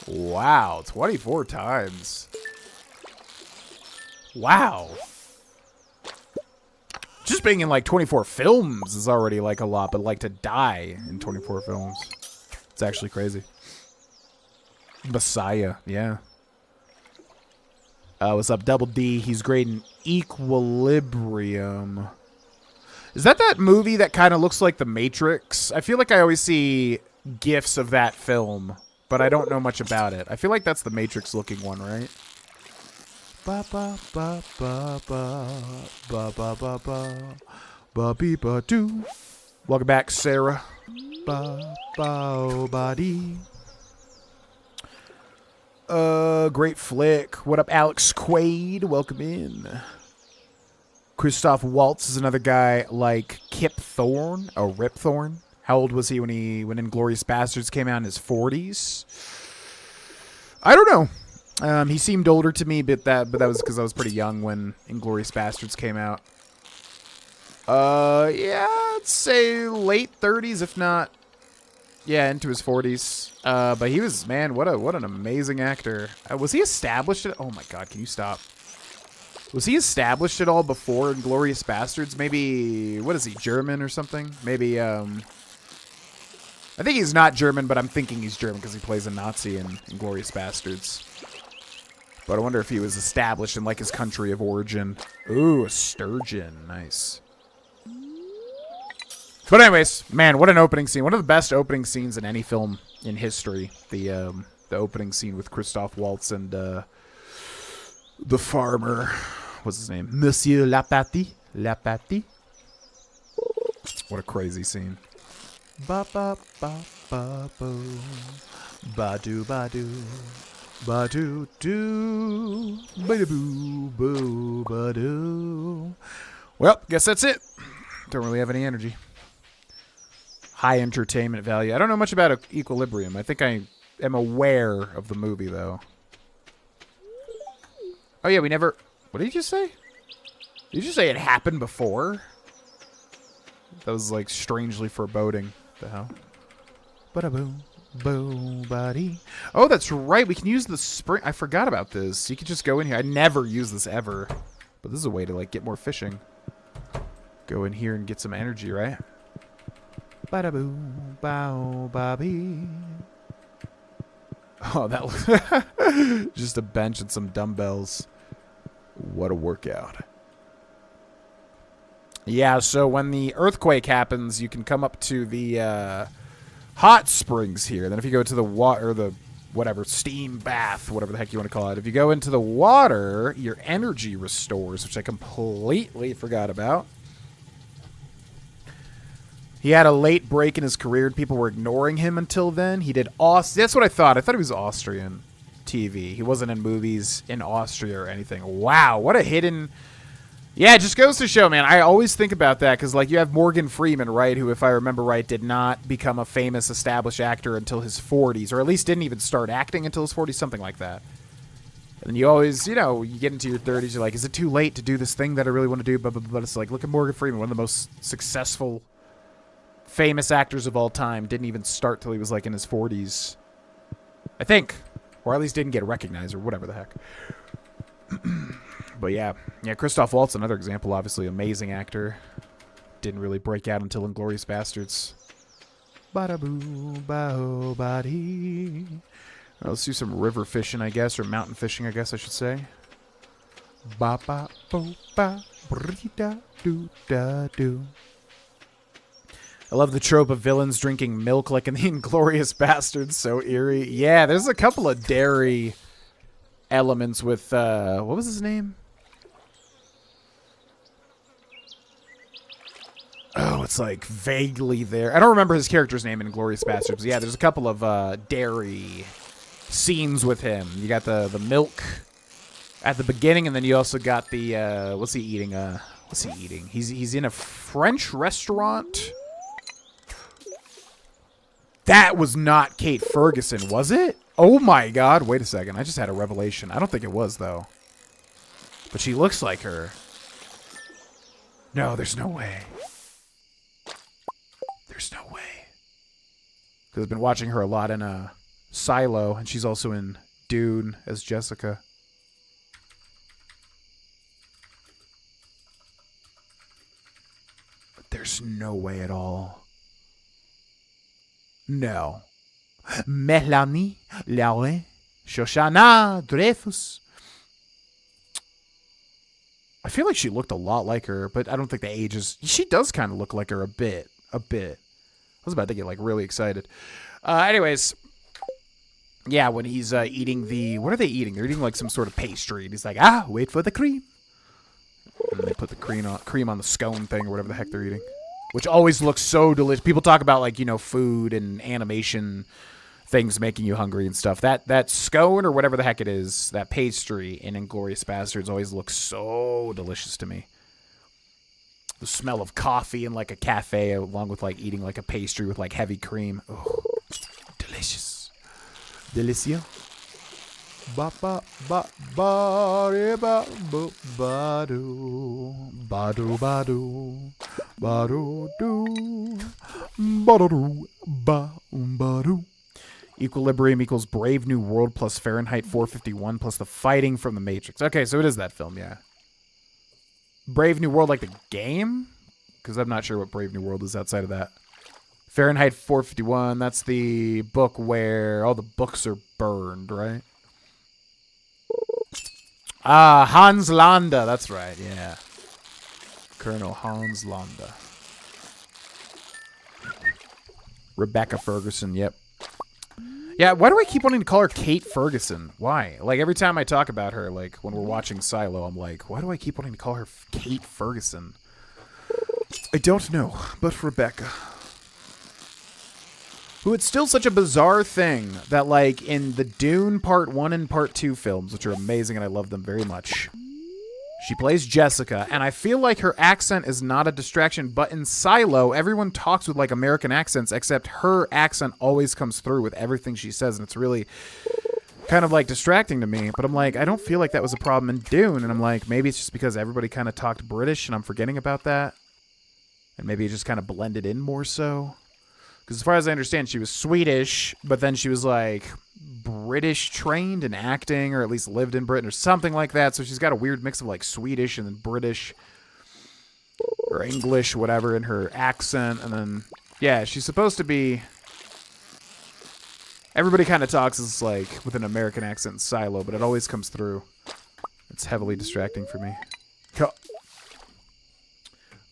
Wow, 24 times. Wow. Just being in like 24 films is already like a lot, but like to die in 24 films, it's actually crazy. Messiah, yeah. What's up, Double D? He's great in Equilibrium. Is that movie that kind of looks like The Matrix? I feel like I always see GIFs of that film, but I don't know much about it. I feel like that's the Matrix looking one, right? Ba ba ba ba ba ba ba ba ba ba be ba do. Welcome back, Sarah. Ba ba ba dee. Great flick. What up, Alex Quaid? Welcome in. Christoph Waltz is another guy like Kip Thorne, or Rip Thorne. How old was he when Inglourious Bastards came out? In his 40s? I don't know. He seemed older to me, but that was because I was pretty young when Inglourious Bastards came out. Yeah, I'd say late 30s, if not, yeah, into his 40s. But he was, man, what an amazing actor. Was he established at? Oh my God, can you stop? Was he established at all before Inglourious Bastards? Maybe, what is he, German or something? Maybe, I think he's not German, but I'm thinking he's German because he plays a Nazi in Inglourious Bastards. But I wonder if he was established in, like, his country of origin. Ooh, a sturgeon. Nice. But anyways, man, what an opening scene. One of the best opening scenes in any film in history. The opening scene with Christoph Waltz and the farmer. What's his name? Monsieur Lapati. Lapati. What a crazy scene. Ba ba ba ba boo. Ba do ba do. Ba do do. Ba da boo boo ba do. Well, guess that's it. Don't really have any energy. High entertainment value. I don't know much about Equilibrium. I think I am aware of the movie, though. Oh, yeah, we never... What did you just say? Did you just say it happened before? That was, like, strangely foreboding. What the hell? Ba-da-boom. Boom, buddy. Oh, that's right. We can use the spring. I forgot about this. You could just go in here. I never use this ever. But this is a way to, like, get more fishing. Go in here and get some energy, right? Ba-da-boom, bow, bobby. Oh, that was just a bench and some dumbbells. What a workout. Yeah, so when the earthquake happens, you can come up to the hot springs here. Then if you go to the water, the whatever, steam bath, whatever the heck you want to call it. If you go into the water, your energy restores, which I completely forgot about. He had a late break in his career, and people were ignoring him until then. He did that's what I thought. I thought he was Austrian TV. He wasn't in movies in Austria or anything. Wow, what a hidden... Yeah, it just goes to show, man. I always think about that because, like, you have Morgan Freeman, right, who, if I remember right, did not become a famous, established actor until his 40s, or at least didn't even start acting until his 40s, something like that. And you always, you know, you get into your 30s, you're like, is it too late to do this thing that I really want to do? But it's like, look at Morgan Freeman, one of the most successful, famous actors of all time. Didn't even start till he was like in his 40s. I think. Or at least didn't get recognized or whatever the heck. But yeah. Yeah, Christoph Waltz, another example, obviously amazing actor. Didn't really break out until Inglourious Bastards. Bada-boo, ba-ho, ba-dee. Let's do some river fishing, I guess, or mountain fishing, I guess I should say. Ba-ba-bo-ba-bree-da-doo-da-doo. I love the trope of villains drinking milk like in the Inglourious Bastards. So eerie. Yeah, there's a couple of dairy elements with, what was his name? Oh, it's like vaguely there. I don't remember his character's name in Inglourious Bastards. But yeah, there's a couple of dairy scenes with him. You got the milk at the beginning, and then you also got the what's he eating? What's he eating? He's in a French restaurant. That was not Kate Ferguson, was it? Oh my god, wait a second. I just had a revelation. I don't think it was, though. But she looks like her. No, there's no way. There's no way. Because I've been watching her a lot in Silo, and she's also in Dune as Jessica. But there's no way at all. No. Melanie Laure, Shoshana Dreyfus. I feel like she looked a lot like her, but I don't think the age is... She does kind of look like her a bit. A bit. I was about to get, like, really excited. Anyways... Yeah, when he's eating the... What are they eating? They're eating, like, some sort of pastry. And he's like, wait for the cream. And then they put the cream on the scone thing or whatever the heck they're eating. Which always looks so delicious. People talk about, like, you know, food and animation things making you hungry and stuff. That scone or whatever the heck it is, that pastry in Inglourious Bastards always looks so delicious to me. The smell of coffee in, like, a cafe along with, like, eating, like, a pastry with, like, heavy cream. Oh, delicious. Delicia. Ba ba ba ba re ba ba ba do ba do ba do ba do do ba do ba do. Equilibrium equals Brave New World plus Fahrenheit 451 plus the fighting from the Matrix. Okay, so it is that film, yeah. Brave New World, like the game? Because I'm not sure what Brave New World is outside of that. Fahrenheit 451, that's the book where all the books are burned, right? Hans Landa, that's right, yeah. Colonel Hans Landa. Rebecca Ferguson, yep. Yeah, why do I keep wanting to call her Kate Ferguson? Why? Like, every time I talk about her, like, when we're watching Silo, I'm like, why do I keep wanting to call her Kate Ferguson? I don't know, but Rebecca. Who, it's still such a bizarre thing that, like, in the Dune Part 1 and Part 2 films, which are amazing and I love them very much, she plays Jessica, and I feel like her accent is not a distraction, but in Silo, everyone talks with, like, American accents, except her accent always comes through with everything she says, and it's really kind of, like, distracting to me. But I'm like, I don't feel like that was a problem in Dune, and I'm like, maybe it's just because everybody kind of talked British, and I'm forgetting about that. And maybe it just kind of blended in more so. Because as far as I understand, she was Swedish, but then she was, like, British trained in acting, or at least lived in Britain, or something like that. So she's got a weird mix of, like, Swedish and then British, or English, whatever, in her accent. And then, yeah, she's supposed to be... Everybody kind of talks as, like, with an American accent in Silo, but it always comes through. It's heavily distracting for me.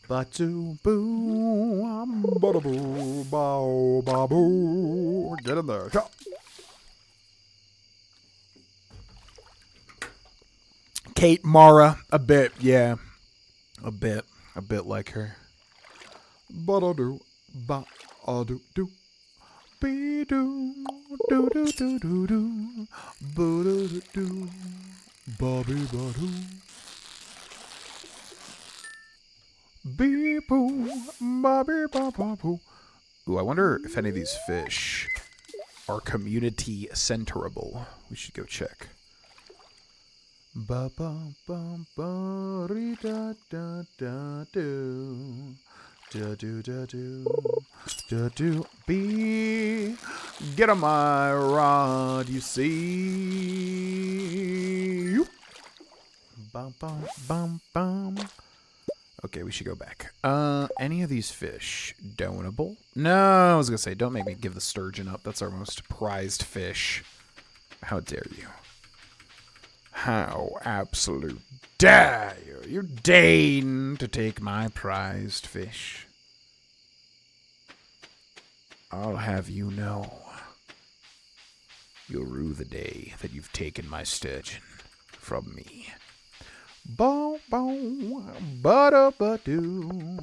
Ba-doo-boo, ba-da-boo, ba-ba-boo. Get in there. Kate Mara, a bit, yeah. A bit like her. Ba-da-doo, ba-a-doo-doo. Be-doo, doo-doo-doo-doo-doo. Ba-da-doo-doo, ba-be-ba-doo. Beep-boo, ba-be-ba-ba-boo. Ooh, I wonder if any of these fish are community centerable. We should go check. Ba ba ba ba ri da da da do. Da do da do. Da do be. Get on my rod, you see. Bum bum bum bum. Okay, we should go back. Any of these fish donable? No, I was gonna say, don't make me give the sturgeon up. That's our most prized fish. How dare you? How absolute dare you? You deign to take my prized fish. I'll have you know. You'll rue the day that you've taken my sturgeon from me. Boom, boom, ba-da-ba-doo.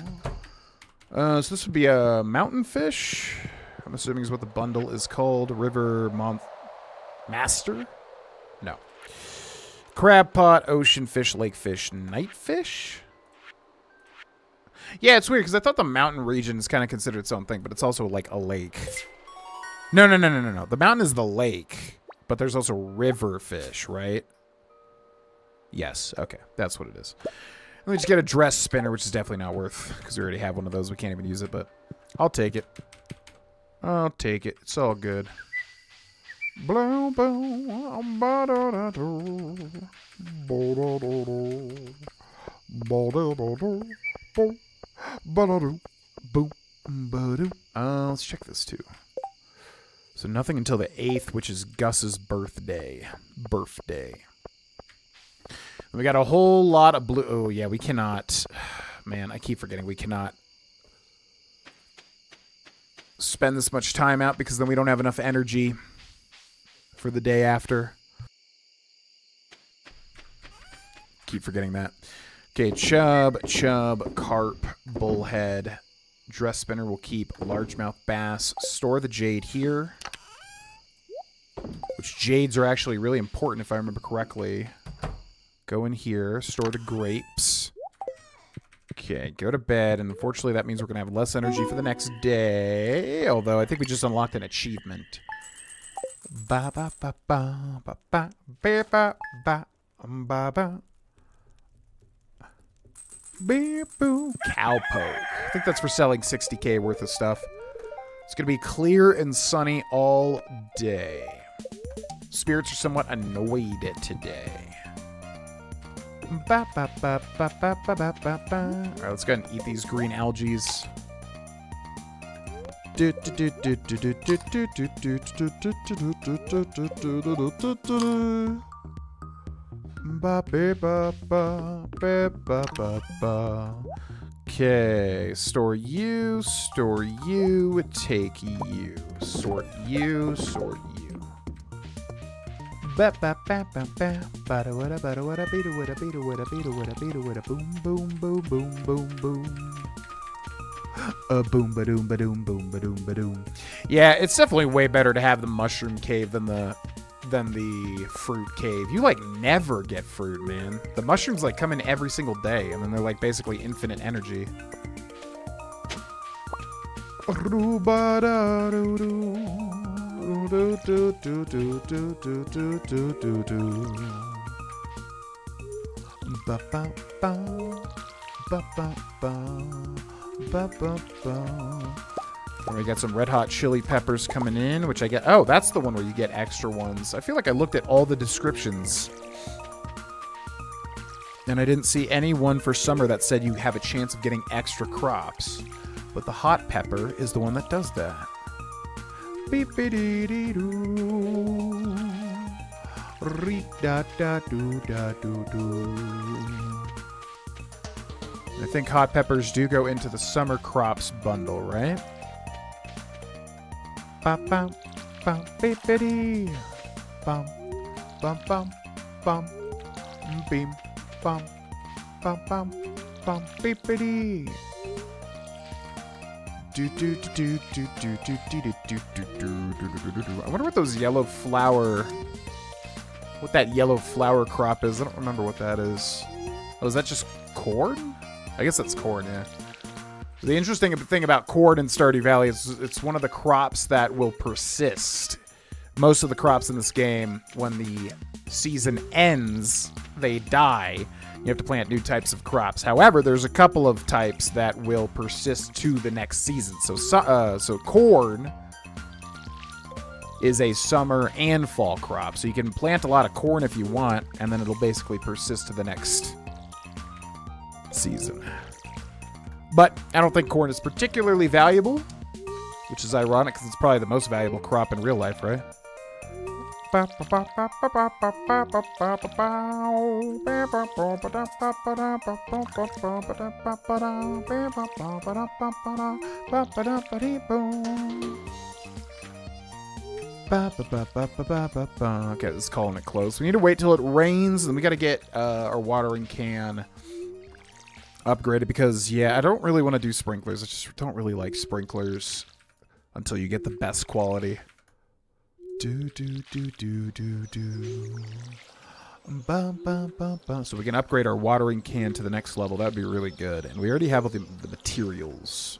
So this would be a mountain fish. I'm assuming is what the bundle is called. River Master? No. Crab pot, ocean fish, lake fish, night fish? Yeah, it's weird because I thought the mountain region is kind of considered its own thing, but it's also like a lake. No. The mountain is the lake, but there's also river fish, right? Yes, okay, that's what it is. Let me just get a dress spinner, which is definitely not worth, because we already have one of those. We can't even use it, but I'll take it. I'll take it. It's all good. Boom, boom, ba-da-da-do. Ba-da-da-do. Ba-da-da-do. Ba-da-do. Boom, ba-do. Let's check this, too. So nothing until the 8th, which is Gus's birthday. We got a whole lot of blue. Oh, yeah, we cannot. Man, I keep forgetting we cannot spend this much time out because then we don't have enough energy for the day after. Keep forgetting that. Okay, chub, carp, bullhead. Dress spinner will keep largemouth bass. Store the jade here. Which jades are actually really important if I remember correctly. Go in here. Store the grapes. Okay, go to bed. And unfortunately that means we're going to have less energy for the next day. Although I think we just unlocked an achievement. Ba ba ba ba ba ba ba ba ba ba ba. Boo. Cowpoke. I think that's for selling 60k worth of stuff. It's going to be clear and sunny all day. Spirits are somewhat annoyed today. Ba, ba, ba, ba, ba, ba, ba, ba, ba. All right, let's go ahead and eat these green algae. Okay, store you, take you, sort you. Boom, boom, boom, boom, boom, boom. Boom, ba-doom, ba-doom, boom, ba-doom, ba-doom. Yeah, it's definitely way better to have the mushroom cave than the fruit cave. You like never get fruit, man. The mushrooms like come in every single day, and then they're like basically infinite energy. And we got some red hot chili peppers coming in, which I get. Oh, that's the one where you get extra ones. I feel like I looked at all the descriptions and I didn't see any one for summer that said you have a chance of getting extra crops. But the hot pepper is the one that does that. Beep-a-dee-dee-doo. Re-da-da-doo-da-doo-doo. I think hot peppers do go into the summer crops bundle, right? Bum bum bum beep-a-dee. Bum bum bum bum beam bum bum bum bum beep-a-dee. I wonder what those yellow flower... What that yellow flower crop is. I don't remember what that is. Oh, is that just corn? I guess that's corn, yeah. The interesting thing about corn in Stardew Valley is it's one of the crops that will persist most of the crops in this game, when the season ends, they die. You have to plant new types of crops. However, there's a couple of types that will persist to the next season. So corn is a summer and fall crop. So you can plant a lot of corn if you want, and then it'll basically persist to the next season. But I don't think corn is particularly valuable, which is ironic because it's probably the most valuable crop in real life, right? Okay, this is calling it close. We need to wait till it rains, and we got to get our watering can upgraded because, yeah, I don't really want to do sprinklers. I just don't really like sprinklers until you get the best quality. So we can upgrade our watering can to the next level. That would be really good. And we already have the materials.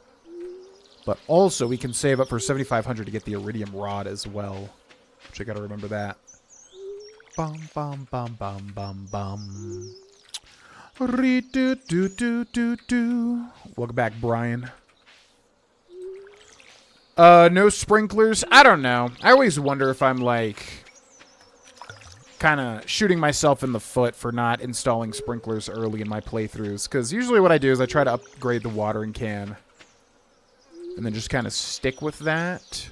But also, we can save up for 7,500 to get the iridium rod as well. Which I gotta remember that. Bum, bum, bum, bum, bum, bum. Welcome back, Brian. No sprinklers? I don't know. I always wonder if I'm, like, kind of shooting myself in the foot for not installing sprinklers early in my playthroughs. Because usually what I do is I try to upgrade the watering can. And then just kind of stick with that.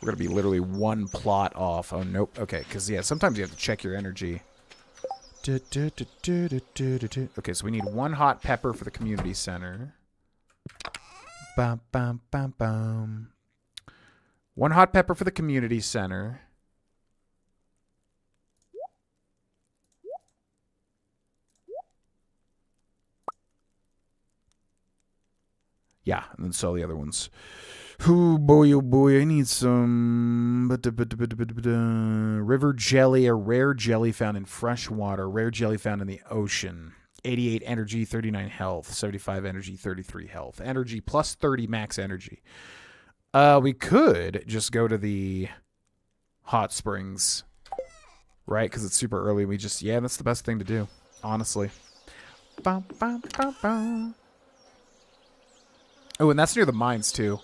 We're going to be literally one plot off. Oh, nope. Okay, because, yeah, sometimes you have to check your energy. Okay, so we need one hot pepper for the community center. Bum, bum, bum, bum. One hot pepper for the community center. Yeah, and then sell the other ones. Oh boy, I need some river jelly, a rare jelly found in fresh water, rare jelly found in the ocean. 88 energy, 39 health, 75 energy, 33 health. Energy plus 30 max energy. We could just go to the hot springs, right? Because it's super early. We just, yeah, that's the best thing to do, honestly. Bum, bum, bum, bum. Oh, and that's near the mines, too.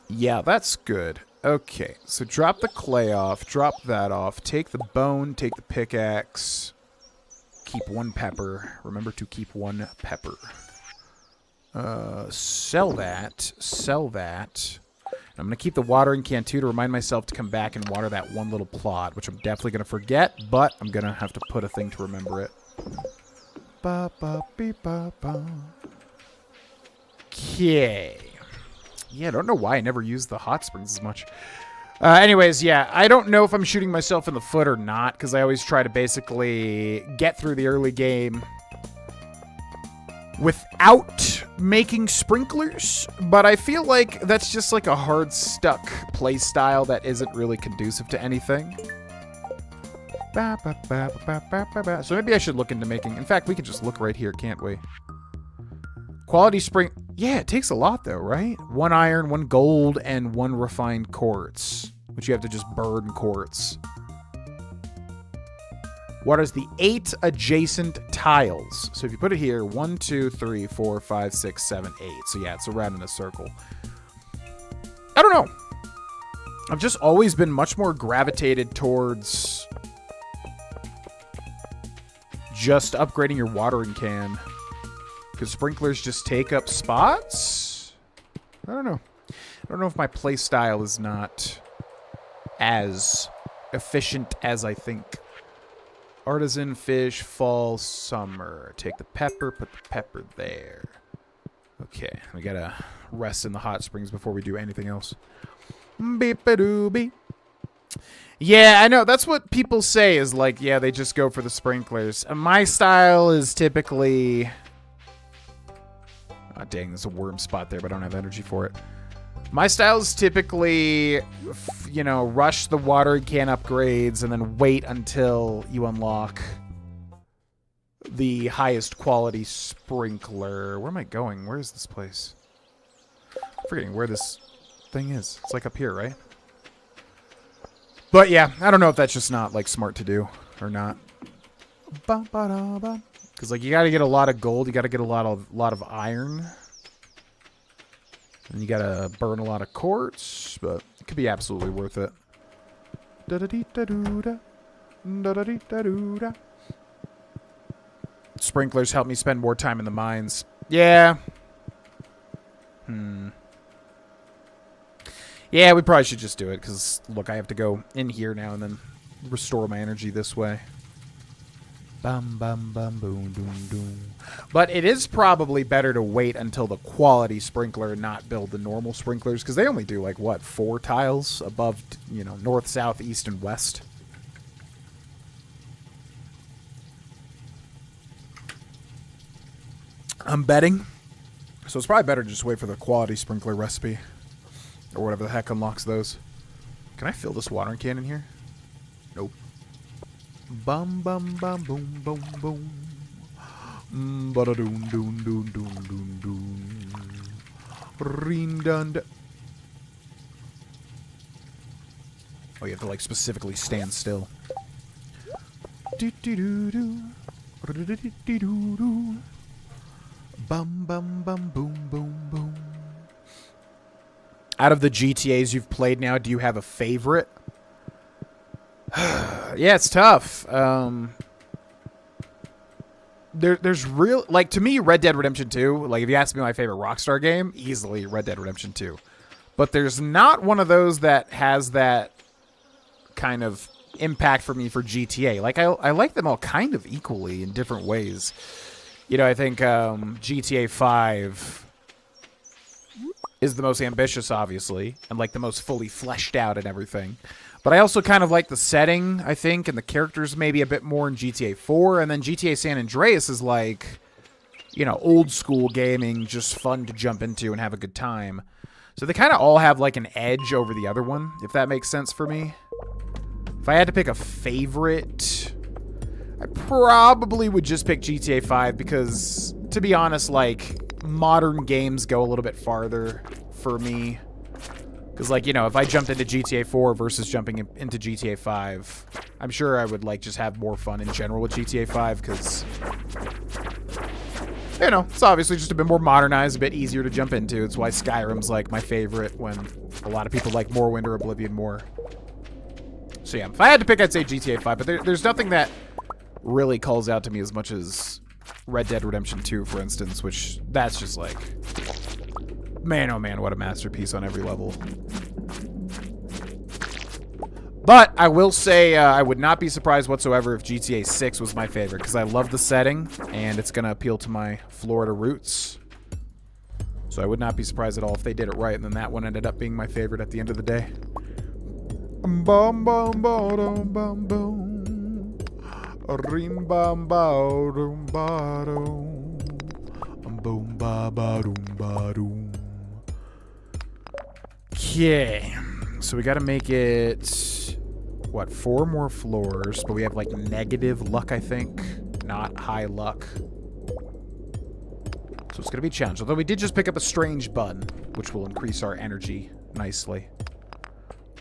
Yeah, that's good. Okay, so drop the clay off, drop that off, take the bone, take the pickaxe, keep one pepper. Remember to keep one pepper. Sell that, sell that. I'm going to keep the watering can, too, to remind myself to come back and water that one little plot, which I'm definitely going to forget, but I'm going to have to put a thing to remember it. Ba, ba, beep, ba, ba. Okay. Yeah, I don't know why I never used the hot springs as much. Anyways, yeah, I don't know if I'm shooting myself in the foot or not, because I always try to basically get through the early game without making sprinklers, but I feel like that's just like a hard stuck play style that isn't really conducive to anything. So maybe I should look into making... In fact, we can just look right here, can't we? Quality spring... Yeah, it takes a lot, though, right? 1 iron, 1 gold, and 1 refined quartz. Which you have to just burn quartz. What is the 8 adjacent tiles? So if you put it here, 1, 2, 3, 4, 5, 6, 7, 8. So yeah, it's around in a circle. I don't know. I've just always been much more gravitated towards just upgrading your watering can. Because sprinklers just take up spots? I don't know. I don't know if my play style is not as efficient as I think. Artisan, fish, fall, summer. Take the pepper, put the pepper there. Okay, we gotta rest in the hot springs before we do anything else. Beep-a-doo-beep. Yeah, I know. That's what people say is like, yeah, they just go for the sprinklers. My style is typically... Oh, dang, there's a worm spot there, but I don't have energy for it. My style is typically, you know, rush the watering can upgrades and then wait until you unlock the highest quality sprinkler. Where am I going? Where is this place? I'm forgetting where this thing is. It's like up here, right? But yeah, I don't know if that's just not like smart to do or not. Because like you got to get a lot of gold, you got to get a lot of iron, and you got to burn a lot of quartz. But it could be absolutely worth it. Sprinklers help me spend more time in the mines. Yeah. Yeah, we probably should just do it, because, look, I have to go in here now and then restore my energy this way. Bum, bum, bum, boom, doom, doom. But it is probably better to wait until the quality sprinkler and not build the normal sprinklers, because they only do, like, what, 4 tiles above, you know, north, south, east, and west. I'm betting. So it's probably better to just wait for the quality sprinkler recipe. Or whatever the heck unlocks those. Can I fill this watering can in here? Nope. Bum bum bum boom boom boom. Bada doom doom doom doom doom doom. Ring dun. Oh, you have to like specifically stand still. Do do do do. Do do do do. Bum bum bum boom boom boom. Out of the GTAs you've played now, do you have a favorite? Yeah, it's tough. There's real... Like, to me, Red Dead Redemption 2, like, if you ask me my favorite Rockstar game, easily Red Dead Redemption 2. But there's not one of those that has that kind of impact for me for GTA. Like, I like them all kind of equally in different ways. You know, I think GTA 5... is the most ambitious, obviously, and like the most fully fleshed out and everything. But I also kind of like the setting, I think, and the characters maybe a bit more in GTA 4. And then GTA San Andreas is like, you know, old school gaming, just fun to jump into and have a good time. So they kind of all have like an edge over the other one, if that makes sense for me. If I had to pick a favorite, I probably would just pick GTA 5 because, to be honest, like... modern games go a little bit farther for me. Because, like, you know, if I jumped into GTA 4 versus jumping into GTA 5, I'm sure I would, like, just have more fun in general with GTA 5, because, you know, it's obviously just a bit more modernized, a bit easier to jump into. It's why Skyrim's, like, my favorite, when a lot of people like Morrowind or Oblivion more. So, yeah, if I had to pick, I'd say GTA 5, but there's nothing that really calls out to me as much as Red Dead Redemption 2, for instance, which that's just like, man, oh man, what a masterpiece on every level. But I will say I would not be surprised whatsoever if GTA 6 was my favorite, because I love the setting, and it's going to appeal to my Florida roots. So I would not be surprised at all if they did it right, and then that one ended up being my favorite at the end of the day. Bum, bum, bum, bum, bum. Ring bam ba dum ba dum. Boom ba ba dum ba dum. Okay. So we gotta make it what, 4 more floors, but we have like negative luck, I think. Not high luck. So it's gonna be a challenge. Although we did just pick up a strange button, which will increase our energy nicely.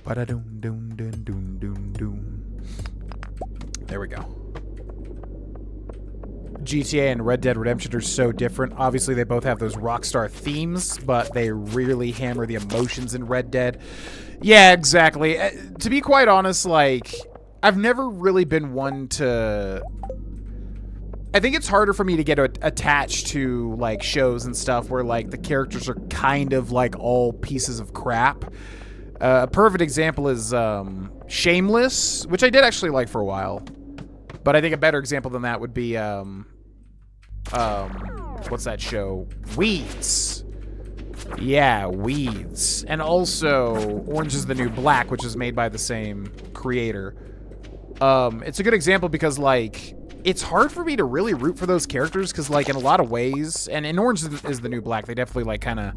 Ba dum dum dum dum dum dum. There we go. GTA and Red Dead Redemption are so different. Obviously, they both have those Rockstar themes, but they really hammer the emotions in Red Dead. Yeah, exactly. To be quite honest, like, I've never really been one to... I think it's harder for me to get attached to, like, shows and stuff where, like, the characters are kind of, like, all pieces of crap. A perfect example is Shameless, which I did actually like for a while. But I think a better example than that would be, what's that show? Weeds. Yeah, Weeds. And also Orange is the New Black, which is made by the same creator. It's a good example because, like, it's hard for me to really root for those characters because, like, in a lot of ways, and in Orange is the New Black, they definitely, like, kind of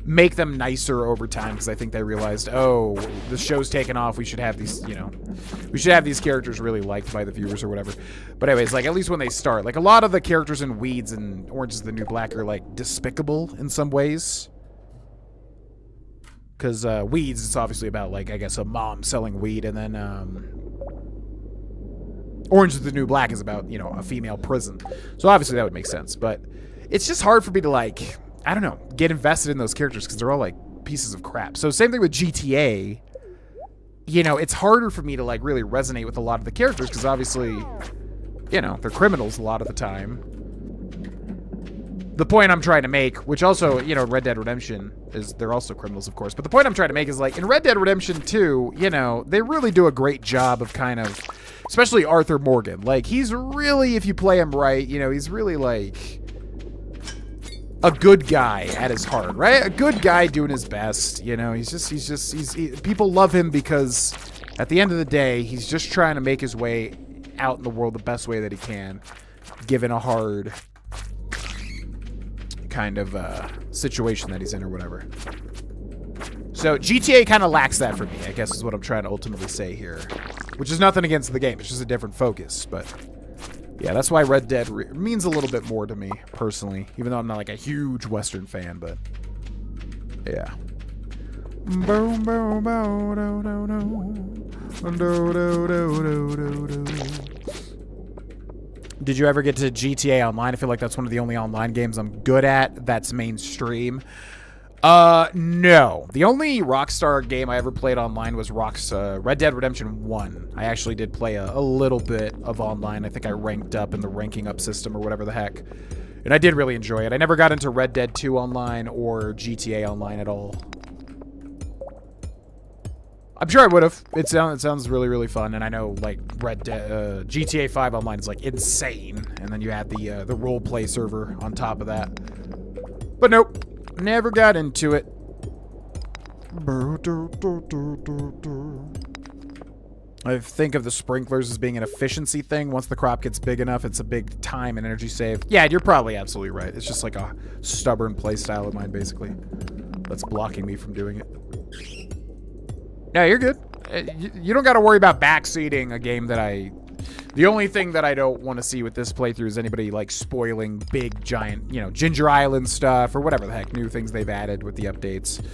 make them nicer over time because I think they realized, oh, the show's taken off, we should have these, you know, we should have these characters really liked by the viewers or whatever. But anyways, like, at least when they start, like, a lot of the characters in Weeds and Orange is the New Black are, like, despicable in some ways. Because Weeds, it's obviously about, like, I guess a mom selling weed. And then Orange is the New Black is about, you know, a female prison. So obviously that would make sense. But it's just hard for me to, like, I don't know, get invested in those characters because they're all, like, pieces of crap. So same thing with GTA. You know, it's harder for me to, like, really resonate with a lot of the characters because obviously, you know, they're criminals a lot of the time. The point I'm trying to make, which also, you know, Red Dead Redemption is, they're also criminals, of course. But the point I'm trying to make is, like, in Red Dead Redemption 2, you know, they really do a great job of kind of, especially Arthur Morgan. Like, he's really, if you play him right, you know, he's really, like, a good guy at his heart, right? A good guy doing his best, you know? People love him because at the end of the day, he's just trying to make his way out in the world the best way that he can, given a hard kind of situation that he's in or whatever. So GTA kind of lacks that for me, I guess is what I'm trying to ultimately say here. Which is nothing against the game, it's just a different focus, but yeah, that's why Red Dead means a little bit more to me, personally. Even though I'm not like a huge Western fan, but yeah. Boom, boom, boom, do, do, do. Do, do, do, do, do, do. Did you ever get to GTA Online? I feel like that's one of the only online games I'm good at that's mainstream. No. The only Rockstar game I ever played online was Red Dead Redemption 1. I actually did play a little bit of online. I think I ranked up in the ranking up system or whatever the heck. And I did really enjoy it. I never got into Red Dead 2 online or GTA Online at all. I'm sure I would have. It sounds really, really fun. And I know, like, GTA 5 Online is, like, insane. And then you add the role-play server on top of that. But nope. Never got into it. I think of the sprinklers as being an efficiency thing. Once the crop gets big enough, it's a big time and energy save. Yeah, you're probably absolutely right. It's just like a stubborn play style of mine, basically, that's blocking me from doing it. Yeah, you're good. You don't got to worry about backseating a game that The only thing that I don't want to see with this playthrough is anybody, like, spoiling big, giant, you know, Ginger Island stuff or whatever the heck, new things they've added with the updates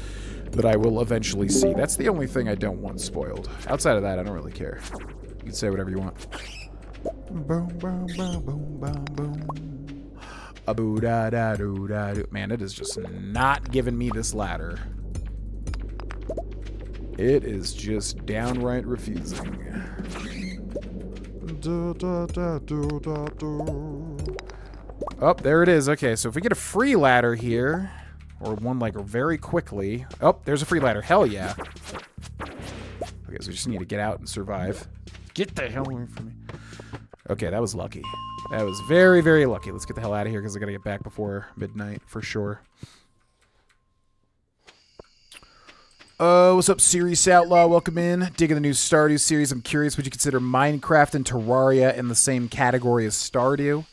that I will eventually see. That's the only thing I don't want spoiled. Outside of that, I don't really care. You can say whatever you want. Boom, boom, boom, boom, boom, boom. A-boo-da-da-doo-da-doo. Man, it is just not giving me this ladder. It is just downright refusing. Oh, there it is. Okay, so if we get a free ladder here, or one, like, very quickly. Oh, there's a free ladder. Hell yeah. Okay, so we just need to get out and survive. Get the hell away from me. Okay, that was lucky. That was very, very lucky. Let's get the hell out of here because I gotta get back before midnight for sure. What's up, Serious Outlaw? Welcome in. Digging the new Stardew series. I'm curious, would you consider Minecraft and Terraria in the same category as Stardew?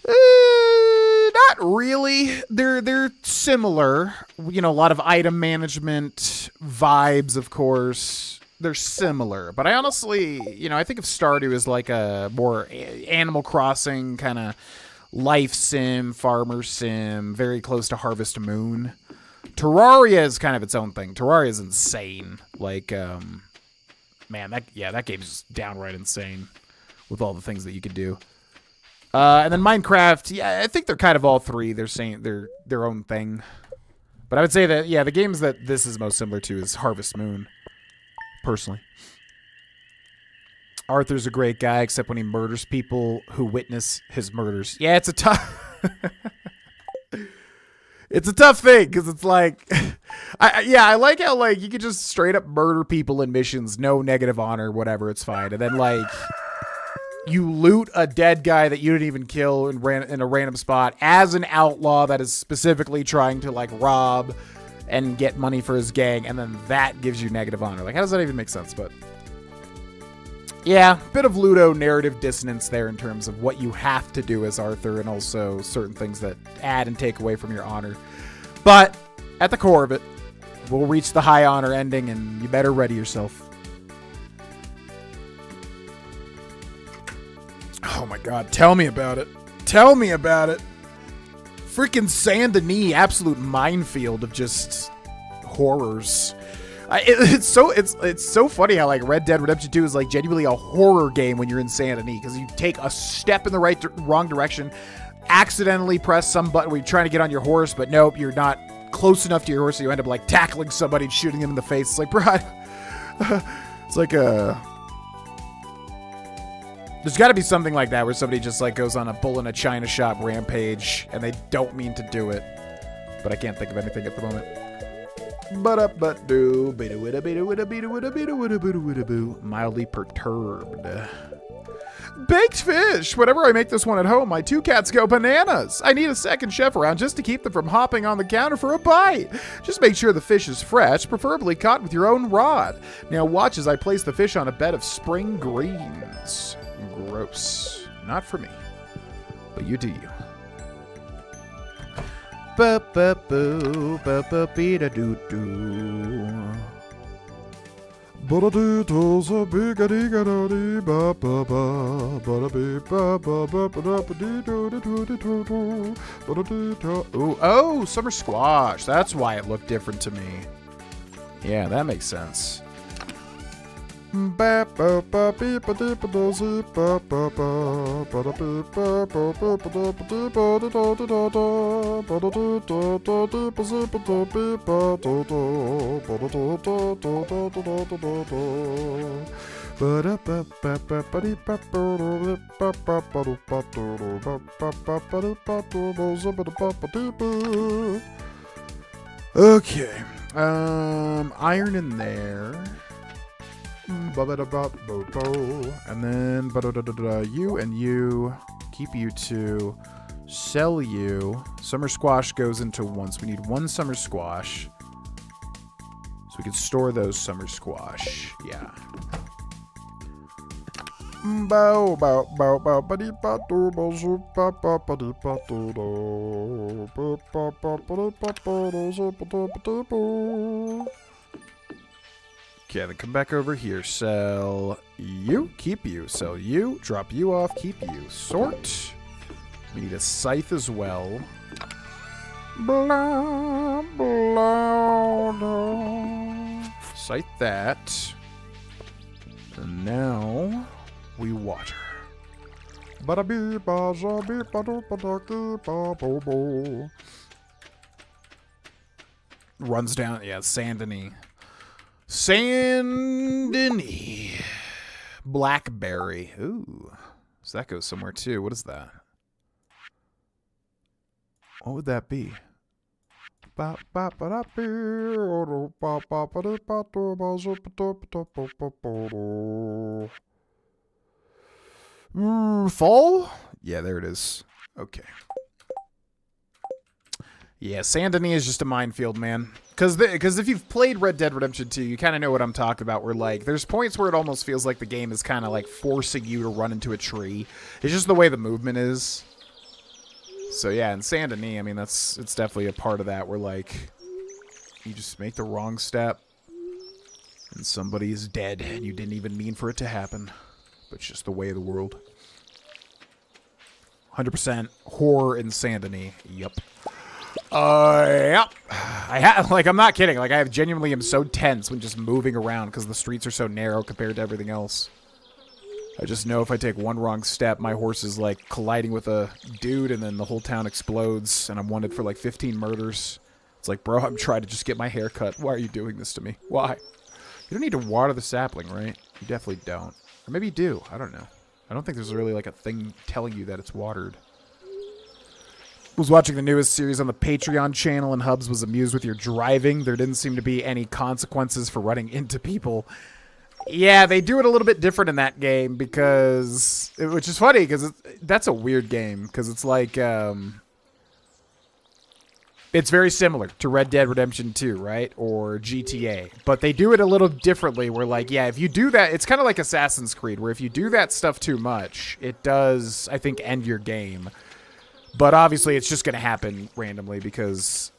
Not really. They're similar. You know, a lot of item management vibes, of course. They're similar. But I honestly, you know, I think of Stardew as like a more Animal Crossing kind of life sim, farmer sim, very close to Harvest Moon. Terraria is kind of its own thing. Terraria is insane. Like, man, that game's just downright insane with all the things that you could do. And then Minecraft, yeah, I think they're kind of all three. They're saying they're their own thing. But I would say that, yeah, the games that this is most similar to is Harvest Moon, personally. Arthur's a great guy, except when he murders people who witness his murders. Yeah, it's a tough... It's a tough thing, because it's like... I like how, like, you could just straight up murder people in missions, no negative honor, whatever, it's fine. And then, like, you loot a dead guy that you didn't even kill in a random spot as an outlaw that is specifically trying to, like, rob and get money for his gang, and then that gives you negative honor. Like, how does that even make sense? But yeah, bit of Ludo narrative dissonance there in terms of what you have to do as Arthur, and also certain things that add and take away from your honor. But at the core of it, we'll reach the high honor ending, and you better ready yourself. Oh my god, tell me about it. Tell me about it. Freaking Saint Denis, absolute minefield of just horrors. It's so funny how like Red Dead Redemption 2 is like genuinely a horror game when you're in Saint Denis, because you take a step in the wrong direction, accidentally press some button where you're trying to get on your horse, but nope, you're not close enough to your horse, so you end up like tackling somebody and shooting them in the face. It's like, bro, it's like a... There's got to be something like that where somebody just like goes on a bull in a china shop rampage and they don't mean to do it, but I can't think of anything at the moment. Mildly perturbed. Baked fish! Whenever I make this one at home, my 2 cats go bananas. I need a second chef around just to keep them from hopping on the counter for a bite. Just make sure the fish is fresh, preferably caught with your own rod. Now watch as I place the fish on a bed of spring greens. Gross. Not for me. But you do you. Ba-ba-boo, ba-ba-be-da-doo-doo. Ba-da-doo-doo's a big-a-dee-ga-da-dee, ba-ba-ba, ba-da-bee, ba-ba-ba-ba-da-ba-dee-doo-doo-doo-doo-doo, ba-da-dee-doo. Ooh, oh, summer squash. That's why it looked different to me. Yeah, that makes sense. Okay. Iron in there. And then you and you, keep you 2, sell you. Summer squash goes into 1, so we need 1 summer squash. So we can store those summer squash. Yeah. Okay, then come back over here. Sell you, keep you. Sell you, drop you off, keep you. Sort. We need a scythe as well. Blah, blah, blah. Scythe that. And now we water. Runs down, yeah, Saint Denis. Saint Denis. Blackberry. Ooh. So that goes somewhere too. What is that? What would that be? Fall? Yeah, there it is. Okay. Yeah, Saint Denis is just a minefield, man. Because if you've played Red Dead Redemption 2, you kind of know what I'm talking about. Where, like, there's points where it almost feels like the game is kind of, like, forcing you to run into a tree. It's just the way the movement is. So, yeah, in Saint Denis, I mean, it's definitely a part of that where, like, you just make the wrong step, and somebody's dead, and you didn't even mean for it to happen. But it's just the way of the world. 100% horror in Saint Denis. Yup. Yep. I'm not kidding. Like, I genuinely am so tense when just moving around because the streets are so narrow compared to everything else. I just know if I take one wrong step, my horse is, like, colliding with a dude and then the whole town explodes and I'm wanted for, like, 15 murders. It's like, bro, I'm trying to just get my hair cut. Why are you doing this to me? Why? You don't need to water the sapling, right? You definitely don't. Or maybe you do. I don't know. I don't think there's really, like, a thing telling you that it's watered. Was watching the newest series on the Patreon channel and Hubs was amused with your driving. There didn't seem to be any consequences for running into people. Yeah, they do it a little bit different in that game because, which is funny because that's a weird game because it's like, it's very similar to Red Dead Redemption 2, right? Or GTA. But they do it a little differently where, like, yeah, if you do that, it's kind of like Assassin's Creed where if you do that stuff too much, it does, I think, end your game. But obviously, it's just going to happen randomly because,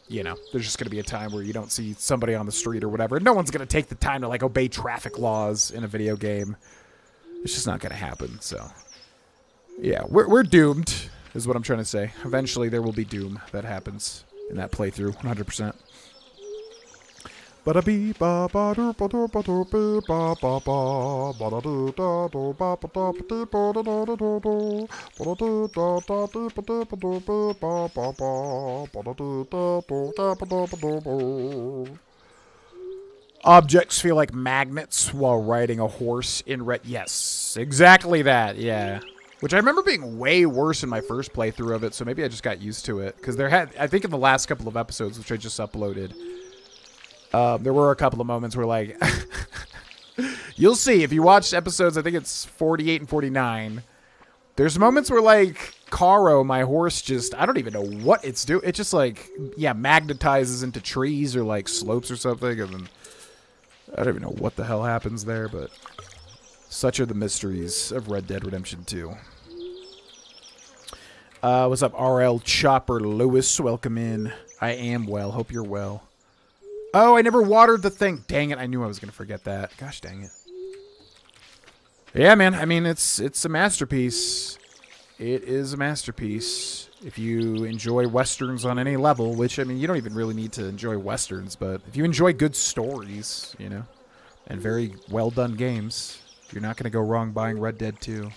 you know, there's just going to be a time where you don't see somebody on the street or whatever. No one's going to take the time to, like, obey traffic laws in a video game. It's just not going to happen, so. Yeah, we're doomed, is what I'm trying to say. Eventually, there will be doom that happens in that playthrough, 100%. Bada bee ba ba do ba do ba do bee ba ba ba ba da do da do ba ba da ba dee ba da da da da do ba da do da da dee ba dee ba do bee ba ba ba ba da do da do da ba da ba do ba. Objects feel like magnets while riding a horse in red. Yes, exactly that. Yeah. Which I remember being way worse in my first playthrough of it, so maybe I just got used to it. Because I think in the last couple of episodes, which I just uploaded, there were a couple of moments where, like, you'll see if you watch episodes, I think it's 48 and 49, there's moments where, like, Caro, my horse, just, I don't even know what it's doing. It just, like, yeah, magnetizes into trees or, like, slopes or something, and then I don't even know what the hell happens there, but such are the mysteries of Red Dead Redemption 2. What's up, RL Chopper Lewis? Welcome in. I am well. Hope you're well. Oh, I never watered the thing. Dang it. I knew I was going to forget that. Gosh dang it. Yeah, man. I mean, it's a masterpiece. It is a masterpiece. If you enjoy Westerns on any level, which, I mean, you don't even really need to enjoy Westerns, but if you enjoy good stories, you know, and very well-done games, you're not going to go wrong buying Red Dead 2.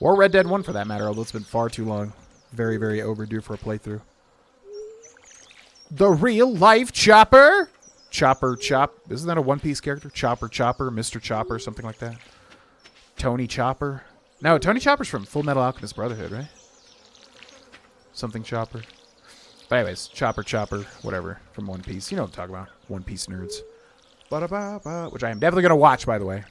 Or Red Dead 1, for that matter, although it's been far too long. Very, very overdue for a playthrough. The real-life Chopper? Chopper Chop. Isn't that a One Piece character? Chopper Chopper, Mr. Chopper, something like that. Tony Chopper. No, Tony Chopper's from Full Metal Alchemist Brotherhood, right? Something Chopper. But anyways, Chopper Chopper, whatever, from One Piece. You know what I'm talking about. One Piece nerds. Ba-da-ba-ba, which I am definitely going to watch, by the way.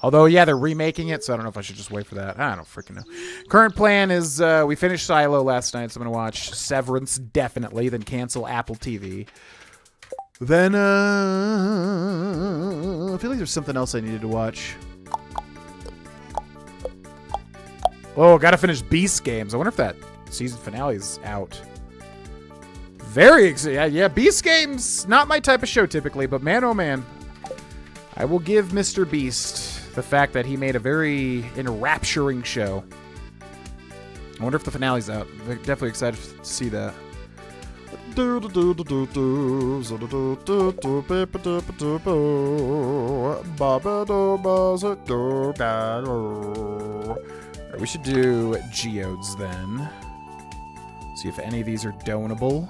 Although, yeah, they're remaking it, so I don't know if I should just wait for that. I don't freaking know. Current plan is we finished Silo last night, so I'm going to watch Severance, definitely, then cancel Apple TV. Then, I feel like there's something else I needed to watch. Oh, gotta finish Beast Games. I wonder if that season finale is out. Very excited. Yeah, Beast Games, not my type of show typically, but man, oh man. I will give Mr. Beast the fact that he made a very enrapturing show. I wonder if the finale's out. I'm definitely excited to see that. Right, we should do geodes then. See if any of these are donable.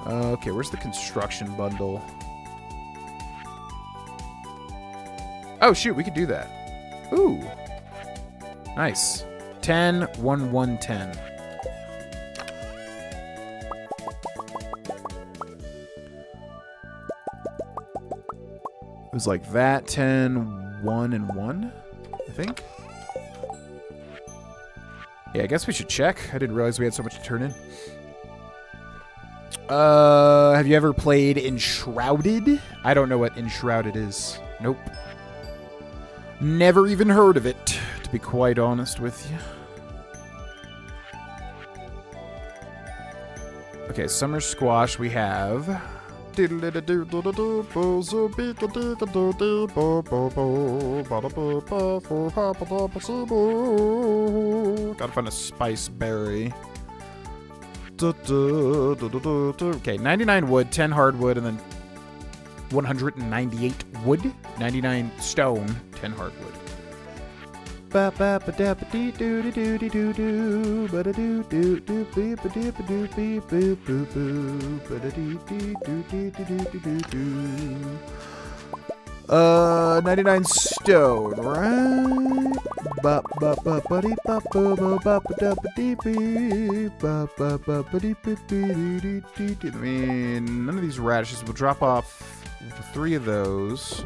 Okay, where's the construction bundle? Oh, shoot, we could do that. Ooh. Nice. 10, 1, 1, 10. It was like that, 10, 1, and 1, I think. Yeah, I guess we should check. I didn't realize we had so much to turn in. Have you ever played Enshrouded? I don't know what Enshrouded is. Nope. Never even heard of it, to be quite honest with you. Okay, Summer Squash we have. Gotta find a spice berry. Okay, 99 wood, 10 hardwood, and then 198 wood. 99 stone, 10 hardwood. Uh, 99 stone, right? I mean, none of these radishes will drop off 3 of those.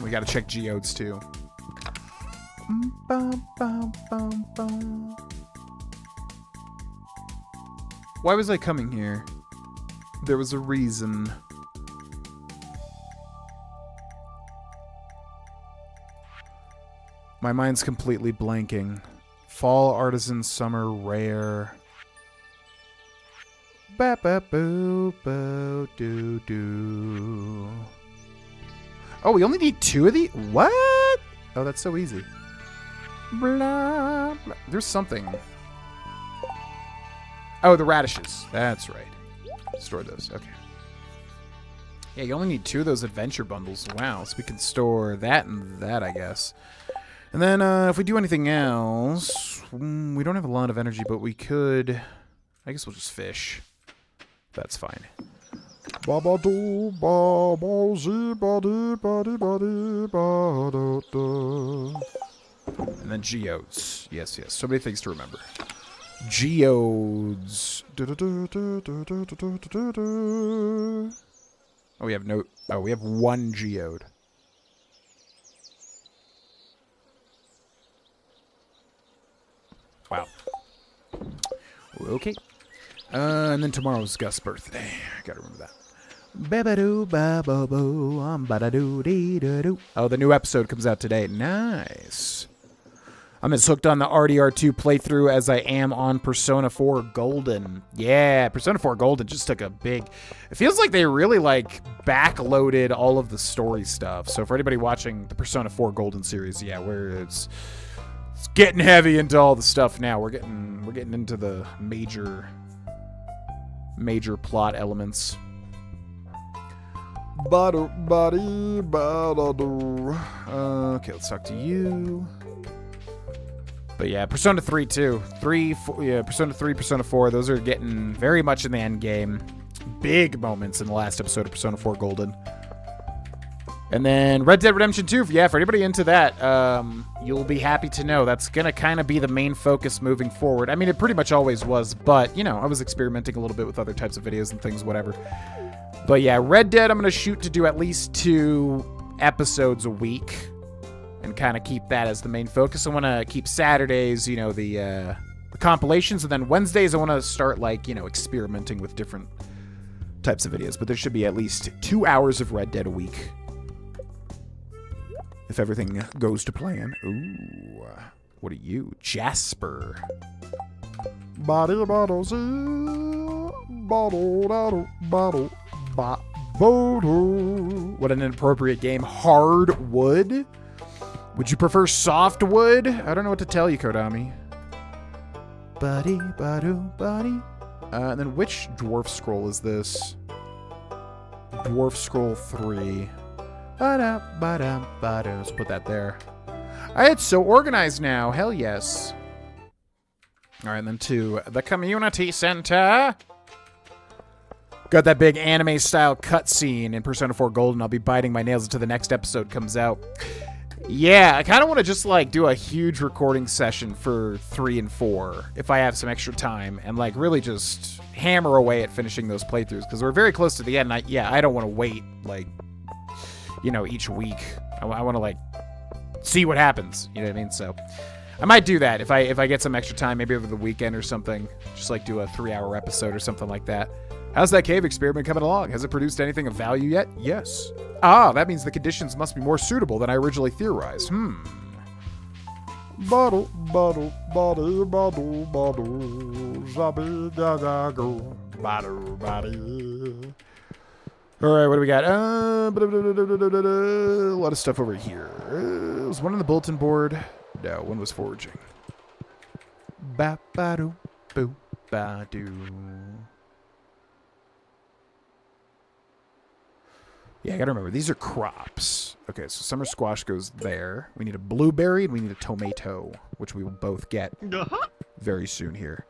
We gotta check geodes too. Why was I coming here? There was a reason. My mind's completely blanking. Fall, artisan, summer, rare. Ba ba boo boo doo doo. Oh, we only need 2 of these? What? Oh, that's so easy. Blah, blah. There's something. Oh, the radishes. That's right. Store those. Okay. Yeah, you only need 2 of those adventure bundles. Wow, so we can store that and that, I guess. And then if we do anything else, we don't have a lot of energy, but we could... I guess we'll just fish. That's fine. And then geodes. Yes, yes. So many things to remember. Geodes. Oh, we have no... Oh, we have 1 geode. Wow. Okay. And then tomorrow's Gus' birthday. I gotta remember that. Oh, the new episode comes out today. Nice. I'm as hooked on the RDR2 playthrough as I am on Persona 4 Golden. Yeah, Persona 4 Golden just took a big... It feels like they really, like, backloaded all of the story stuff. So for anybody watching the Persona 4 Golden series, yeah, where it's getting heavy into all the stuff now. We're getting into the major plot elements. Okay, let's talk to you. But yeah, Persona 3 too. 3, 4, yeah, Persona 3, Persona 4, those are getting very much in the end game. Big moments in the last episode of Persona 4 Golden. And then Red Dead Redemption 2, yeah, for anybody into that, you'll be happy to know that's going to kind of be the main focus moving forward. I mean, it pretty much always was, but, you know, I was experimenting a little bit with other types of videos and things, whatever. But yeah, Red Dead, I'm going to shoot to do at least 2 episodes a week and kind of keep that as the main focus. I want to keep Saturdays, you know, the compilations, and then Wednesdays I want to start, like, you know, experimenting with different types of videos. But there should be at least 2 hours of Red Dead a week, if everything goes to plan. Ooh, what are you, Jasper? What an inappropriate game. Hard wood? Would you prefer soft wood? I don't know what to tell you, Kodami. Buddy. And then which dwarf scroll is this? Dwarf scroll 3. Let's put that there. It's so organized now. Hell yes. All right, and then to the community center. Got that big anime-style cutscene in Persona 4 Golden. I'll be biting my nails until the next episode comes out. Yeah, I kind of want to just, like, do a huge recording session for 3 and 4 if I have some extra time, and, like, really just hammer away at finishing those playthroughs, because we're very close to the end. I don't want to wait, like, you know, each week. I want to, like, see what happens. You know what I mean? So I might do that if I get some extra time, maybe over the weekend or something. Just, like, do a 3-hour episode or something like that. How's that cave experiment coming along? Has it produced anything of value yet? Yes. Ah, that means the conditions must be more suitable than I originally theorized. Bottle, bottle, bottle, bottle, bottle, zabby, gaga, go, bottle, bottle. All right, what do we got? A lot of stuff over here. Was one on the bulletin board? No, one was foraging. Ba-ba-doo, boo-ba-doo. Yeah, I gotta remember, these are crops. Okay, so summer squash goes there. We need a blueberry and we need a tomato, which we will both get very soon here.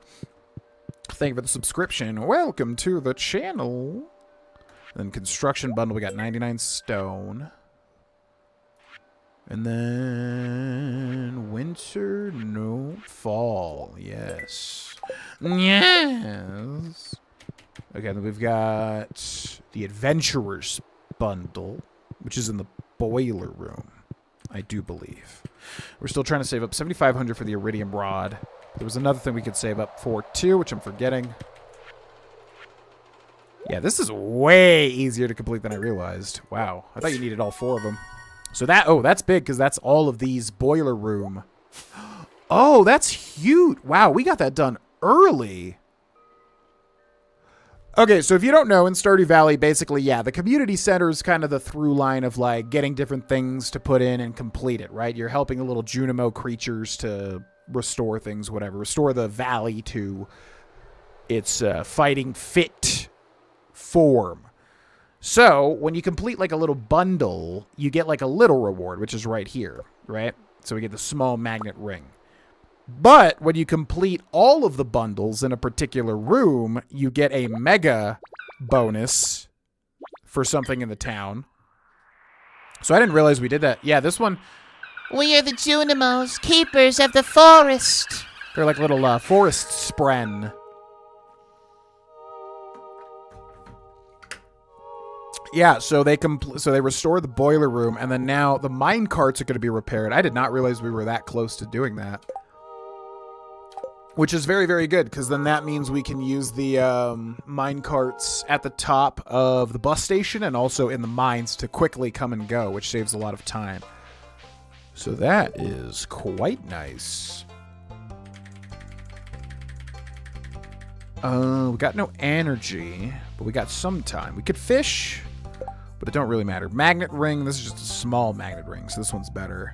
Thank you for the subscription. Welcome to the channel. Then construction bundle, we got 99 stone. And then winter, no, fall, yes. Yes. Okay, then we've got the adventurers bundle, which is in the boiler room, I do believe. We're still trying to save up 7,500 for the iridium rod. There was another thing we could save up for too, which I'm forgetting. Yeah, this is way easier to complete than I realized. Wow, I thought you needed all 4 of them. So that's big, because that's all of these boiler room. Oh, that's huge. Wow, we got that done early. Okay, so if you don't know, in Stardew Valley, basically, yeah, the community center is kind of the through line of, like, getting different things to put in and complete it, right? You're helping the little Junimo creatures to restore things, whatever. Restore the valley to its fighting fit form. So, when you complete, like, a little bundle, you get, like, a little reward, which is right here, right? So we get the small magnet ring. But when you complete all of the bundles in a particular room, you get a mega bonus for something in the town. So I didn't realize we did that. Yeah, this one... We are the Junimos, keepers of the forest. They're like little forest spren. Yeah, so they restore the boiler room, and then now the mine carts are going to be repaired. I did not realize we were that close to doing that. Which is very, very good, because then that means we can use the mine carts at the top of the bus station and also in the mines to quickly come and go, which saves a lot of time. So that is quite nice. We got no energy, but we got some time. We could fish, but it don't really matter. Magnet ring, this is just a small magnet ring, so this one's better.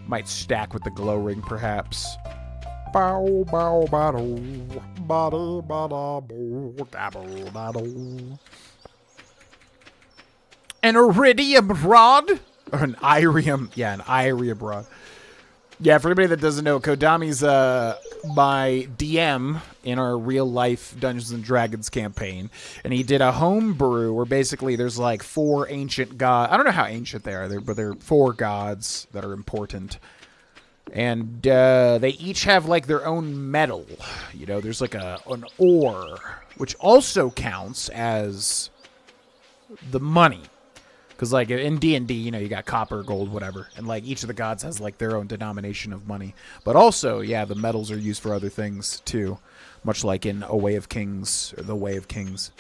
Might stack with the glow ring, perhaps. An iridium rod? Or an irium. Yeah, an irium rod. Yeah, for anybody that doesn't know, Kodami's my DM in our real life Dungeons and Dragons campaign. And he did a homebrew where basically there's like 4 ancient gods. I don't know how ancient they are, but they're 4 gods that are important. And they each have, like, their own metal. You know, there's, like, an ore, which also counts as the money. Because, like, in D&D, you know, you got copper, gold, whatever. And, like, each of the gods has, like, their own denomination of money. But also, yeah, the metals are used for other things, too. Much like in A Way of Kings, or The Way of Kings.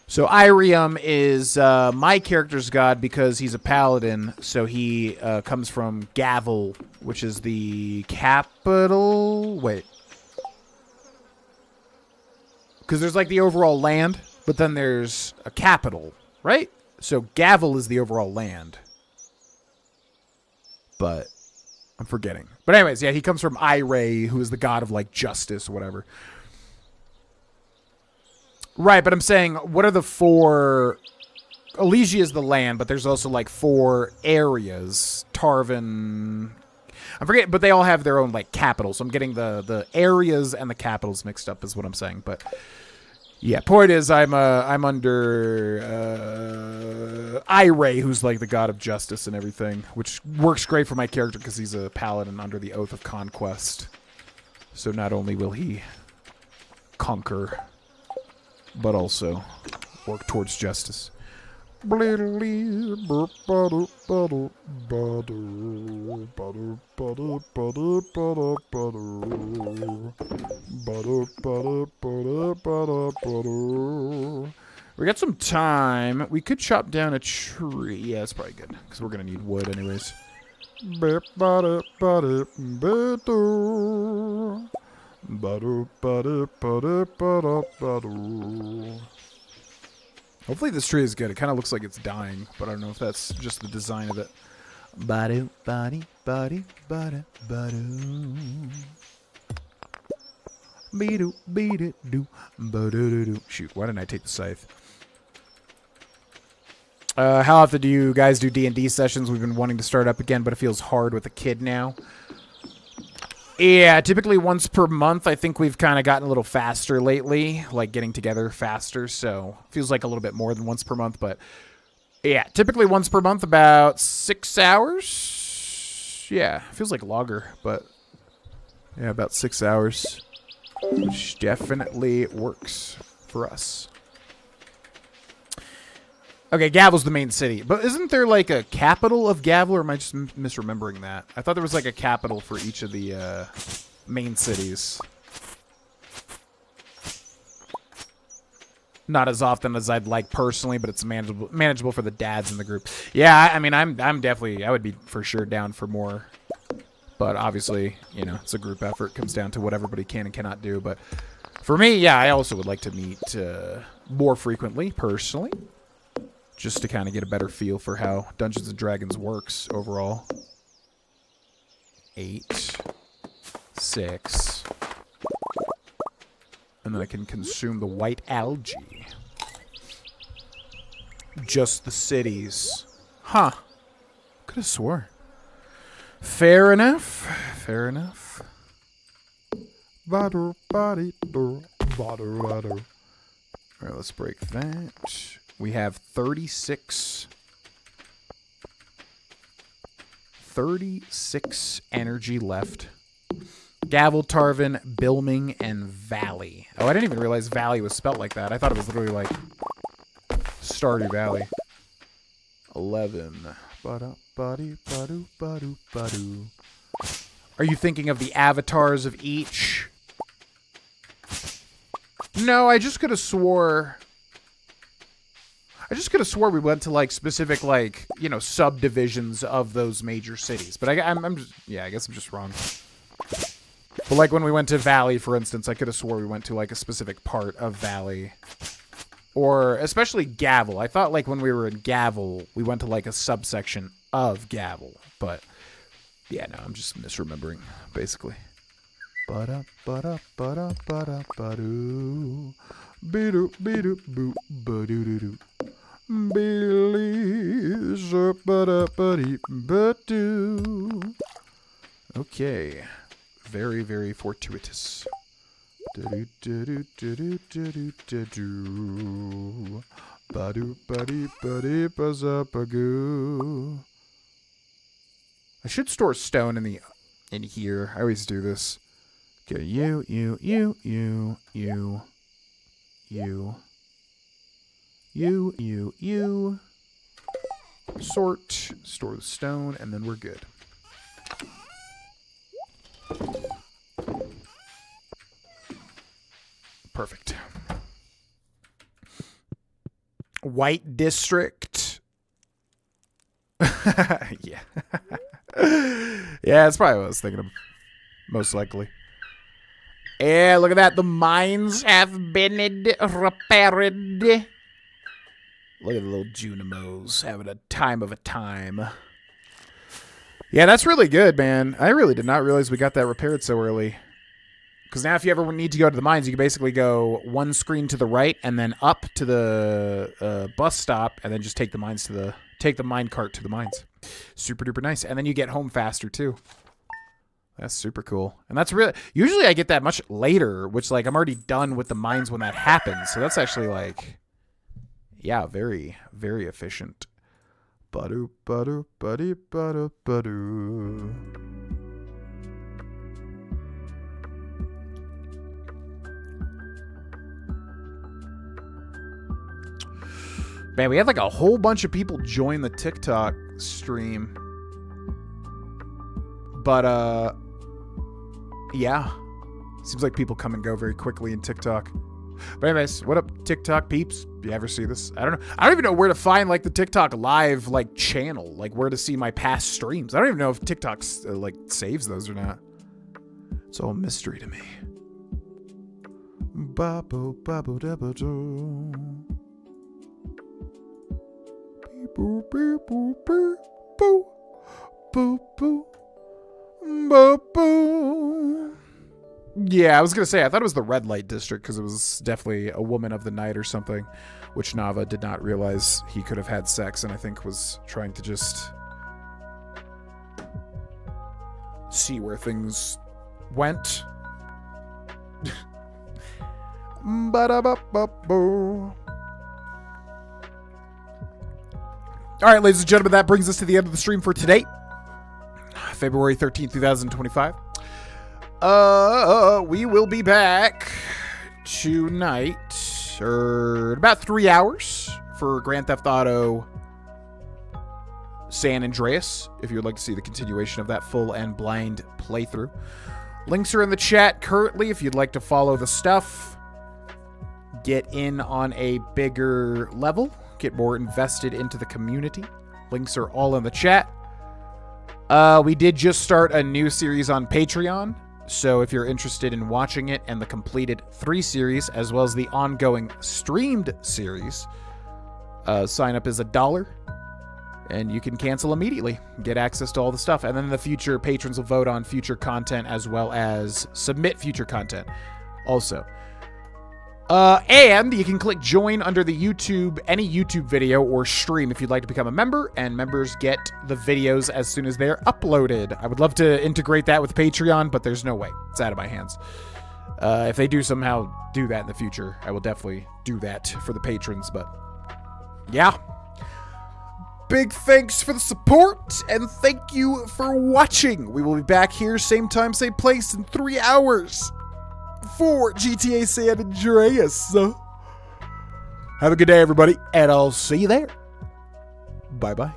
So Irium is my character's god because he's a paladin, so he comes from Gavel, which is the capital... Wait. Because there's like the overall land, but then there's a capital, right? So Gavel is the overall land. But I'm forgetting. But anyways, yeah, he comes from Ire, who is the god of like justice or whatever. Right, but I'm saying, what are the 4... Elysia is the land, but there's also, like, 4 areas. Tarvin... I forget, but they all have their own, like, capitals. So I'm getting the areas and the capitals mixed up is what I'm saying. But, yeah, point is, I'm under Ire, who's, like, the god of justice and everything. Which works great for my character because he's a paladin under the Oath of Conquest. So not only will he conquer... but also work towards justice. We got some time. We could chop down a tree. Yeah, that's probably good, because we're going to need wood anyways. Hopefully this tree is good. It kind of looks like it's dying, but I don't know if that's just the design of it. Shoot, why didn't I take the scythe? How often do you guys do D&D sessions? We've been wanting to start up again, but it feels hard with a kid now. Yeah, typically once per month. I think we've kind of gotten a little faster lately, like getting together faster, so feels like a little bit more than once per month, but yeah, typically once per month, about 6 hours. Yeah, feels like longer, but yeah, about 6 hours, which definitely works for us. Okay, Gavel's the main city. But isn't there, like, a capital of Gavel, or am I just misremembering that? I thought there was, like, a capital for each of the main cities. Not as often as I'd like personally, but it's manageable for the dads in the group. Yeah, I mean, I'm definitely... I would be for sure down for more. But obviously, you know, it's a group effort. It comes down to what everybody can and cannot do. But For me, yeah, I also would like to meet more frequently, personally. Just to kind of get a better feel for how Dungeons & Dragons works overall. 8, 6. And then I can consume the white algae. Just the cities. Huh. Could have swore. Fair enough. Fair enough. Alright, let's break that. We have 36 energy left. Gavel, Tarvin, Bilming, and Valley. Oh, I didn't even realize Valley was spelt like that. I thought it was literally like Stardew Valley. 11. Are you thinking of the avatars of each? No, I just could have swore we went to like specific like, you know, subdivisions of those major cities. But I'm just, yeah, I guess I'm just wrong. But like when we went to Valley, for instance, I could have swore we went to like a specific part of Valley. Or especially Gavel. I thought like when we were in Gavel, we went to like a subsection of Gavel. But yeah, no, I'm just misremembering, basically. Okay. Very, very fortuitous. I should store stone in here. I always do this. Okay, you. Sort, store the stone, and then we're good. Perfect. White District. Yeah. Yeah, that's probably what I was thinking of. Most likely. Yeah, look at that. The mines have been repaired. Look at the little Junimos having a time of a time. Yeah, that's really good, man. I really did not realize we got that repaired so early. Because now if you ever need to go to the mines, you can basically go one screen to the right and then up to the bus stop and then just take the mine cart to the mines. Super duper nice. And then you get home faster too. That's super cool. And that's really, usually I get that much later, which like I'm already done with the mines when that happens. So that's actually like, yeah, very, very efficient. Ba-do, ba-do, ba-do, ba-do, ba-do. Man, we had like a whole bunch of people join the TikTok stream. But, yeah. Seems like people come and go very quickly in TikTok. But anyways, what up, TikTok peeps? You ever see this? I don't know. I don't even know where to find like the TikTok live like channel, like where to see my past streams. I don't even know if TikTok like saves those or not. It's all mystery to me. Babo babo dabo do. Boo boo boo boo boo boo boo boo boo. Yeah, I was going to say, I thought it was the red light district because it was definitely a woman of the night or something, which Nava did not realize he could have had sex and I think was trying to just see where things went. Ba-da-ba-ba-boo. All right, ladies and gentlemen, that brings us to the end of the stream for today, February 13th, 2025. We will be back tonight, or about 3 hours for Grand Theft Auto San Andreas, if you would like to see the continuation of that full and blind playthrough. Links are in the chat currently if you'd like to follow the stuff, get in on a bigger level, get more invested into the community. Links are all in the chat. We did just start a new series on Patreon. So if you're interested in watching it and the completed 3 series, as well as the ongoing streamed series, sign up is $1, and you can cancel immediately. Get access to all the stuff. And then in the future, patrons will vote on future content as well as submit future content also. And you can click join under the any YouTube video or stream if you'd like to become a member, and members get the videos as soon as they're uploaded. I would love to integrate that with Patreon, but there's no way. It's out of my hands. If they do somehow do that in the future, I will definitely do that for the patrons, but yeah. Big thanks for the support, and thank you for watching. We will be back here, same time, same place, in 3 hours. For GTA San Andreas. Have a good day, everybody, and I'll see you there. Bye-bye.